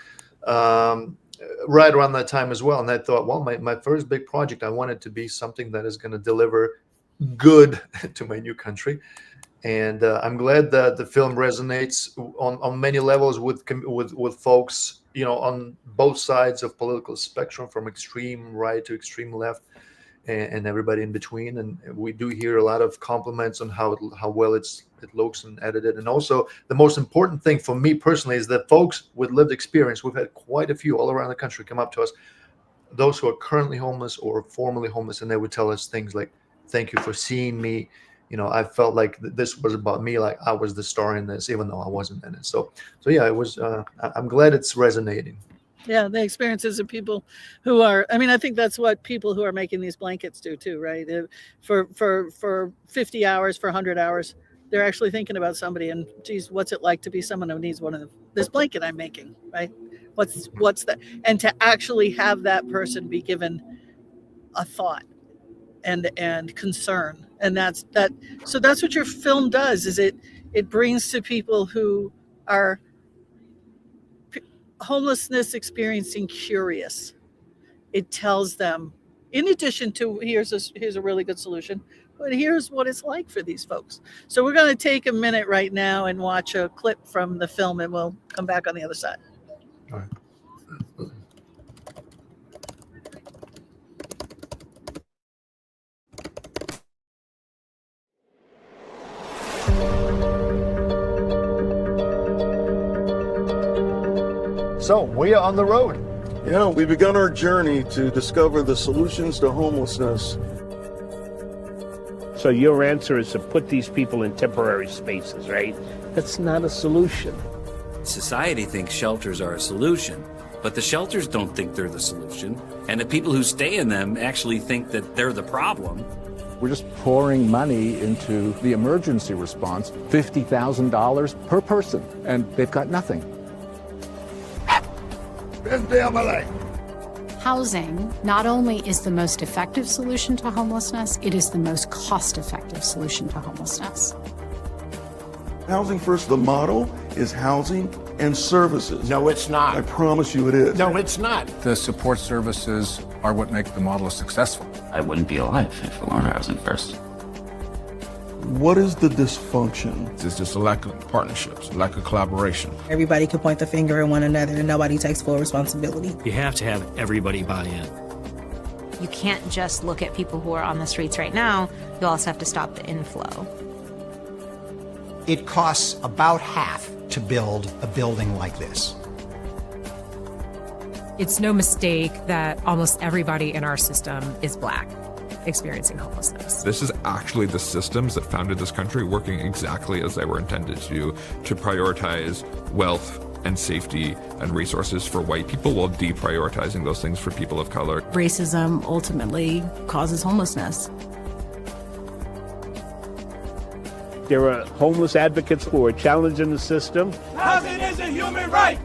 right around that time as well. And I thought, well, my first big project, I wanted to be something that is going to deliver good to my new country. And I'm glad that the film resonates on many levels with folks, on both sides of political spectrum, from extreme right to extreme left, and everybody in between. And we do hear a lot of compliments on how well it looks and edited. And also, the most important thing for me personally is that folks with lived experience, we've had quite a few all around the country come up to us, those who are currently homeless or formerly homeless, and they would tell us things like, "Thank you for seeing me I felt like this was about me, like I was the star in this, even though I wasn't in it. So yeah, it was. I'm glad it's resonating. Yeah, the experiences of people who are, I mean, I think that's what people who are making these blankets do too, right? For 50 hours, for 100 hours, they're actually thinking about somebody and, geez, what's it like to be someone who needs this blanket I'm making, right? What's that? And to actually have that person be given a thought and concern. And that's what your film does, is it brings to people who are homelessness experiencing curious. It tells them, in addition to here's a really good solution, but here's what it's like for these folks. So we're going to take a minute right now and watch a clip from the film, and we'll come back on the other side. All right. So we are on the road. Yeah, we've begun our journey to discover the solutions to homelessness. So your answer is to put these people in temporary spaces, right? That's not a solution. Society thinks shelters are a solution, but the shelters don't think they're the solution, and the people who stay in them actually think that they're the problem. We're just pouring money into the emergency response, $50,000 per person, and they've got nothing. Housing not only is the most effective solution to homelessness, it is the most cost-effective solution to homelessness. Housing First, the motto is housing and services. No, it's not. I promise you it is. No, it's not. The support services are what make the model successful. I wouldn't be alive if it weren't housing first. What is the dysfunction? It's just a lack of partnerships, a lack of collaboration. Everybody can point the finger at one another and nobody takes full responsibility. You have to have everybody buy in. You can't just look at people who are on the streets right now. You also have to stop the inflow. It costs about half to build a building like this. It's no mistake that almost everybody in our system is Black, experiencing homelessness. This is actually the systems that founded this country working exactly as they were intended to prioritize wealth and safety and resources for white people while deprioritizing those things for people of color. Racism ultimately causes homelessness. There are homeless advocates who are challenging the system. Housing is a human right.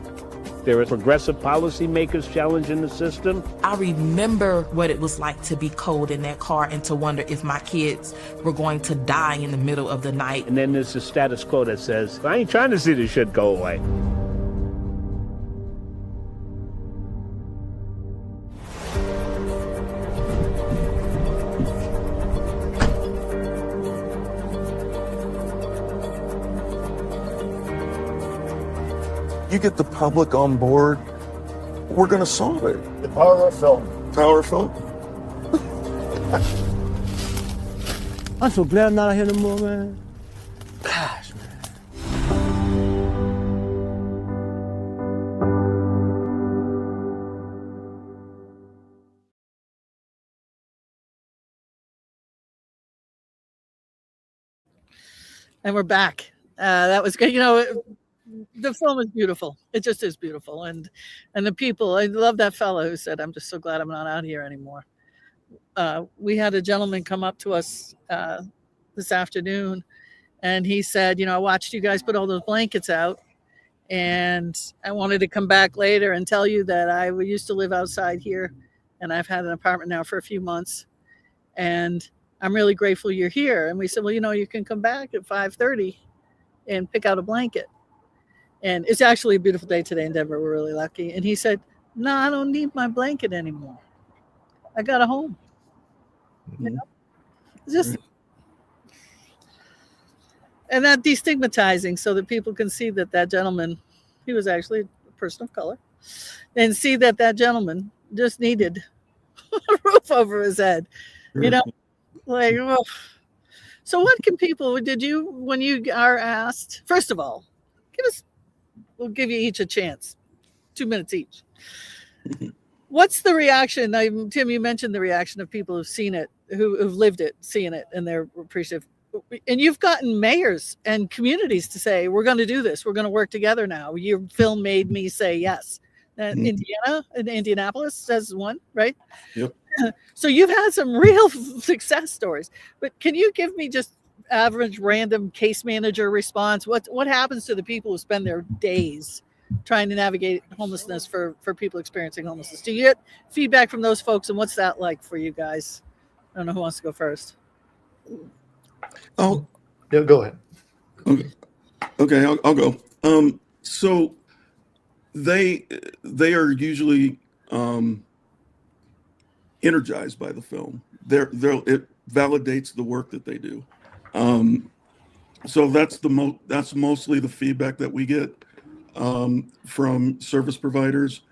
There are progressive policymakers challenging the system. I remember what it was like to be cold in that car and to wonder if my kids were going to die in the middle of the night. And then there's the status quo that says, I ain't trying to see this shit go away. You get the public on board, we're going to solve it. The power of film. Power of film. I'm so glad I'm not here no more, man. Gosh, man. And we're back. That was good. You know, the film is beautiful. It just is beautiful. And the people, I love that fellow who said, I'm just so glad I'm not out here anymore. We had a gentleman come up to us this afternoon, and he said, you know, I watched you guys put all those blankets out, and I wanted to come back later and tell you that I used to live outside here, and I've had an apartment now for a few months, and I'm really grateful you're here. And we said, well, you know, you can come back at 5:30 and pick out a blanket. And it's actually a beautiful day today in Denver. We're really lucky. And he said, no, I don't need my blanket anymore. I got a home. You know? Just and that destigmatizing so that people can see that that gentleman, he was actually a person of color, and see that that gentleman just needed a roof over his head. You know, like, oh. So what can people, did you, when you are asked, first of all, we'll give you each a chance, 2 minutes each. What's the reaction? Tim, you mentioned the reaction of people who've seen it, who've lived it, seeing it, and they're appreciative. and you've gotten mayors and communities to say, we're going to do this. We're going to work together now. Your film made me say yes. Indiana and Indianapolis says one, right? Yep. So you've had some real success stories, but can you give me just average random case manager response? What happens to the people who spend their days trying to navigate homelessness for people experiencing homelessness? Do you get feedback from those folks, and what's that like for you guys? I don't know who wants to go first. Oh, yeah, go ahead. Okay, I'll go. So they are usually energized by the film. It validates the work that they do. So that's mostly the feedback that we get from service providers,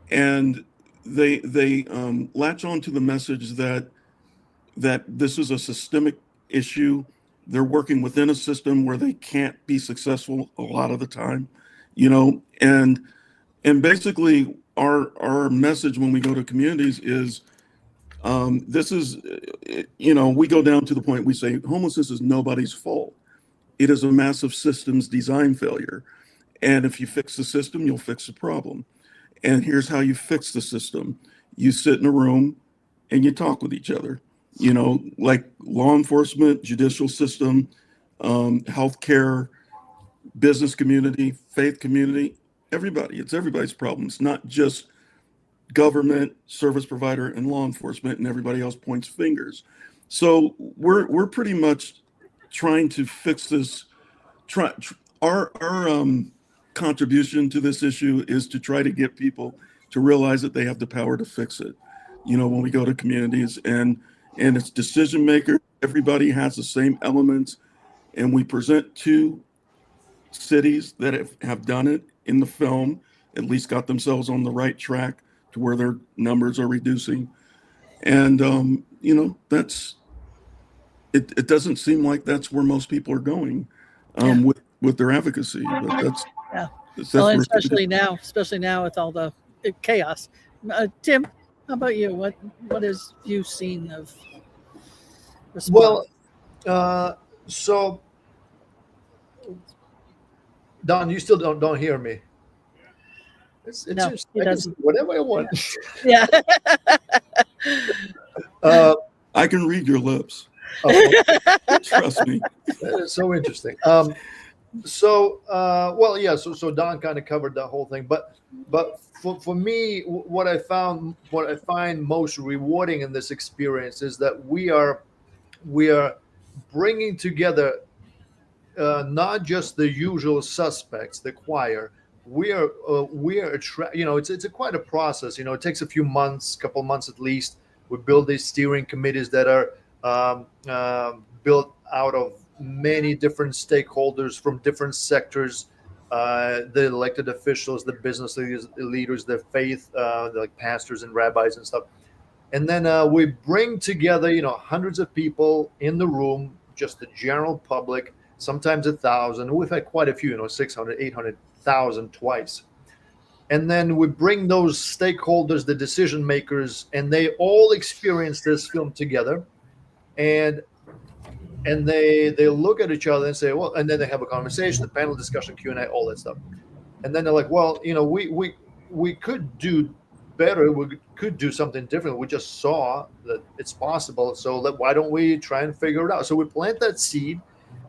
and they latch on to the message that this is a systemic issue. They're working within a system where they can't be successful a lot of the time, and basically our message when we go to communities is this is, we go down to the point we say homelessness is nobody's fault. It is a massive systems design failure. And if you fix the system, you'll fix the problem. And here's how you fix the system. You sit in a room and you talk with each other, like law enforcement, judicial system, healthcare, business community, faith community, everybody. It's everybody's problem. It's not just government, service provider, and law enforcement, and everybody else points fingers. So we're pretty much trying to fix this. Our contribution to this issue is to try to get people to realize that they have the power to fix it. When we go to communities and it's decision maker, everybody has the same elements, and we present 2 cities that have done it in the film, at least got themselves on the right track to where their numbers are reducing. And, that's, it doesn't seem like that's where most people are going with their advocacy. But that's well, and especially now with all the chaos. Tim, how about you? What have you seen of response? Well, so Don, you still don't hear me. It's no, just, he doesn't. Whatever I want. Yeah. I can read your lips. Trust me. That is so interesting. So Don kind of covered that whole thing, but for me, what I find most rewarding in this experience is that we are bringing together not just the usual suspects, the choir. It's quite a process. It takes a few months, couple months at least. We build these steering committees that are built out of many different stakeholders from different sectors, the elected officials, the business leaders, the faith, like pastors and rabbis and stuff. And then we bring together, hundreds of people in the room, just the general public, sometimes 1,000. We've had quite a few, 600, 800,000 twice. And then we bring those stakeholders, the decision makers, and they all experience this film together. And they look at each other and say, well, and then they have a conversation, the panel discussion, Q&A, all that stuff. And then they're like, well, we could do better. We could do something different. We just saw that it's possible. So why don't we try and figure it out? So we plant that seed,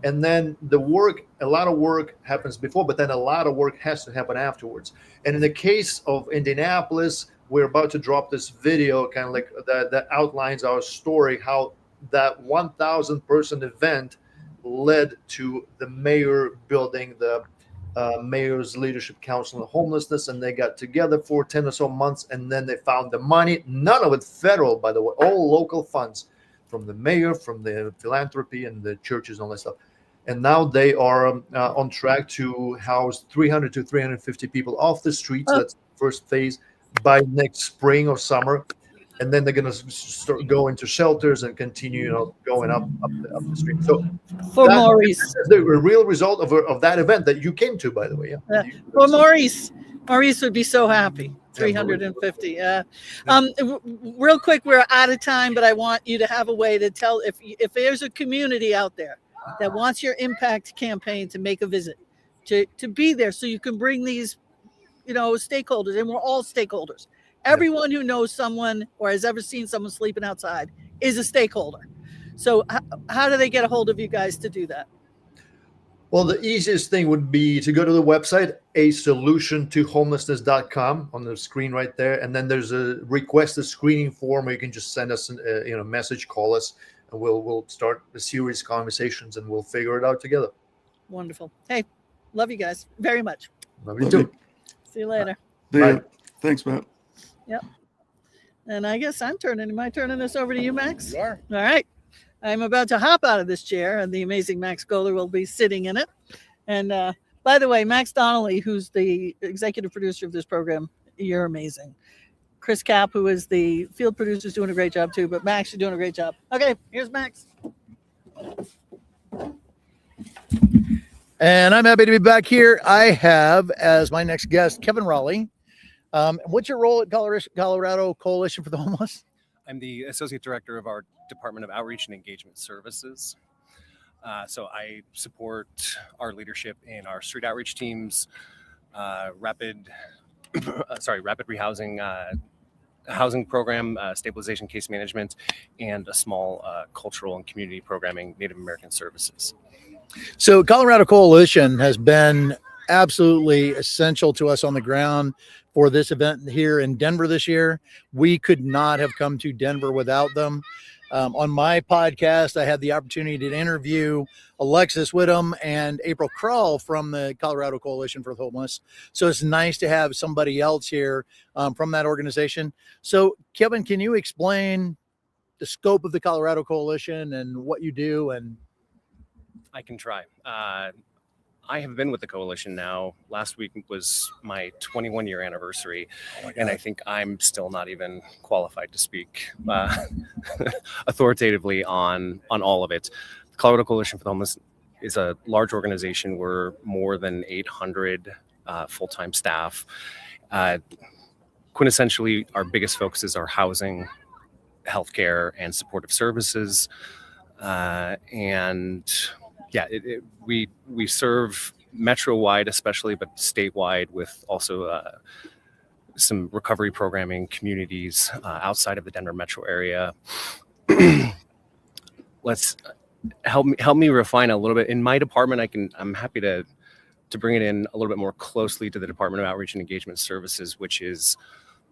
and then a lot of work happens before, but then a lot of work has to happen afterwards. And in the case of Indianapolis, we're about to drop this video kind of like that outlines our story, how that 1,000 person event led to the mayor building the Mayor's Leadership Council on Homelessness, and they got together for 10 or so months, and then they found the money, none of it federal, by the way, all local funds from the mayor, from the philanthropy and the churches and all that stuff. And now they are on track to house 300 to 350 people off the streets. That's the first phase by next spring or summer. And then they're going to start going to shelters and continue, going up the street. So for Maurice, the real result of that event that you came to, by the way. Yeah. For Maurice would be so happy. 350. Yeah. Real quick, we're out of time, but I want you to have a way to tell if there's a community out there that wants your impact campaign to make a visit, to be there, so you can bring these, stakeholders, and we're all stakeholders. Everyone who knows someone or has ever seen someone sleeping outside is a stakeholder. So how do they get a hold of you guys to do that? Well, the easiest thing would be to go to the website, asolutiontohomelessness.com, on the screen right there. And then there's a request a screening form where you can just send us a message, call us, and we'll start a series of conversations and we'll figure it out together. Wonderful. Hey, love you guys very much. Love you too. See you later. Bye. Thanks, Matt. Yep. And I guess am I turning this over to you, Max? You are. All right. I'm about to hop out of this chair, and the amazing Max Goller will be sitting in it. And by the way, Max Donnelly, who's the executive producer of this program, you're amazing. Chris Kapp, who is the field producer, is doing a great job too, but Max, you're doing a great job. Okay, here's Max. And I'm happy to be back here. I have as my next guest, Kevin Raleigh. What's your role at Colorado Coalition for the Homeless? I'm the Associate Director of our Department of Outreach and Engagement Services. So I support our leadership in our street outreach teams, rapid rehousing, housing program, stabilization case management, and a small cultural and community programming, Native American services. So Colorado Coalition has been absolutely essential to us on the ground for this event here in Denver this year. We could not have come to Denver without them. On my podcast, I had the opportunity to interview Alexis Whittam and April Krull from the Colorado Coalition for the Homeless. So it's nice to have somebody else here from that organization. So Kevin, can you explain the scope of the Colorado Coalition and what you do? And I can try. I have been with the coalition now. Last week was my 21-year anniversary, and I think I'm still not even qualified to speak authoritatively on all of it. The Colorado Coalition for the Homeless is a large organization. We're more than 800 full-time staff. Quintessentially, our biggest focus is our housing, healthcare, and supportive services. We serve metro-wide especially, but statewide with also some recovery programming communities outside of the Denver metro area. Let's help me refine a little bit. In my department, I'm happy to bring it in a little bit more closely to the Department of Outreach and Engagement Services, which is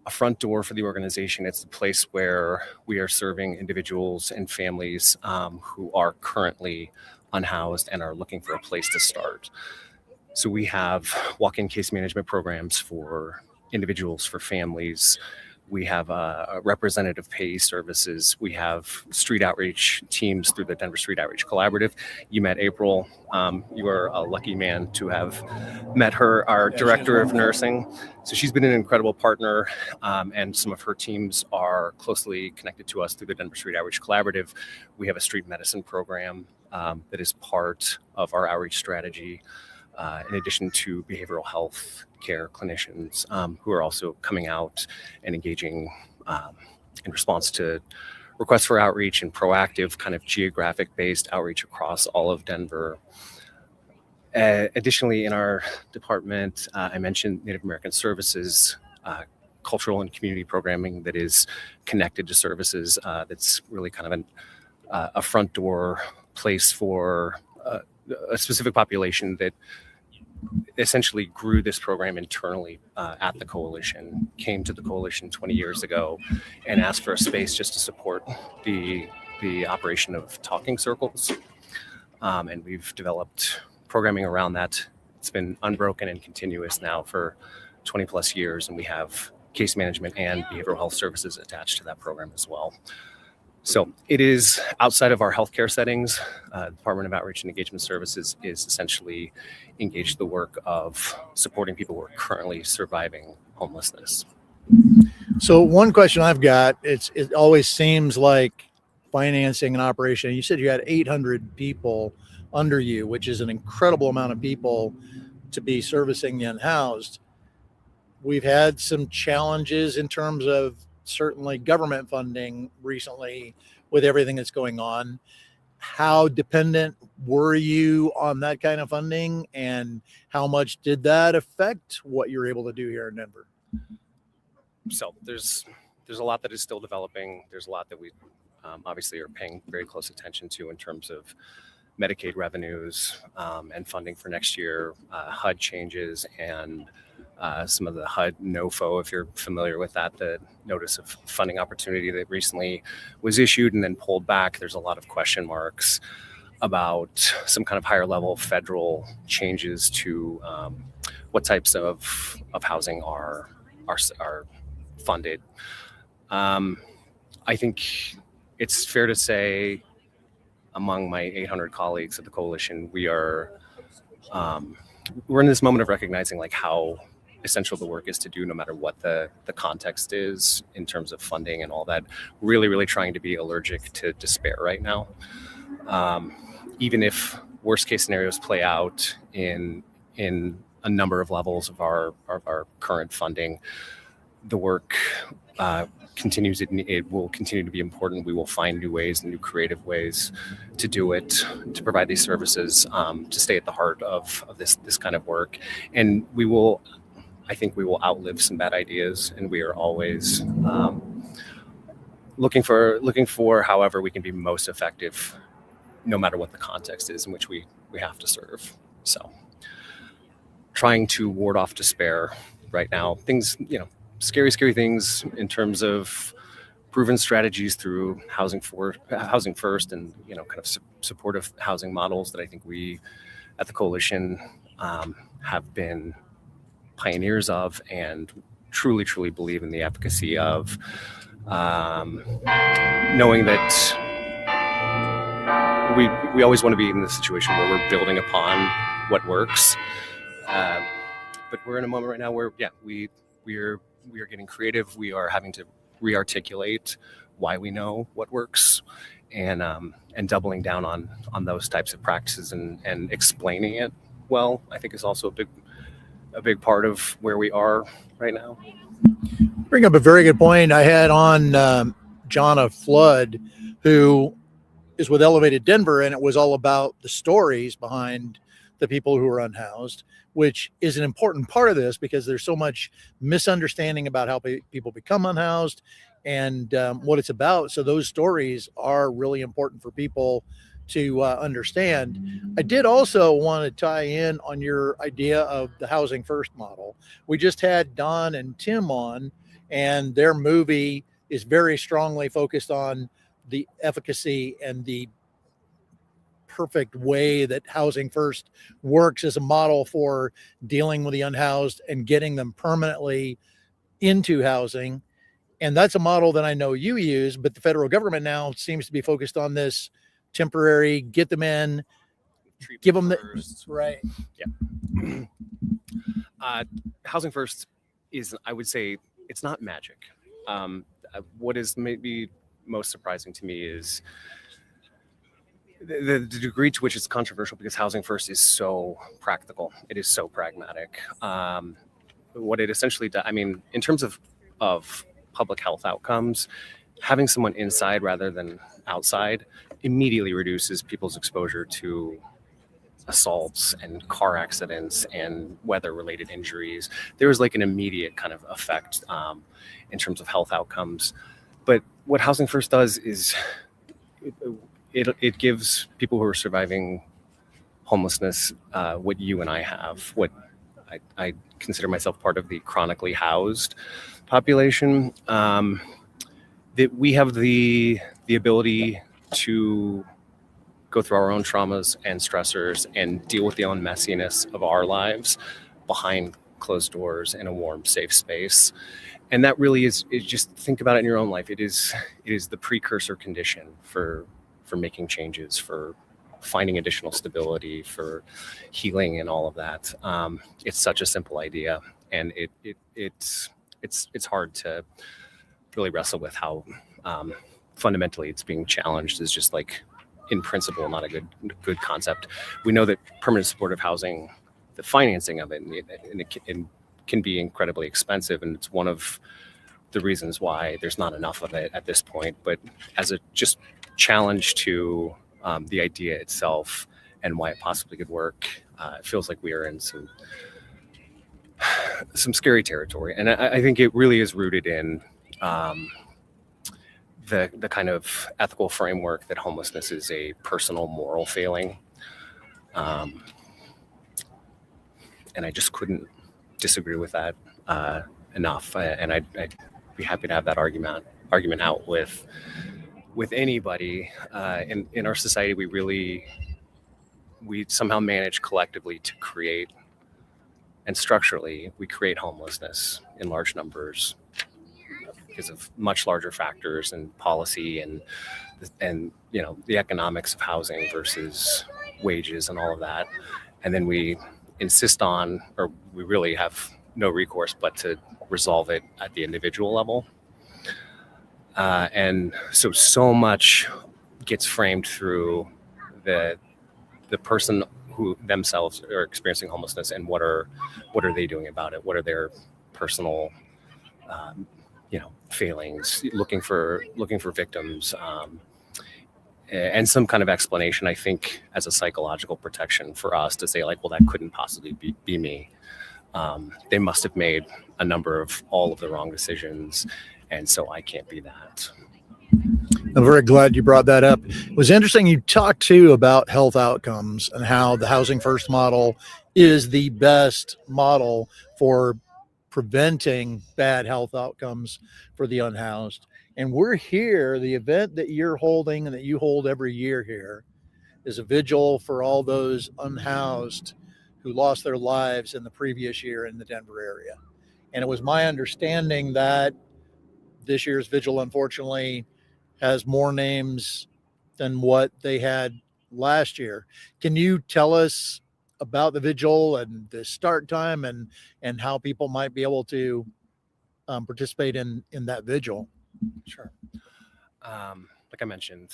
a front door for the organization. It's the place where we are serving individuals and families who are currently unhoused and are looking for a place to start. So we have walk-in case management programs for individuals, for families. We have a representative pay services. We have street outreach teams through the Denver Street Outreach Collaborative. You met April. You are a lucky man to have met her, our director of nursing. So she's been an incredible partner, and some of her teams are closely connected to us through the Denver Street Outreach Collaborative. We have a street medicine program that is part of our outreach strategy, in addition to behavioral health care clinicians who are also coming out and engaging in response to requests for outreach and proactive kind of geographic-based outreach across all of Denver. Additionally, in our department, I mentioned Native American services, cultural and community programming that is connected to services that's really kind of a front door place for a specific population that essentially grew this program internally at the coalition, came to the coalition 20 years ago and asked for a space just to support the operation of talking circles. And we've developed programming around that. It's been unbroken and continuous now for 20 plus years, and we have case management and behavioral health services attached to that program as well. So it is outside of our healthcare settings. Department of Outreach and Engagement Services is essentially engaged the work of supporting people who are currently surviving homelessness. So one question I've got, it always seems like financing an operation. You said you had 800 people under you, which is an incredible amount of people to be servicing the unhoused. We've had some challenges in terms of certainly government funding recently with everything that's going on. How dependent were you on that kind of funding, and how much did that affect what you're able to do here in Denver? So there's a lot that is still developing. There's a lot that we obviously are paying very close attention to in terms of Medicaid revenues and funding for next year, HUD changes, and some of the HUD NOFO, if you're familiar with that, the notice of funding opportunity that recently was issued and then pulled back. There's a lot of question marks about some kind of higher level federal changes to what types of housing are funded. I think it's fair to say among my 800 colleagues at the coalition, we're in this moment of recognizing like how essential the work is to do no matter what the context is in terms of funding and all that. Really trying to be allergic to despair right now. Even if worst case scenarios play out in a number of levels of our current funding, the work continues. It will continue to be important. We will find new ways, new creative ways to do it, to provide these services, to stay at the heart of this kind of work. And I think we will outlive some bad ideas, and we are always looking for however we can be most effective, no matter what the context is in which we have to serve. So trying to ward off despair right now, things, scary things in terms of proven strategies through housing first and kind of supportive housing models that I think we at the coalition have been pioneers of, and truly believe in the efficacy of, knowing that we always want to be in the situation where we're building upon what works, but we're in a moment right now where we are getting creative. We are having to re-articulate why we know what works, and doubling down on those types of practices and explaining it well, I think is also a big part of where we are right now. Bring up a very good point. I had on Jonna Flood, who is with Elevated Denver, and it was all about the stories behind the people who are unhoused, which is an important part of this because there's so much misunderstanding about how people become unhoused and what it's about. So those stories are really important for people to understand. I did also want to tie in on your idea of the housing first model. We just had Don and Tim on, and their movie is very strongly focused on the efficacy and the perfect way that housing first works as a model for dealing with the unhoused and getting them permanently into housing. And that's a model that I know you use, but the federal government now seems to be focused on this temporary, get them in, give them right. Yeah. Housing first is, I would say, it's not magic. What is maybe most surprising to me is the degree to which it's controversial, because housing first is so practical. It is so pragmatic. What it essentially does, in terms of public health outcomes, having someone inside rather than outside immediately reduces people's exposure to assaults and car accidents and weather-related injuries. There is like an immediate kind of effect in terms of health outcomes. But what Housing First does is it gives people who are surviving homelessness what you and I have, what I consider myself part of the chronically housed population, that we have the ability to go through our own traumas and stressors and deal with the own messiness of our lives behind closed doors in a warm, safe space. And that really is just, think about it in your own life. It is the precursor condition for making changes, for finding additional stability, for healing and all of that. It's such a simple idea, and it's hard to really wrestle with how fundamentally it's being challenged is just like, in principle, not a good concept. We know that permanent supportive housing, the financing of it and can be incredibly expensive, and it's one of the reasons why there's not enough of it at this point. But as a just challenge to the idea itself and why it possibly could work, it feels like we are in some scary territory. And I think it really is rooted in the kind of ethical framework that homelessness is a personal moral failing. And I just couldn't disagree with that enough. And I'd be happy to have that argument out with anybody. In our society, we somehow manage collectively to create, and structurally, we create homelessness in large numbers because of much larger factors and policy and the economics of housing versus wages and all of that. And then we insist on, or we really have no recourse but to resolve it at the individual level. And so much gets framed through the person who themselves are experiencing homelessness, and what are they doing about it? What are their personal failings, looking for victims, and some kind of explanation, I think, as a psychological protection for us to say, like, well, that couldn't possibly be me. They must have made a number of all of the wrong decisions, and so I can't be that. I'm very glad you brought that up. It was interesting. You talked too about health outcomes and how the Housing First model is the best model for preventing bad health outcomes for the unhoused. And we're here, the event that you're holding and that you hold every year here is a vigil for all those unhoused who lost their lives in the previous year in the Denver area. And it was my understanding that this year's vigil, unfortunately, has more names than what they had last year. Can you tell us about the vigil and the start time and how people might be able to participate in that vigil? Sure. Like I mentioned,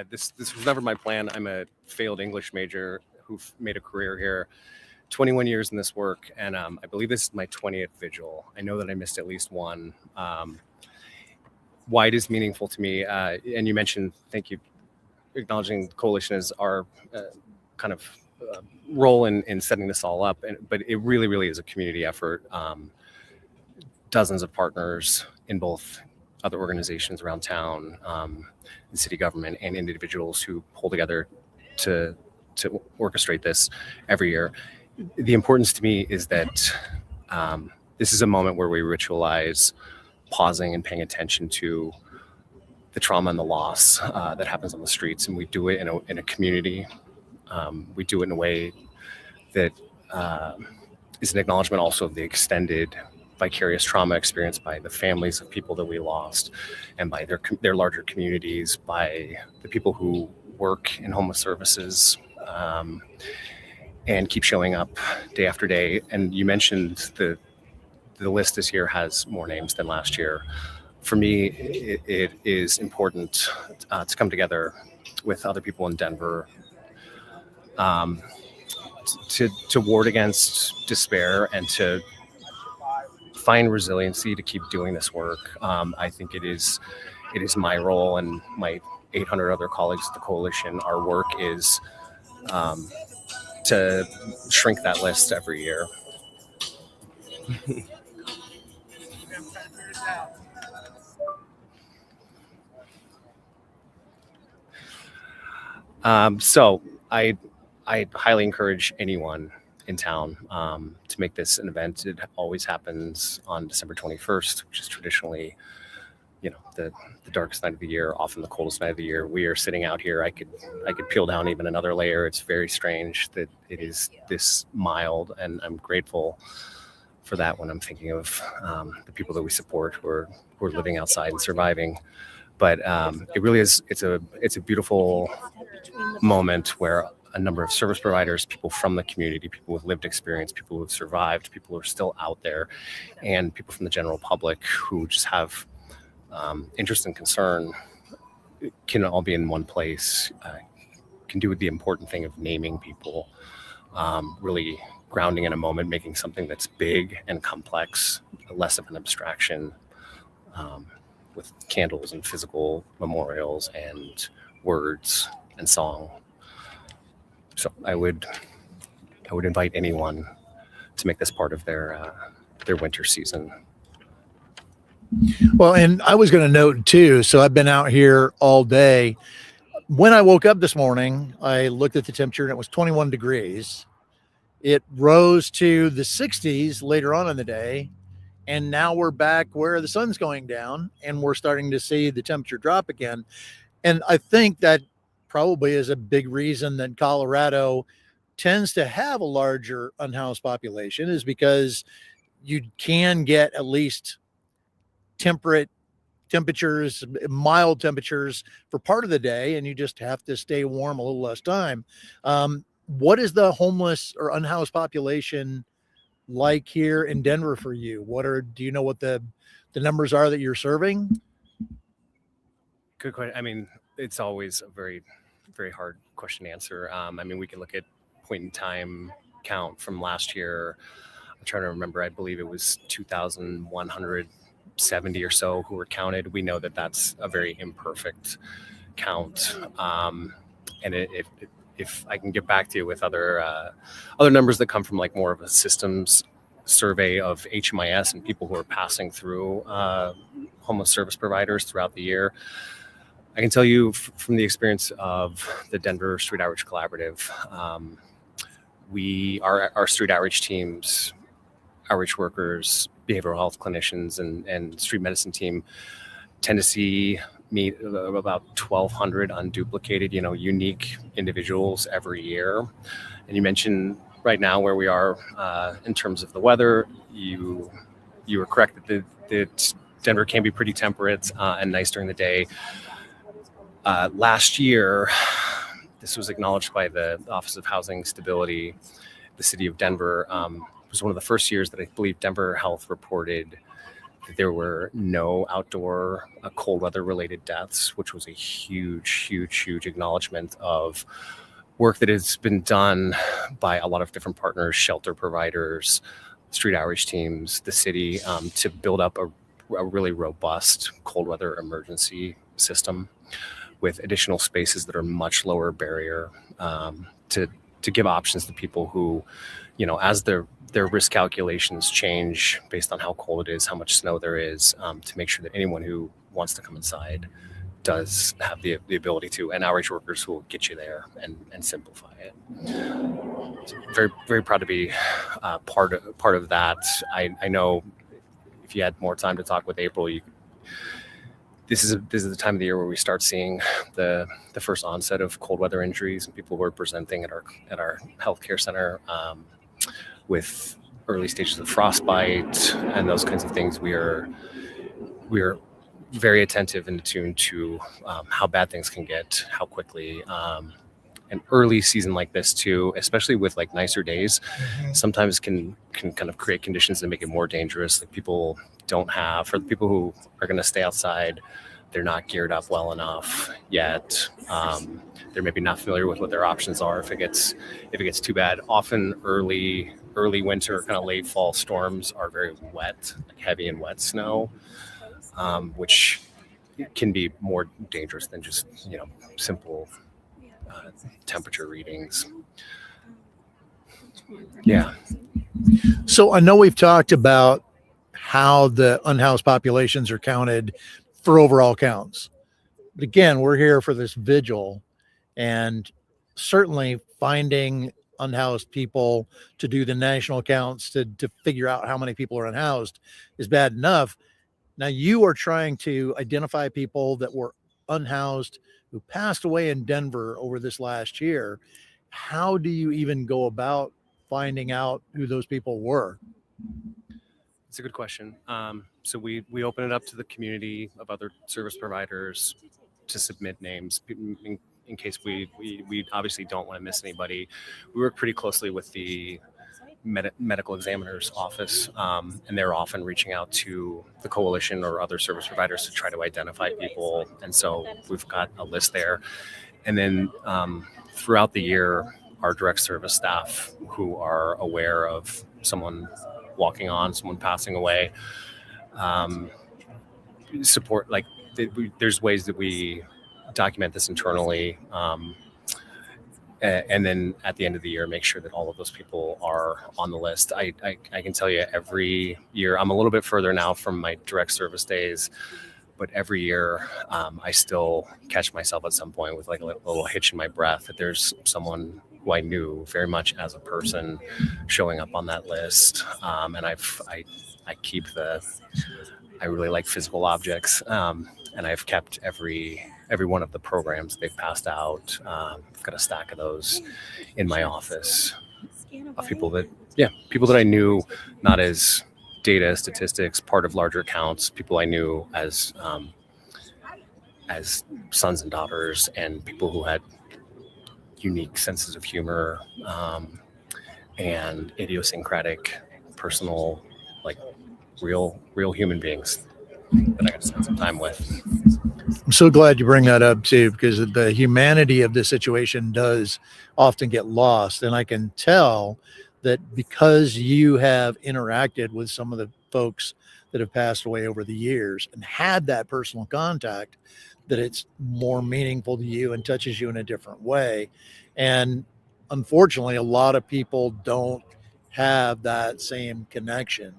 this was never my plan. I'm a failed English major who made a career here, 21 years in this work, and I believe this is my 20th vigil. I know that I missed at least one. Why it is meaningful to me, and you mentioned, thank you, acknowledging the coalition as our kind of role in setting this all up, but it really, really is a community effort. Dozens of partners in both other organizations around town, the city government, and individuals who pull together to orchestrate this every year. The importance to me is that this is a moment where we ritualize pausing and paying attention to the trauma and the loss that happens on the streets, and we do it in a community. We do it in a way that is an acknowledgement also of the extended vicarious trauma experienced by the families of people that we lost, and by their larger communities, by the people who work in homeless services and keep showing up day after day. And you mentioned the list this year has more names than last year. For me, it is important to come together with other people in Denver to ward against despair and to find resiliency to keep doing this work. I think it is my role, and my 800 other colleagues at the coalition, our work is to shrink that list every year. So I highly encourage anyone in town to make this an event. It always happens on December 21st, which is traditionally, the darkest night of the year, often the coldest night of the year. We are sitting out here. I could peel down even another layer. It's very strange that it is this mild, and I'm grateful for that when I'm thinking of the people that we support who are living outside and surviving. But it really is. It's a beautiful moment where a number of service providers, people from the community, people with lived experience, people who have survived, people who are still out there, and people from the general public who just have interest and concern can all be in one place, can do the important thing of naming people, really grounding in a moment, making something that's big and complex, less of an abstraction, with candles and physical memorials and words and song. So I would invite anyone to make this part of their winter season. Well, and I was going to note too, so I've been out here all day. When I woke up this morning, I looked at the temperature and it was 21 degrees. It rose to the 60s later on in the day. And now we're back where the sun's going down and we're starting to see the temperature drop again. And I think that probably is a big reason that Colorado tends to have a larger unhoused population, is because you can get at least temperate temperatures, mild temperatures for part of the day, and you just have to stay warm a little less time. What is the homeless or unhoused population like here in Denver for you? Do you know what the numbers are that you're serving? Good question. I mean, it's always a very, very hard question to answer. I mean, we can look at point in time count from last year. I'm trying to remember. I believe it was 2,170 or so who were counted. We know that that's a very imperfect count. And if I can get back to you with other numbers that come from like more of a systems survey of HMIS and people who are passing through homeless service providers throughout the year, I can tell you from the experience of the Denver Street Outreach Collaborative, our street outreach teams, outreach workers, behavioral health clinicians, and street medicine team tend to meet about 1,200 unduplicated, unique individuals every year. And you mentioned right now where we are in terms of the weather. You were correct that Denver can be pretty temperate and nice during the day. Last year, this was acknowledged by the Office of Housing Stability, the city of Denver. It was one of the first years that I believe Denver Health reported that there were no outdoor cold weather related deaths, which was a huge acknowledgement of work that has been done by a lot of different partners, shelter providers, street outreach teams, the city, to build up a really robust cold weather emergency system with additional spaces that are much lower barrier, to give options to people who, as their risk calculations change based on how cold it is, how much snow there is, to make sure that anyone who wants to come inside does have the ability to, and outreach workers who will get you there and simplify it. So very, very proud to be part of that. I know if you had more time to talk with April, this is the time of the year where we start seeing the first onset of cold weather injuries and people who are presenting at our healthcare center with early stages of frostbite and those kinds of things. We are very attentive and attuned to how bad things can get, how quickly. An early season like this too, especially with like nicer days, sometimes can kind of create conditions that make it more dangerous. Like people don't have, for the people who are going to stay outside, they're not geared up well enough yet. They're maybe not familiar with what their options are if it gets too bad. Often early winter, kind of late fall storms are very wet, like heavy and wet snow, which can be more dangerous than just simple temperature readings. Yeah. So I know we've talked about how the unhoused populations are counted for overall counts. But again, we're here for this vigil, and certainly finding unhoused people to do the national counts to figure out how many people are unhoused is bad enough. Now you are trying to identify people that were unhoused who passed away in Denver over this last year. How do you even go about finding out who those people were? It's a good question. So we open it up to the community of other service providers to submit names in case we obviously don't want to miss anybody. We work pretty closely with the medical examiner's office, and they're often reaching out to the coalition or other service providers to try to identify people. And so we've got a list there. And then throughout the year, our direct service staff who are aware of someone walking on, someone passing away. Support, like there's ways that we document this internally, and then at the end of the year make sure that all of those people are on the list. I can tell you every year, I'm a little bit further now from my direct service days, but every year I still catch myself at some point with like a little hitch in my breath that there's someone who I knew very much as a person showing up on that list. And I really like physical objects, and I've kept every one of the programs they've passed out. I've got a stack of those in my office of people that I knew not as data statistics, part of larger accounts, people I knew as sons and daughters, and people who had unique senses of humor and idiosyncratic, personal, like real human beings that I got to spend some time with. I'm so glad you bring that up too, because the humanity of this situation does often get lost. And I can tell that because you have interacted with some of the folks that have passed away over the years and had that personal contact, that it's more meaningful to you and touches you in a different way. And unfortunately, a lot of people don't have that same connection,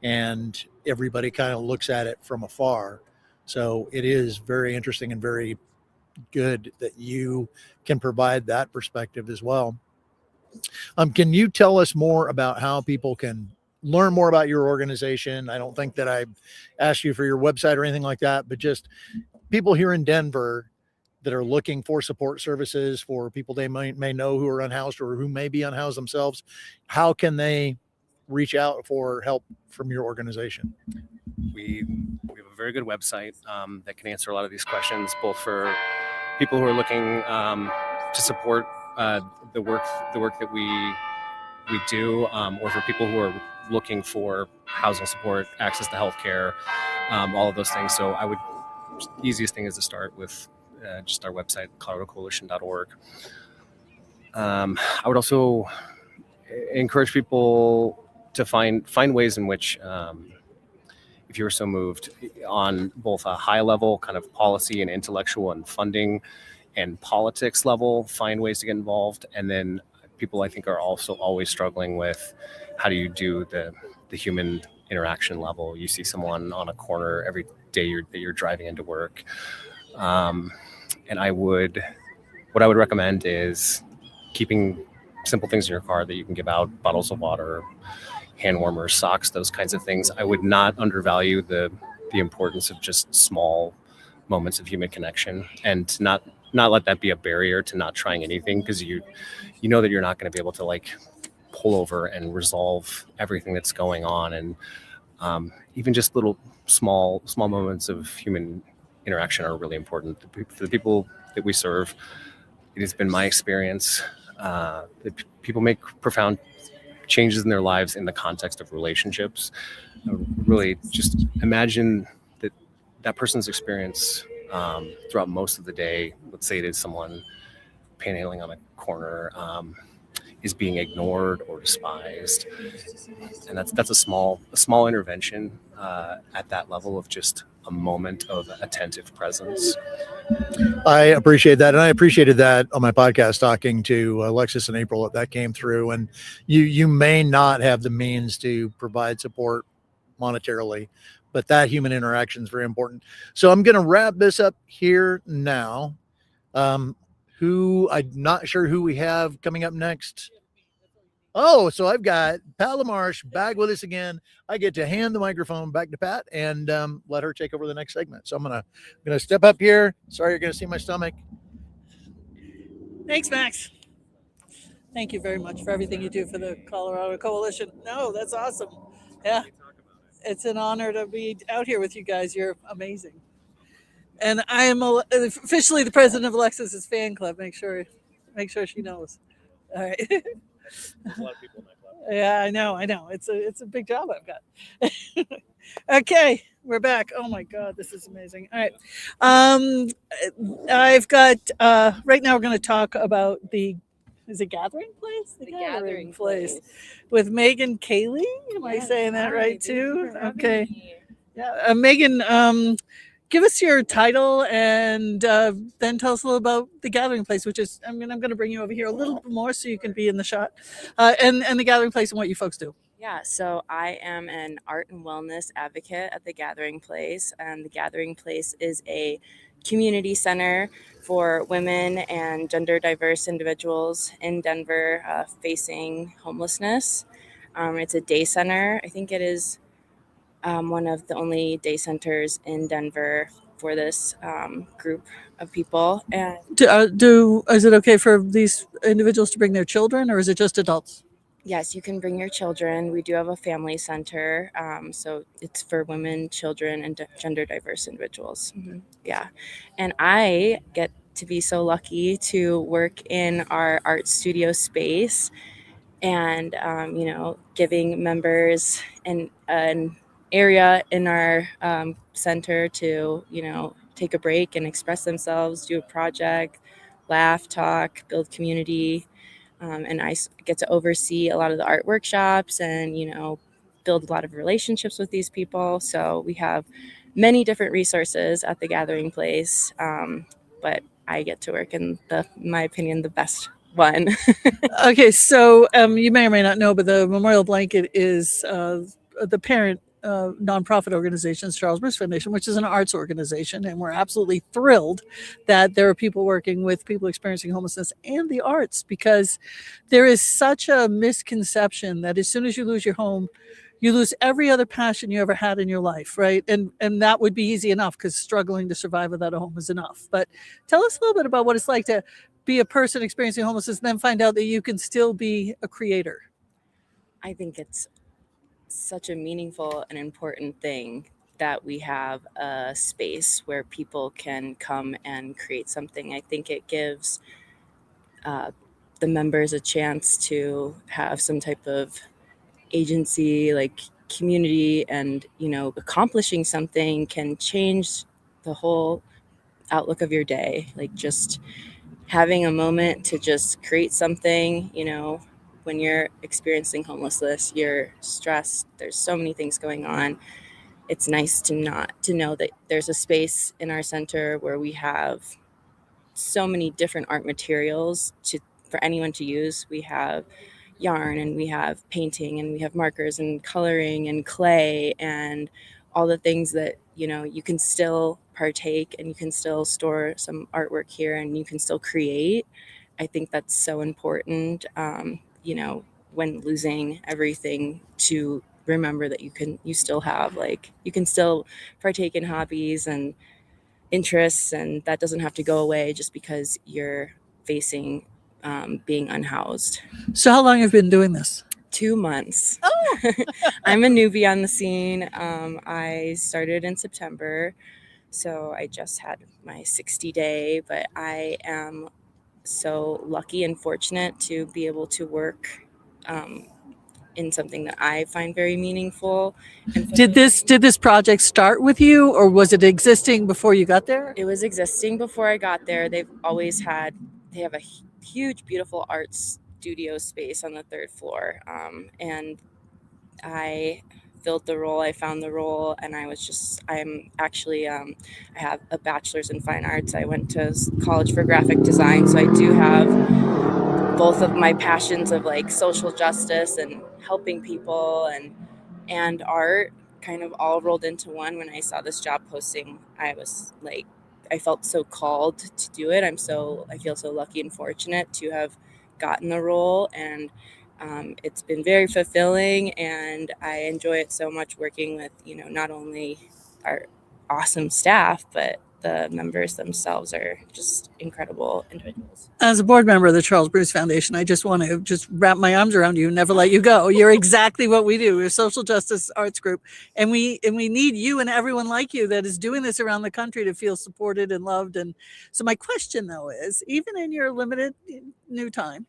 and everybody kind of looks at it from afar. So it is very interesting and very good that you can provide that perspective as well. Can you tell us more about how people can learn more about your organization? I don't think that I asked you for your website or anything like that, but just people here in Denver that are looking for support services for people they may know who are unhoused or who may be unhoused themselves. How can they reach out for help from your organization? We have a very good website that can answer a lot of these questions, both for people who are looking to support the work that we do, or for people who are looking for housing support, access to healthcare, all of those things. So easiest thing is to start with just our website, coloradocoalition.org. I would also encourage people to find ways in which, if you're so moved, on both a high level kind of policy and intellectual and funding and politics level, find ways to get involved. And then people, I think, are also always struggling with how do you do the human interaction level. You see someone on a corner every day that you're driving into work. And what I would recommend is keeping simple things in your car that you can give out, bottles of water, hand warmers, socks, those kinds of things. I would not undervalue the importance of just small moments of human connection, and not let that be a barrier to not trying anything, because you know that you're not going to be able to like pull over and resolve everything that's going on. And even just little small moments of human interaction are really important for the people that we serve. It has been my experience that people make profound changes in their lives in the context of relationships. Really just imagine that person's experience throughout most of the day. Let's say it is someone panhandling on a corner, is being ignored or despised, and that's a small intervention at that level of just a moment of attentive presence. I appreciate that, and I appreciated that on my podcast talking to Alexis and April that came through. And you may not have the means to provide support monetarily, but that human interaction is very important. So I'm going to wrap this up here now. I'm not sure who we have coming up next. Oh, so I've got Pat LaMarche back with us again. I get to hand the microphone back to Pat and let her take over the next segment. So I'm gonna step up here. Sorry, you're gonna see my stomach. Thanks, Max. Thank you very much for everything you do for the Colorado Coalition. No, that's awesome. Yeah, it's an honor to be out here with you guys. You're amazing. And I am officially the president of Alexis's fan club. Make sure she knows. All right. There's a lot of people in that club. Yeah, I know. It's a big job I've got. Okay, we're back. Oh my God, this is amazing. All right. I've got right now we're going to talk about the Is it Gathering Place? The Gathering Place. With Megan Cayley. Am I saying that right too? Okay. Yeah, Megan, give us your title and then tell us a little about the Gathering Place, which is, I'm going to bring you over here a little bit more so you can be in the shot, and the Gathering Place and what you folks do. Yeah, so I am an art and wellness advocate at the Gathering Place, and the Gathering Place is a community center for women and gender diverse individuals in Denver facing homelessness. It's a day center. I think it is one of the only day centers in Denver for this group of people. And is it okay for these individuals to bring their children, or is it just adults? yes, you can bring your children. We do have a family center, so it's for women, children, and gender diverse individuals. Mm-hmm. Yeah, and I get to be so lucky to work in our art studio space, and giving members an area in our center to take a break and express themselves, do a project, laugh, talk, build community. And I get to oversee a lot of the art workshops and, build a lot of relationships with these people. So we have many different resources at the Gathering Place, but I get to work in in my opinion, the best one. Okay, so you may or may not know, but the Memorial Blanket is the parent nonprofit organization, Charles Bruce Foundation, which is an arts organization, and we're absolutely thrilled that there are people working with people experiencing homelessness and the arts, because there is such a misconception that as soon as you lose your home, you lose every other passion you ever had in your life, right? And that would be easy enough, because struggling to survive without a home is enough. But tell us a little bit about what it's like to be a person experiencing homelessness and then find out that you can still be a creator. I think it's such a meaningful and important thing that we have a space where people can come and create something. I think it gives the members a chance to have some type of agency, like community, and accomplishing something can change the whole outlook of your day. Like just having a moment to just create something, when you're experiencing homelessness, you're stressed, there's so many things going on. It's nice to know that there's a space in our center where we have so many different art materials for anyone to use. We have yarn, and we have painting, and we have markers and coloring and clay and all the things that you can still partake, and you can still store some artwork here, and you can still create. I think that's so important, when losing everything, to remember that you still have, you can still partake in hobbies and interests, and that doesn't have to go away just because you're facing being unhoused. So how long have you been doing this? 2 months. Oh, I'm a newbie on the scene. I started in September, so I just had my 60-day, but I am so lucky and fortunate to be able to work in something that I find very meaningful. And did this project start with you, or was it existing before you got there? It was existing before I got there. They have a huge, beautiful art studio space on the 3rd floor. And I filled the role. I found the role, and I have a bachelor's in fine arts. I went to college for graphic design. So I do have both of my passions of social justice and helping people and art kind of all rolled into one. When I saw this job posting, I felt so called to do it. I feel so lucky and fortunate to have gotten the role, and it's been very fulfilling, and I enjoy it so much working with, not only our awesome staff, but the members themselves are just incredible individuals. As a board member of the Charles Bruce Foundation, I just want to wrap my arms around you and never let you go. You're exactly what we do. We're a social justice arts group, and we need you and everyone like you that is doing this around the country to feel supported and loved. And so my question, though, is, even in your limited new time,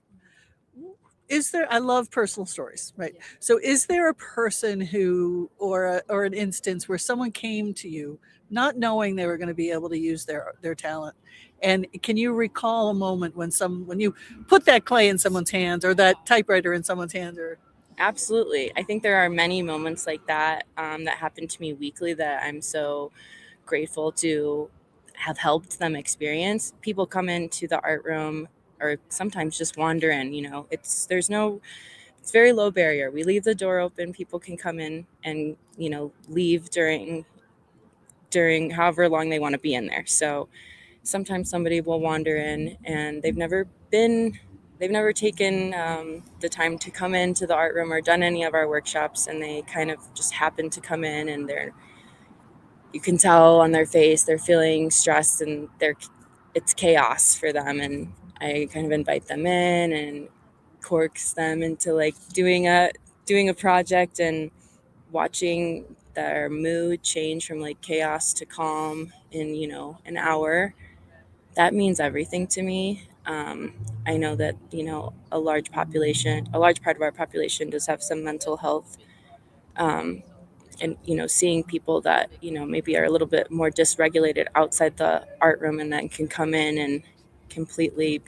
is there, I love personal stories, right? So is there a person who, or an instance where someone came to you not knowing they were going to be able to use their talent? And can you recall a moment when you put that clay in someone's hands, or that typewriter in someone's hands? Or Absolutely. I think there are many moments like that that happen to me weekly that I'm so grateful to have helped them experience. People come into the art room or sometimes just wander in, it's very low barrier. We leave the door open. People can come in and, leave during however long they want to be in there. So sometimes somebody will wander in and they've never taken the time to come into the art room or done any of our workshops, and they kind of just happen to come in, and you can tell on their face they're feeling stressed and it's chaos for them. And I kind of invite them in and coax them into like doing a project, and watching their mood change from like chaos to calm in an hour, that means everything to me. I know that a large part of our population does have some mental health, and seeing people that maybe are a little bit more dysregulated outside the art room, and then can come in and completely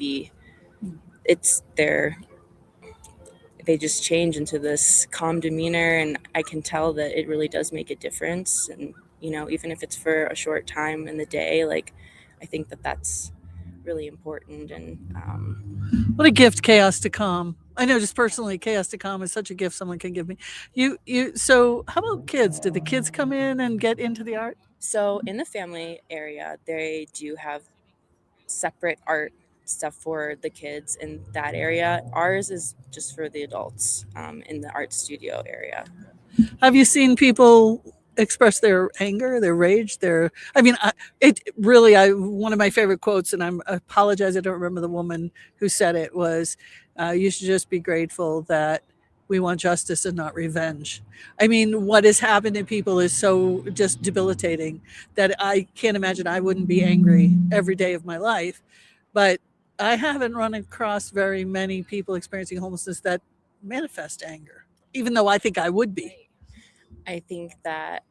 they just change into this calm demeanor, and I can tell that it really does make a difference. And even if it's for a short time in the day, like I think that that's really important. And what a gift, chaos to calm. I know, just personally, chaos to calm is such a gift someone can give me. So how about kids? Did the kids come in and get into the art? So in the family area, they do have separate art stuff for the kids in that area. Ours is just for the adults in the art studio area. Have you seen people express their anger, their rage, one of my favorite quotes, and I apologize, I don't remember the woman who said it, was, you should just be grateful that we want justice and not revenge. I mean, what has happened to people is so just debilitating that I can't imagine. I wouldn't be angry every day of my life, but I haven't run across very many people experiencing homelessness that manifest anger, even though I think I would be. I think that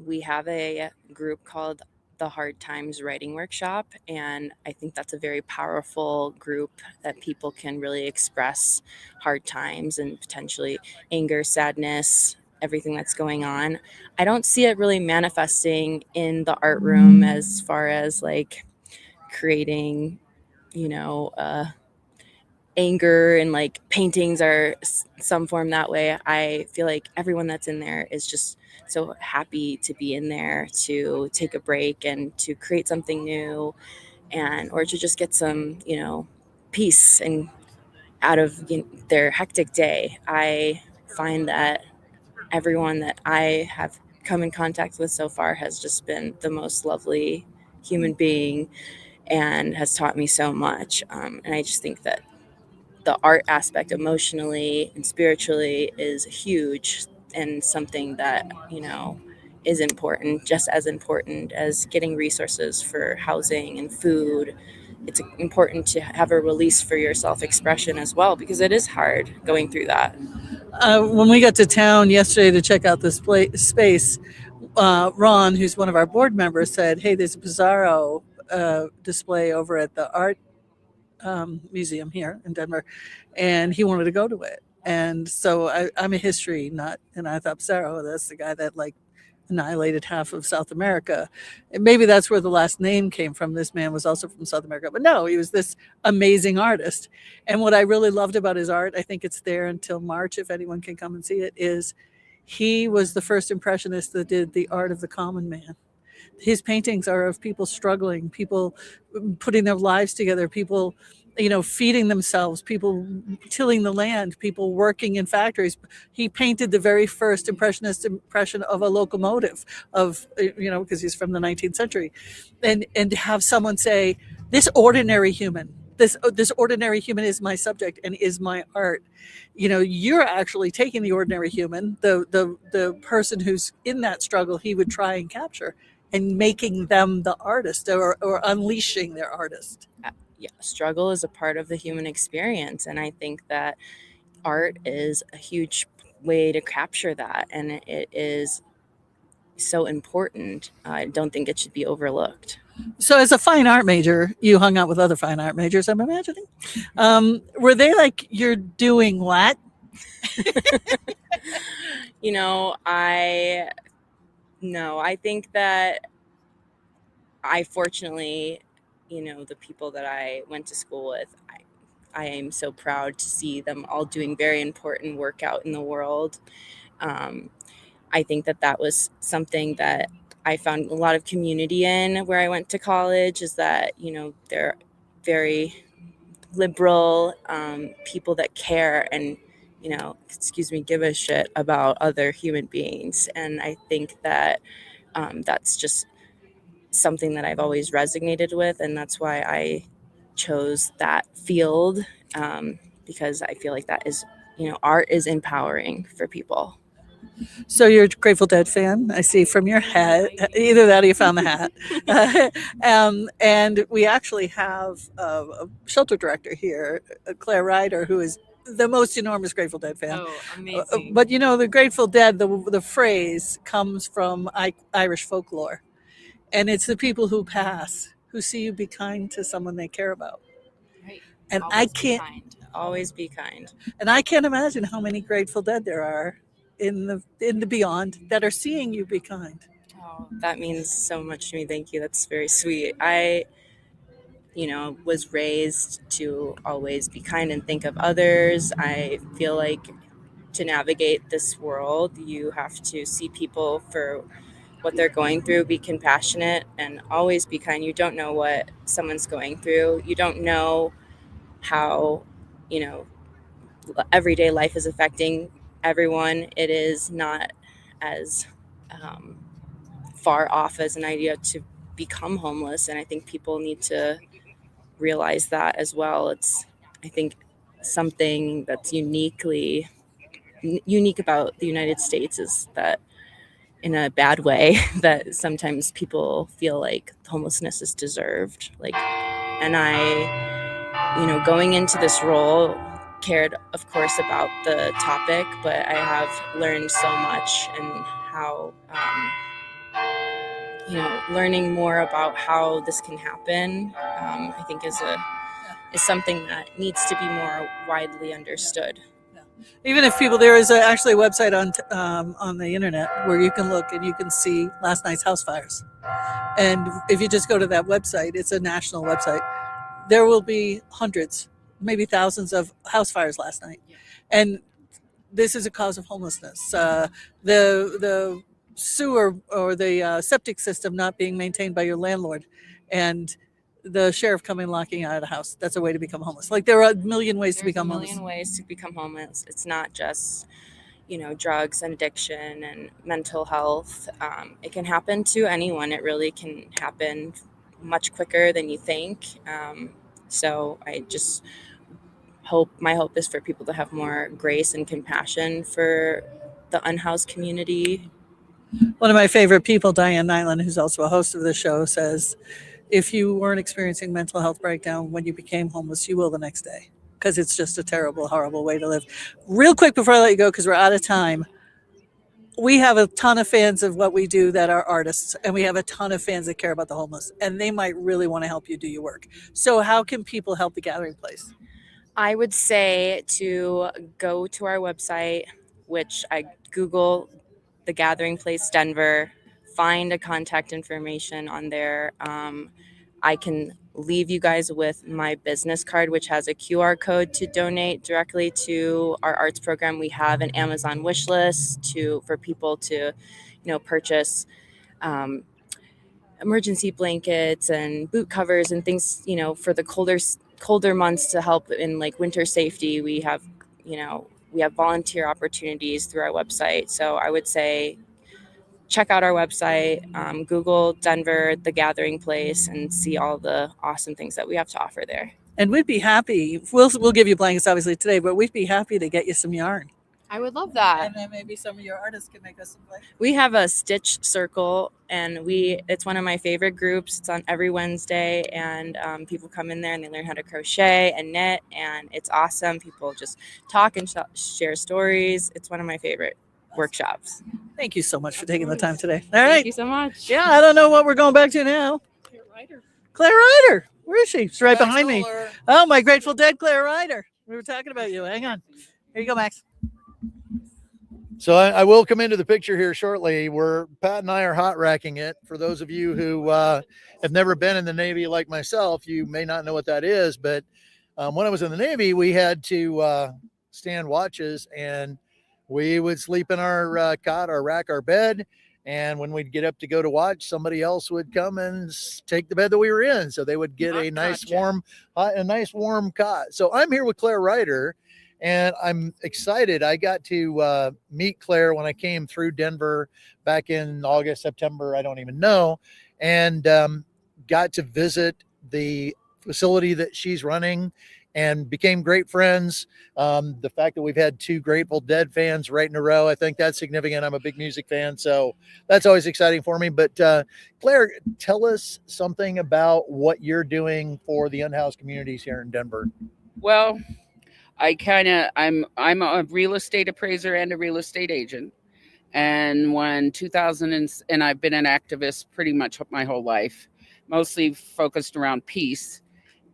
we have a group called the Hard Times Writing Workshop, and I think that's a very powerful group that people can really express hard times and potentially anger, sadness, everything that's going on. I don't see it really manifesting in the art room as far as like creating, anger, and like paintings are some form that way. I feel like everyone that's in there is just so happy to be in there, to take a break and to create something new, or to just get some peace and out of their hectic day. I find that everyone that I have come in contact with so far has just been the most lovely human being and has taught me so much. And I just think that the art aspect emotionally and spiritually is huge, and something that is important, just as important as getting resources for housing and food. It's important to have a release for your self-expression as well, because it is hard going through that. When we got to town yesterday to check out this space, Ron, who's one of our board members, said, hey, there's a Pizarro display over at the art museum here in Denver, and he wanted to go to it. And so I'm a history nut, and I thought, Pizarro, that's the guy that like annihilated half of South America. And maybe that's where the last name came from. This man was also from South America, but no, he was this amazing artist. And what I really loved about his art, I think it's there until March, if anyone can come and see it, is he was the first impressionist that did the art of the common man. His paintings are of people struggling, people putting their lives together, people, feeding themselves, people tilling the land, people working in factories. He painted the very first impressionist impression of a locomotive, because he's from the 19th century. And to have someone say, this ordinary human, this ordinary human is my subject and is my art. You're actually taking the ordinary human, the person who's in that struggle he would try and capture, and making them the artist, or unleashing their artist. Yeah, struggle is a part of the human experience, and I think that art is a huge way to capture that, and it is so important. I don't think it should be overlooked. So as a fine art major, you hung out with other fine art majors, I'm imagining. Were they like, you're doing what? You know, I think that I fortunately, you know, the people that I went to school with, I am so proud to see them all doing very important work out in the world. I think that was something that I found a lot of community in where I went to college, is that, you know, they're very liberal people that care and, you know, give a shit about other human beings. And I think that that's just something that I've always resonated with. And that's why I chose that field, because I feel like that is, you know, art is empowering for people. So you're a Grateful Dead fan, I see from your hat. Either that or you found the hat. And we actually have a shelter director here, Claire Ryder, who is the most enormous Grateful Dead fan. Oh, amazing. But you know, the Grateful Dead, the phrase comes from Irish folklore. And it's the people who pass, who see you be kind to someone they care about. Right. And Always be kind. And I can't imagine how many Grateful Dead there are in the beyond that are seeing you be kind. Oh, that means so much to me. Thank you. That's very sweet. I, you know, was raised to always be kind and think of others. I feel like to navigate this world, you have to see people for what they're going through, be compassionate, and always be kind. You don't know what someone's going through. You don't know how, you know, everyday life is affecting everyone. It is not as far off as an idea to become homeless, and I think people need to realize that as well. It's, I think, something that's unique about the United States is that, in a bad way, that sometimes people feel like homelessness is deserved. Like, and I, you know, going into this role, cared, of course, about the topic, but I have learned so much, and how, you know, learning more about how this can happen, I think is something that needs to be more widely understood. Even if people, there is actually a website on the internet where you can look and you can see last night's house fires. And if you just go to that website, it's a national website, there will be hundreds, maybe thousands of house fires last night. And this is a cause of homelessness. The sewer or the septic system not being maintained by your landlord, and the sheriff coming locking out of the house. That's a way to become homeless. Like, there are a million ways to become homeless. There's a million ways to become homeless. It's not just, you know, drugs and addiction and mental health. It can happen to anyone. It really can happen much quicker than you think. So I just my hope is for people to have more grace and compassion for the unhoused community. One of my favorite people, Diane Nyland, who's also a host of the show, says, if you weren't experiencing mental health breakdown when you became homeless, you will the next day, because it's just a terrible, horrible way to live. Real quick before I let you go, because we're out of time, we have a ton of fans of what we do that are artists, and we have a ton of fans that care about the homeless, and they might really want to help you do your work. So how can people help the Gathering Place? I would say to go to our website, which I Google the Gathering Place Denver, find a contact information on there. I can leave you guys with my business card, which has a QR code to donate directly to our arts program. We have an Amazon wish list for people to, you know, purchase emergency blankets and boot covers and things, you know, for the colder months to help in like winter safety. We have volunteer opportunities through our website. So I would say check out our website, Google Denver, the Gathering Place, and see all the awesome things that we have to offer there. And we'd be happy, we'll give you blankets obviously today, but we'd be happy to get you some yarn. I would love that. And then maybe some of your artists can make us some play. We have a stitch circle, and it's one of my favorite groups. It's on every Wednesday, and people come in there and they learn how to crochet and knit, and it's awesome. People just talk and share stories. It's one of my favorite workshops. Thank you so much for taking the time today. All right. Thank you so much. Yeah, I don't know what we're going back to now. Claire Ryder. Where is she? She's right behind me. Oh, my Grateful Dead, Claire Ryder. We were talking about you. Hang on. Here you go, Max. So I will come into the picture here shortly where Pat and I are hot racking it. For those of you who have never been in the Navy like myself, you may not know what that is. But when I was in the Navy, we had to stand watches, and we would sleep in our cot, our rack, our bed. And when we'd get up to go to watch, somebody else would come and take the bed that we were in. So they would get a nice warm cot. So I'm here with Claire Ryder. And I'm excited. I got to meet Claire when I came through Denver back in August, September, I don't even know, and got to visit the facility that she's running and became great friends. The fact that we've had 2 Grateful Dead fans right in a row, I think that's significant. I'm a big music fan, so that's always exciting for me. But Claire, tell us something about what you're doing for the unhoused communities here in Denver. Well, I'm a real estate appraiser and a real estate agent. And when and I've been an activist pretty much my whole life, mostly focused around peace.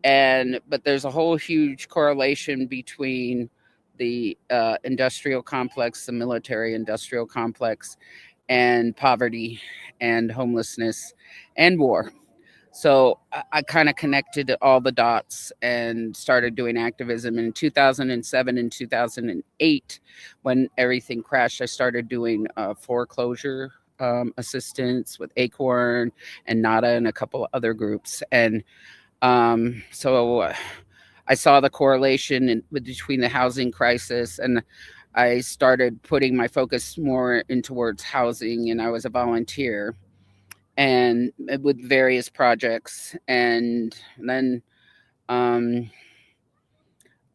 But there's a whole huge correlation between the industrial complex, the military industrial complex, and poverty and homelessness and war. So I kind of connected all the dots and started doing activism. In 2007 and 2008, when everything crashed, I started doing foreclosure assistance with Acorn and NADA and a couple of other groups. And so I saw the correlation between the housing crisis, and I started putting my focus more in towards housing, and I was a volunteer and with various projects. And then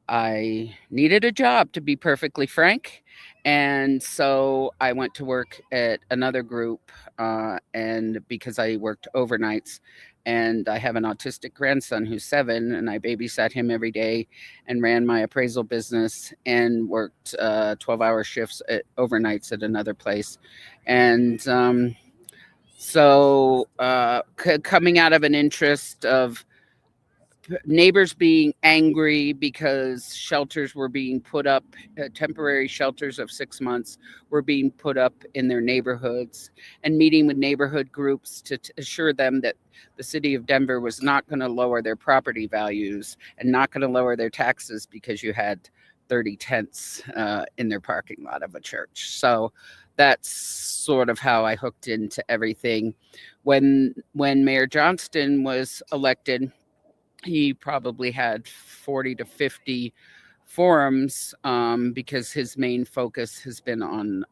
I needed a job, to be perfectly frank. And so I went to work at another group, and because I worked overnights, and I have an autistic grandson who's 7, and I babysat him every day and ran my appraisal business and worked 12-hour shifts at overnights at another place. And so coming out of an interest of neighbors being angry because shelters were being put up, temporary shelters of 6 months were being put up in their neighborhoods, and meeting with neighborhood groups to assure them that the city of Denver was not going to lower their property values and not going to lower their taxes because you had 30 tents in their parking lot of a church. So that's sort of how I hooked into everything. When Mayor Johnston was elected, he probably had 40 to 50 forums because his main focus has been on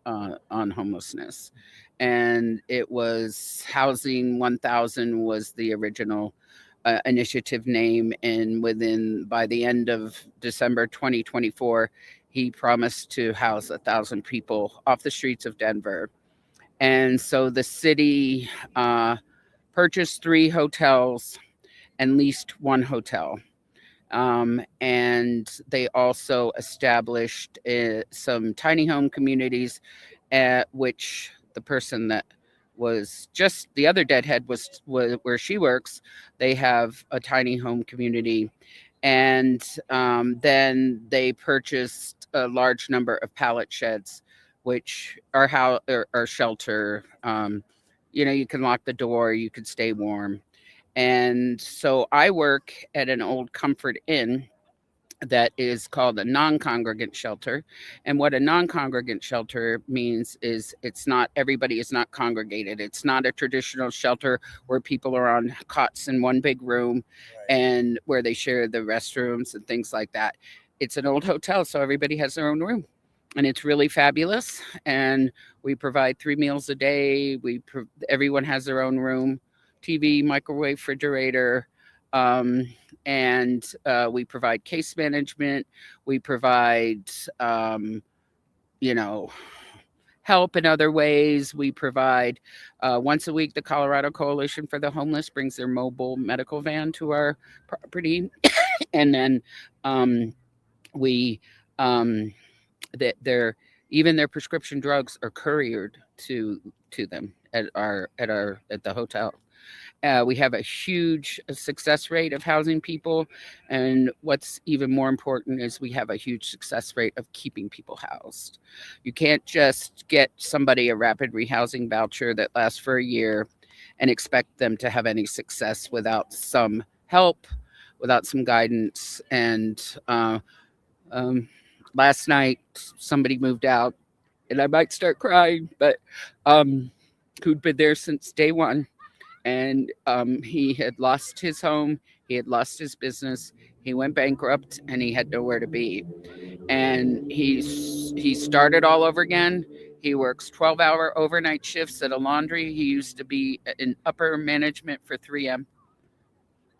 homelessness. And it was Housing 1000 was the original initiative name. And by the end of December 2024, he promised to house 1,000 people off the streets of Denver. And so the city purchased 3 hotels and leased 1 hotel. And they also established some tiny home communities, which the person that was just the other deadhead was where she works. They have a tiny home community. And then they purchased a large number of pallet sheds, which are shelter. You can lock the door, you could stay warm. And so I work at an old Comfort Inn that is called a non-congregant shelter. And what a non-congregant shelter means is everybody is not congregated. It's not a traditional shelter where people are on cots in one big room, right, and where they share the restrooms and things like that. It's an old hotel, so everybody has their own room. And it's really fabulous. And we provide 3 meals a day. Everyone has their own room, TV, microwave, refrigerator. And we provide case management. We provide, help in other ways. We provide once a week, the Colorado Coalition for the Homeless brings their mobile medical van to our property. And then even their prescription drugs are couriered to them at the hotel. We have a huge success rate of housing people, and what's even more important is we have a huge success rate of keeping people housed. You can't just get somebody a rapid rehousing voucher that lasts for a year and expect them to have any success without some help, without some guidance. And last night somebody moved out, and I might start crying, but who'd been there since day one. And he had lost his home, he had lost his business, he went bankrupt, and he had nowhere to be. And he started all over again. He works 12-hour overnight shifts at a laundry. He used to be in upper management for 3M.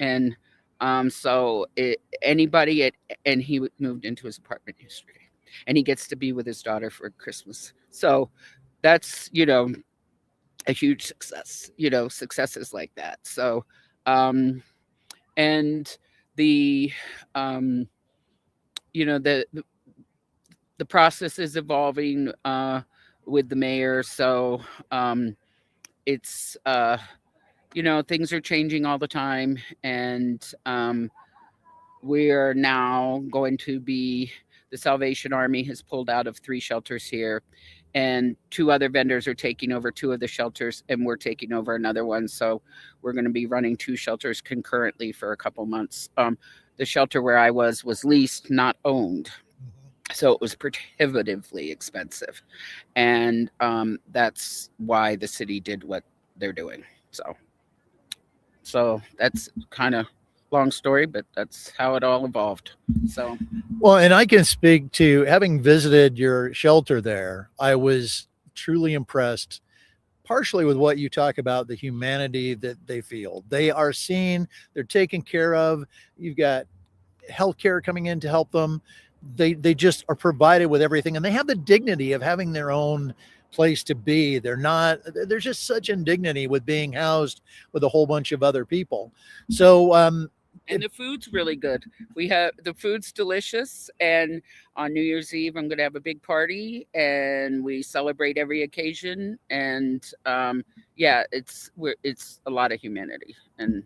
And and he moved into his apartment yesterday. And he gets to be with his daughter for Christmas. So that's, a huge success, successes like that. So, and the process is evolving with the mayor. So it's, things are changing all the time. And we are now going to be, the Salvation Army has pulled out of 3 shelters here. And 2 other vendors are taking over 2 of the shelters, and we're taking over another one. So we're going to be running 2 shelters concurrently for a couple months. The shelter where I was leased, not owned. So it was prohibitively expensive. And that's why the city did what they're doing. So that's kind of long story, but that's how it all evolved. So, well, and I can speak to having visited your shelter there. I was truly impressed, partially with what you talk about, the humanity that they feel. They are seen, they're taken care of. You've got healthcare coming in to help them. They just are provided with everything, and they have the dignity of having their own place to be. There's just such indignity with being housed with a whole bunch of other people. So, and the food's really good. The food's delicious. And on New Year's Eve, I'm going to have a big party, and we celebrate every occasion. And it's a lot of humanity, and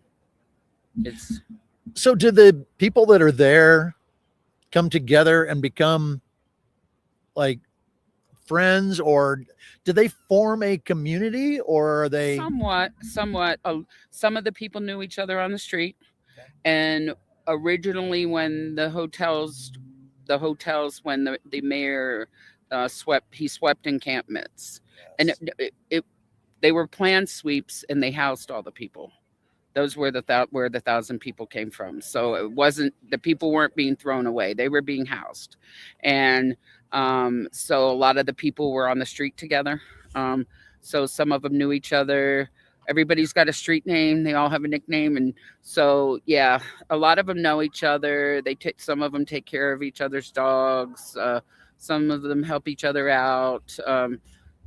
it's. So do the people that are there come together and become like friends, or do they form a community, or are they somewhat? Some of the people knew each other on the street. And originally, when the hotels, when the mayor swept encampments, and they were planned sweeps, and they housed all the people. Those were where the 1,000 people came from. So it wasn't, the people weren't being thrown away; they were being housed, and so a lot of the people were on the street together. So some of them knew each other. Everybody's got a street name. They all have a nickname. And so, yeah, a lot of them know each other. Some of them take care of each other's dogs. Some of them help each other out.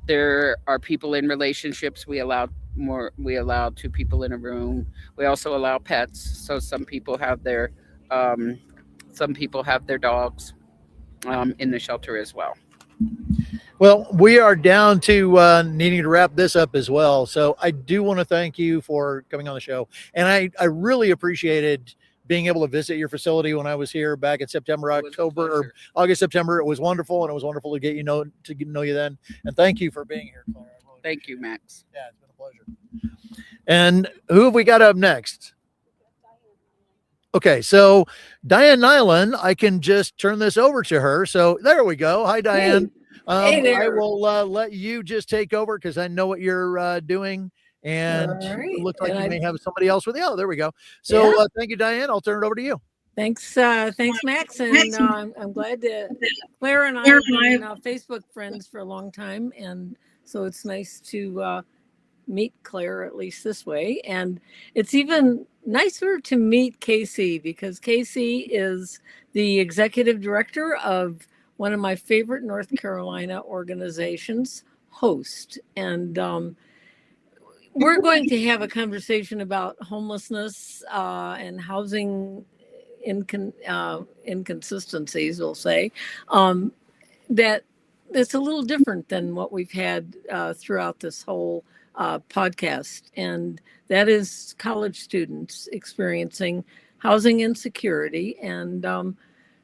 There are people in relationships. We allow 2 people in a room. We also allow pets. So some people have their dogs in the shelter as well. Well, we are down to needing to wrap this up as well. So I do want to thank you for coming on the show. And I really appreciated being able to visit your facility when I was here back in August, September. It was wonderful. And it was wonderful to get to know you then. And thank you for being here, Claire. Thank you, Max. Yeah, it's been a pleasure. And who have we got up next? Okay, so Diane Nyland, I can just turn this over to her. So there we go. Hi, Diane. Hey there. I will let you just take over because I know what you're doing. And right. It looks like you may have somebody else with you. Oh, there we go. So thank you, Diane. I'll turn it over to you. Thanks, Max. And I'm glad that Claire and I have been Facebook friends for a long time. And so it's nice to meet Claire, at least this way. And it's even nicer to meet Casey because Casey is the executive director of one of my favorite North Carolina organizations, HOST. And we're going to have a conversation about homelessness and housing inconsistencies, we'll say, that it's a little different than what we've had throughout this whole podcast. And that is college students experiencing housing insecurity. And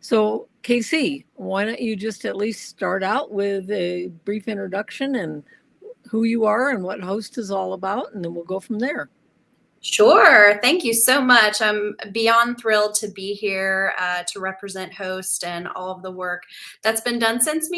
so, Casey, why don't you just at least start out with a brief introduction and who you are and what HOST is all about, and then we'll go from there. Sure. Thank you so much. I'm beyond thrilled to be here to represent HOST and all of the work that's been done since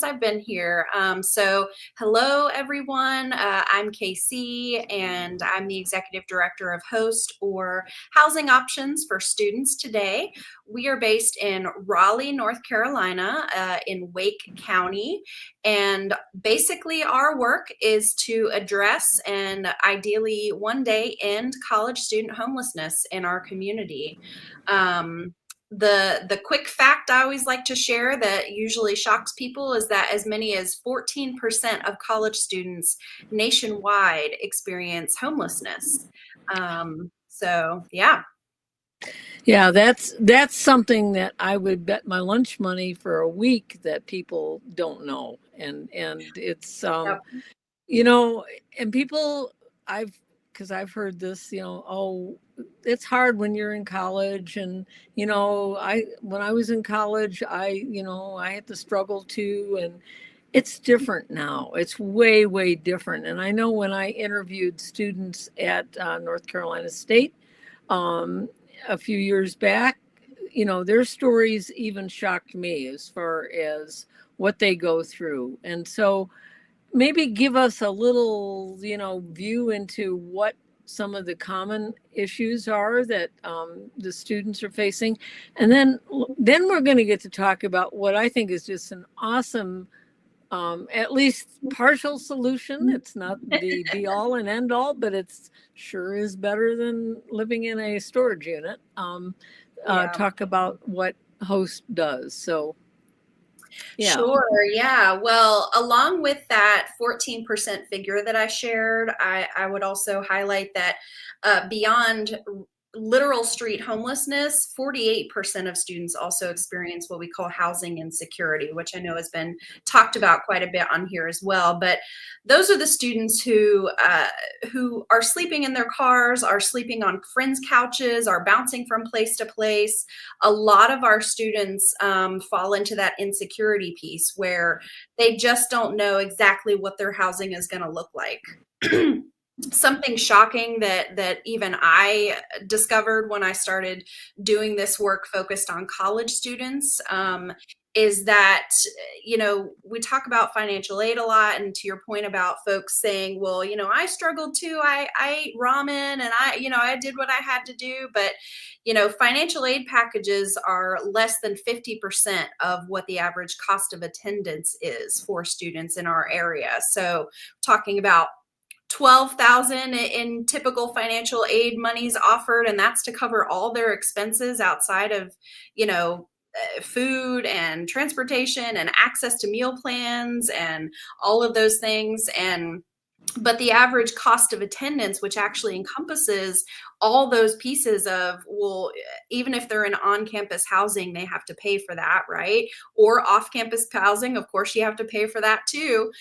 I've been here. So hello, everyone. I'm KC, and I'm the Executive Director of HOST, or Housing Options for Students Today. We are based in Raleigh, North Carolina, in Wake County. And basically our work is to address and ideally one day end college student homelessness in our community. The quick fact I always like to share that usually shocks people is that as many as 14% of college students nationwide experience homelessness. So yeah. Yeah, that's something that I would bet my lunch money for a week that people don't know. And it's you know, and people because I've heard this, you know, oh, it's hard when you're in college. And, you know, when I was in college, I had to struggle too. And it's different now. It's way, way different. And I know when I interviewed students at North Carolina State, a few years back, you know, their stories even shocked me as far as what they go through. And so maybe give us a little, you know, view into what some of the common issues are that the students are facing. And then we're going to get to talk about what I think is just an awesome, at least partial solution. It's not the be all and end all, but it's sure is better than living in a storage unit. Talk about what HOST does. So, yeah. Sure. Yeah. Well, along with that 14% figure that I shared, I would also highlight that beyond literal street homelessness, 48% of students also experience what we call housing insecurity, which I know has been talked about quite a bit on here as well. But those are the students who are sleeping in their cars, are sleeping on friends' couches, are bouncing from place to place. A lot of our students fall into that insecurity piece where they just don't know exactly what their housing is going to look like. Something shocking that even I discovered when I started doing this work focused on college students is that, you know, we talk about financial aid a lot, and to your point about folks saying, well, you know, I struggled too. I ate ramen and I did what I had to do. But, you know, financial aid packages are less than 50% of what the average cost of attendance is for students in our area. So talking about $12,000 in typical financial aid monies offered, and that's to cover all their expenses outside of, you know, food and transportation and access to meal plans and all of those things. But the average cost of attendance, which actually encompasses all those pieces of, well, even if they're in on-campus housing, they have to pay for that, right? Or off-campus housing, of course, you have to pay for that too.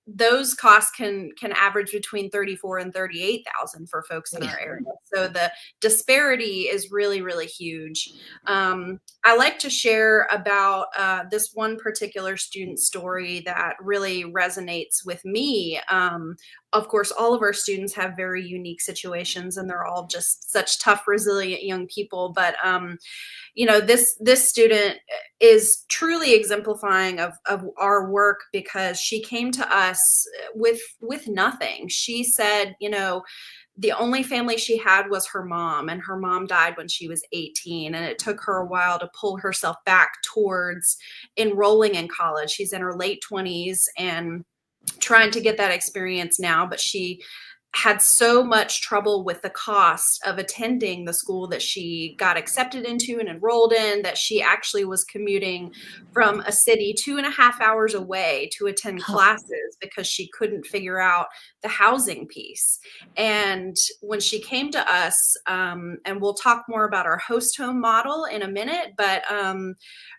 Those costs can average between $34,000 and $38,000 for folks in our area. So the disparity is really, really huge. I like to share about this one particular student story that really resonates with me. Of course, all of our students have very unique situations, and they're all just such tough, resilient young people. But you know, this student is truly exemplifying of our work, because she came to us with nothing. She said, you know, the only family she had was her mom, and her mom died when she was 18. And it took her a while to pull herself back towards enrolling in college. She's in her late 20s and trying to get that experience now, but she had so much trouble with the cost of attending the school that she got accepted into and enrolled in, that she actually was commuting from a city 2.5 hours away to attend classes because she couldn't figure out the housing piece. And when she came to us, and we'll talk more about our host home model in a minute, but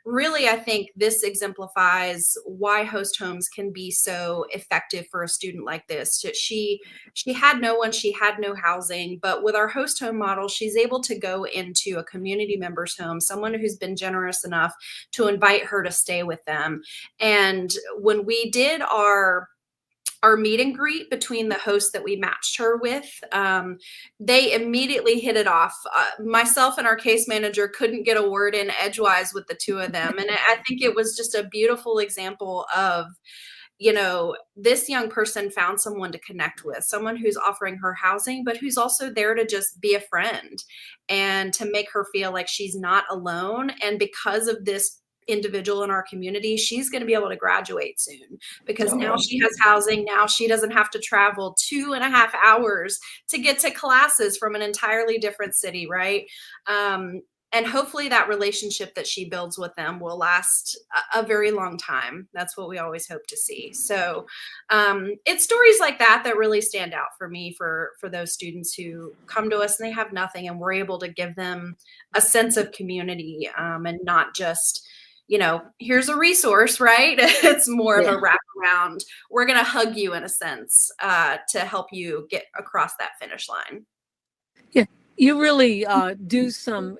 really, I think this exemplifies why host homes can be so effective for a student like this. She had no one, she had no housing, but with our host home model, she's able to go into a community member's home, someone who's been generous enough to invite her to stay with them. And when we did our meet and greet between the hosts that we matched her with, they immediately hit it off. Myself and our case manager couldn't get a word in edgewise with the two of them. And I think it was just a beautiful example of, this young person found someone to connect with, someone who's offering her housing, but who's also there to just be a friend and to make her feel like she's not alone. And because of this individual in our community, she's going to be able to graduate soon because now she has housing. Now she doesn't have to travel 2.5 hours to get to classes from an entirely different city, right? And hopefully that relationship that she builds with them will last a very long time. That's what we always hope to see. So it's stories like that that really stand out for me, for those students who come to us and they have nothing, and we're able to give them a sense of community, and not just, here's a resource, right? It's more of a wraparound. We're going to hug you in a sense, to help you get across that finish line. Yeah, you really do some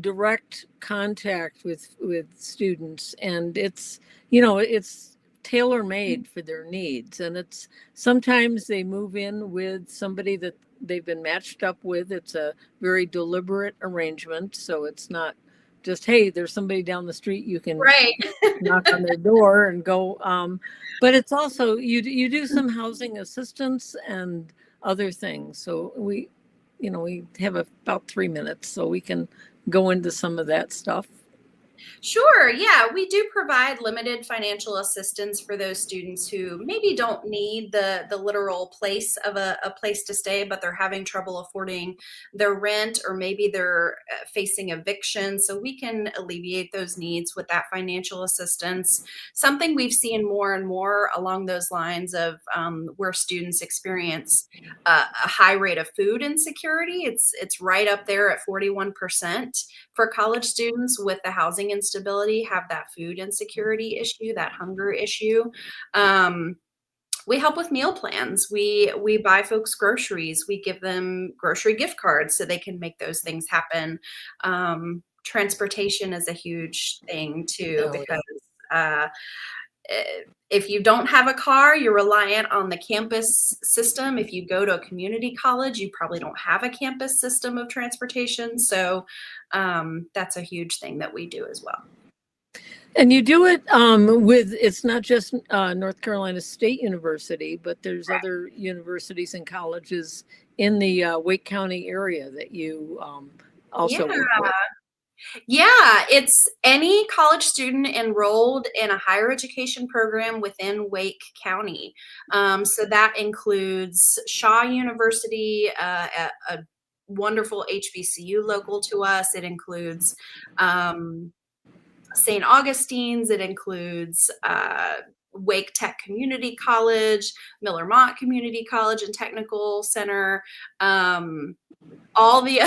direct contact with students, and it's tailor-made for their needs. And it's sometimes they move in with somebody that they've been matched up with. It's a very deliberate arrangement, so it's not just, hey, there's somebody down the street, you can knock on their door and go. But it's also, you do some housing assistance and other things. So we have about 3 minutes, so we can go into some of that stuff. Sure. Yeah, we do provide limited financial assistance for those students who maybe don't need the literal place of a place to stay, but they're having trouble affording their rent, or maybe they're facing eviction. So we can alleviate those needs with that financial assistance. Something we've seen more and more along those lines of where students experience a high rate of food insecurity. It's right up there at 41% for college students with the housing instability, have that food insecurity issue, that hunger issue. We help with meal plans. We buy folks groceries. We give them grocery gift cards so they can make those things happen. Transportation is a huge thing too, because if you don't have a car, you're reliant on the campus system. If you go to a community college, you probably don't have a campus system of transportation. So that's a huge thing that we do as well. And you do it it's not just North Carolina State University, but there's other universities and colleges in the Wake County area that you also work with. Yeah, it's any college student enrolled in a higher education program within Wake County. So that includes Shaw University, a wonderful HBCU local to us. It includes St. Augustine's. It includes Wake Tech Community College, Miller Mott Community College and Technical Center, all the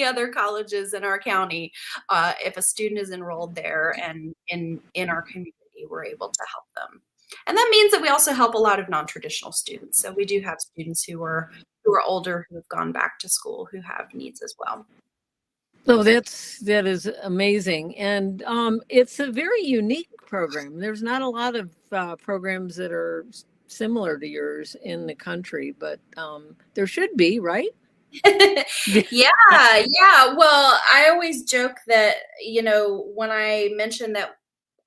other colleges in our county. If a student is enrolled there and in our community, we're able to help them. And that means that we also help a lot of non-traditional students. So we do have students who are older, who have gone back to school, who have needs as well. So that is amazing. And it's a very unique program. There's not a lot of programs that are similar to yours in the country, but there should be, right? Yeah. Well, I always joke that, when I mention that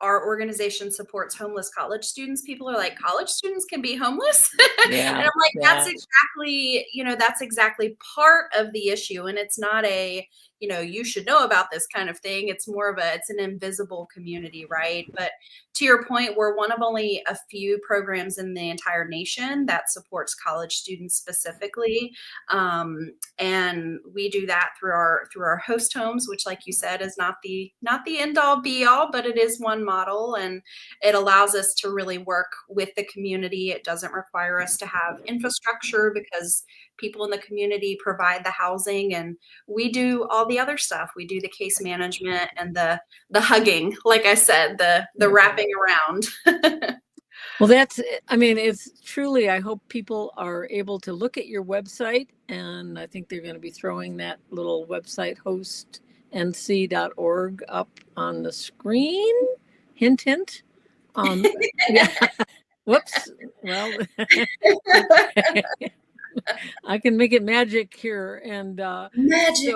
our organization supports homeless college students, people are like, college students can be homeless? Yeah, and I'm like, that's exactly part of the issue. And it's not you should know about this kind of thing. It's it's an invisible community, right? But to your point, we're one of only a few programs in the entire nation that supports college students specifically. And we do that through our host homes, which, like you said, is not the end all be all, but it is one model, and it allows us to really work with the community. It doesn't require us to have infrastructure because people in the community provide the housing, and we do all the other stuff. We do the case management and the hugging, like I said, the wrapping around. Well, it's truly, I hope people are able to look at your website, and I think they're going to be throwing that little website, hostnc.org, up on the screen. Hint, hint. Yeah. Whoops. Well, I can make it magic here. And magic.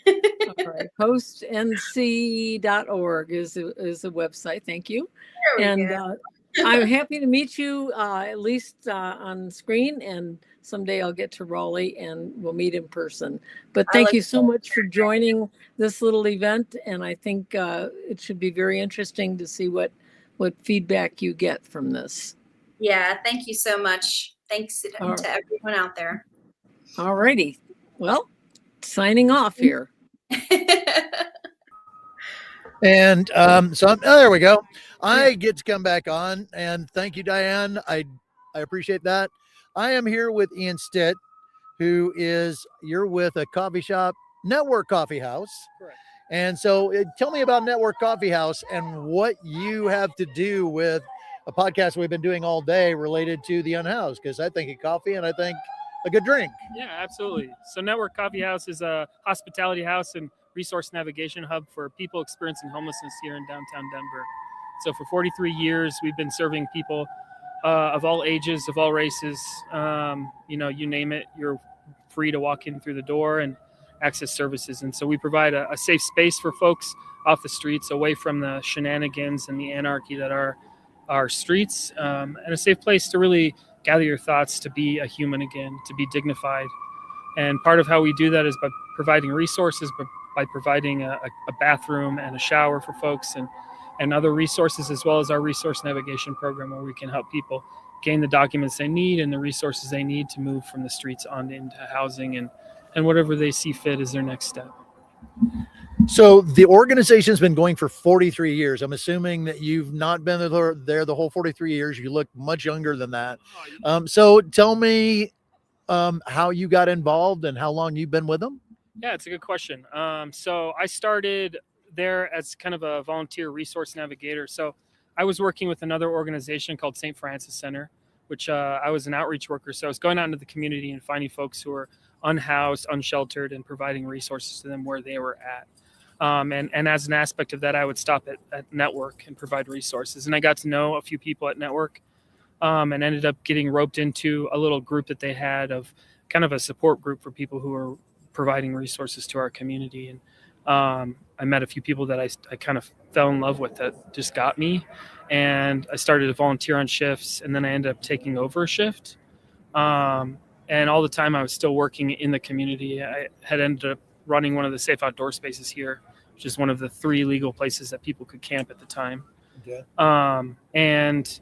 All right. Hostnc.org is the website. Thank you. And I'm happy to meet you at least on screen, and someday I'll get to Raleigh and we'll meet in person. But thank you so much for joining this little event, and I think it should be very interesting to see what feedback you get from this. Yeah, thank you so much. Thanks to everyone out there. All righty. Well, signing off here. And there we go. I get to come back on, and thank you, Diane. I appreciate that. I am here with Ian Stitt, you're with a coffee shop, Network Coffee House. Correct. And so tell me about Network Coffee House and what you have to do with a podcast we've been doing all day related to the unhoused, because I think of coffee and I think a good drink. Yeah, absolutely. So Network Coffee House is a hospitality house and resource navigation hub for people experiencing homelessness here in downtown Denver. So for 43 years, we've been serving people of all ages, of all races. You name it, you're free to walk in through the door and access services. And so we provide a safe space for folks off the streets, away from the shenanigans and the anarchy that are our streets, and a safe place to really gather your thoughts, to be a human again, to be dignified. And part of how we do that is by providing resources, but by providing a bathroom and a shower for folks, and other resources, as well as our resource navigation program, where we can help people gain the documents they need and the resources they need to move from the streets on into housing and whatever they see fit as their next step. So the organization's been going for 43 years. I'm assuming that you've not been there the whole 43 years. You look much younger than that. So tell me how you got involved and how long you've been with them. Yeah, it's a good question. So I started there as kind of a volunteer resource navigator. So I was working with another organization called St. Francis Center, which I was an outreach worker. So I was going out into the community and finding folks who are unhoused, unsheltered, and providing resources to them where they were at. And as an aspect of that, I would stop at Network and provide resources. And I got to know a few people at Network, and ended up getting roped into a little group that they had of kind of a support group for people who are providing resources to our community. And I met a few people that I kind of fell in love with that just got me. And I started to volunteer on shifts, and then I ended up taking over a shift. And all the time I was still working in the community. I had ended up running one of the safe outdoor spaces here, which is one of the 3 legal places that people could camp at the time. Okay. And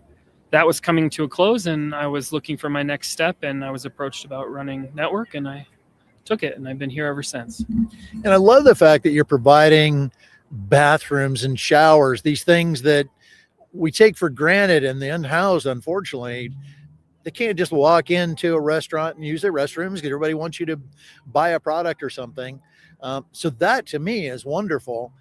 that was coming to a close, and I was looking for my next step, and I was approached about running Network, and I took it, and I've been here ever since. And I love the fact that you're providing bathrooms and showers, these things that we take for granted, and the unhoused, unfortunately, they can't just walk into a restaurant and use their restrooms because everybody wants you to buy a product or something. So that to me is wonderful.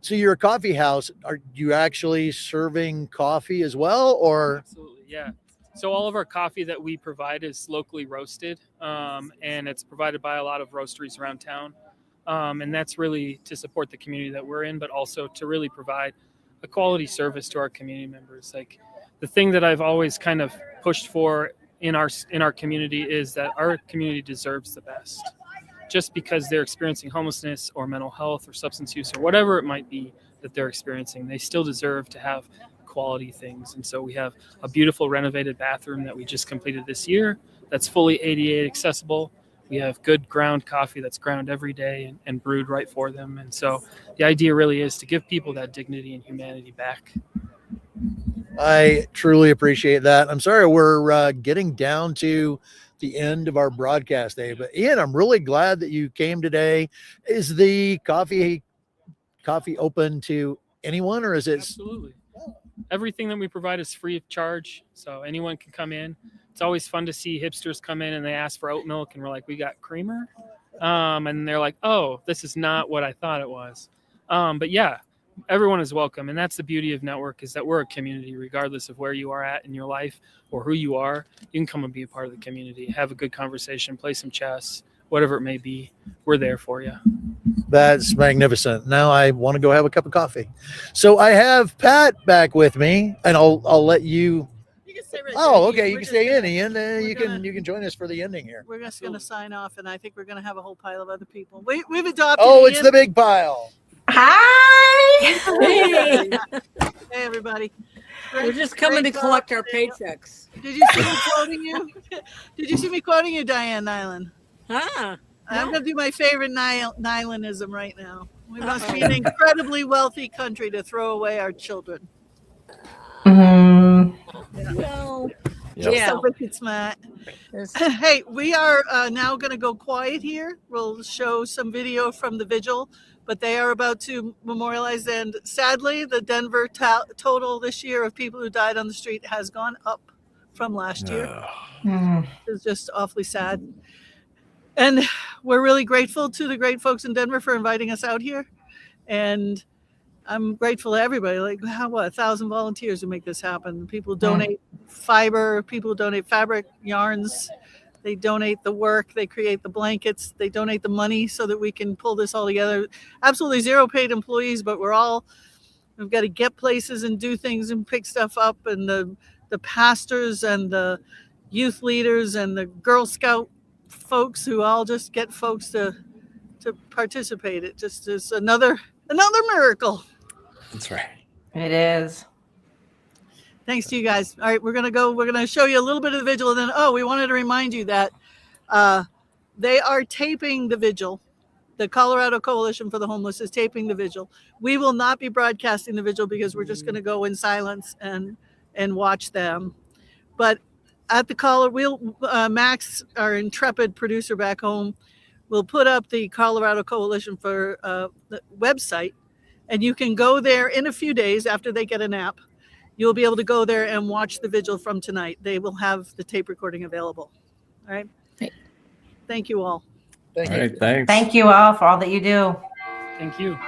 So you're a coffee house. Are you actually serving coffee as well, or? Absolutely, yeah. So all of our coffee that we provide is locally roasted, and it's provided by a lot of roasteries around town. And that's really to support the community that we're in, but also to really provide a quality service to our community members. Like, the thing that I've always kind of pushed for in our community is that our community deserves the best. Just because they're experiencing homelessness or mental health or substance use or whatever it might be that they're experiencing, they still deserve to have quality things. And so we have a beautiful renovated bathroom that we just completed this year that's fully ADA accessible. We have good ground coffee that's ground every day and brewed right for them. And so the idea really is to give people that dignity and humanity back. I truly appreciate that. I'm sorry we're getting down to the end of our broadcast day, but Ian, I'm really glad that you came today. Is the coffee open to anyone, or is it? Absolutely. Everything that we provide is free of charge, so anyone can come in. It's always fun to see hipsters come in and they ask for oat milk, and we're like, we got creamer, and they're like, oh, this is not what I thought it was. But yeah, everyone is welcome, and that's the beauty of Network, is that we're a community. Regardless of where you are at in your life or who you are, you can come and be a part of the community, have a good conversation, play some chess, whatever it may be. We're there for you. That's magnificent. Now I want to go have a cup of coffee. So I have Pat back with me, and I'll let you. You can stay right Oh, there. okay. You We're can stay in, gonna- Ian. You gonna- can join us for the ending here. We're just going to sign off, and I think we're going to have a whole pile of other people. We've adopted. Oh, it's Ian. the big pile. Hi. Hey, Hey, everybody. we're just coming to collect our paychecks. Did you see me quoting you? Did you see me quoting you, Diane Nyland? Ah, I'm going to do my favorite Nylandism right now. We must be an incredibly wealthy country to throw away our children. well, Just yeah. so wicked smart. Hey, we are now going to go quiet here. We'll show some video from the vigil, but they are about to memorialize. And sadly, the Denver total this year of people who died on the street has gone up from last year. It's just awfully sad. And we're really grateful to the great folks in Denver for inviting us out here. And I'm grateful to everybody. Like, 1,000 volunteers who make this happen. People donate fiber, people donate fabric, yarns. They donate the work, they create the blankets, they donate the money so that we can pull this all together. Absolutely zero paid employees, but we've got to get places and do things and pick stuff up. And the pastors and the youth leaders and the Girl Scout folks who all just get folks to participate. It just is another miracle. That's right. It is. Thanks to you guys. All right, we're gonna show you a little bit of the vigil, and then we wanted to remind you that they are taping the vigil. The Colorado Coalition for the Homeless is taping the vigil. We will not be broadcasting the vigil because we're just gonna go in silence and watch them. But at the Max, our intrepid producer back home, will put up the Colorado Coalition for the website, and you can go there in a few days after they get a nap. You'll be able to go there and watch the vigil from tonight. They will have the tape recording available. All right. Thank you all. Thank you. Thank you all for all that you do. Thank you.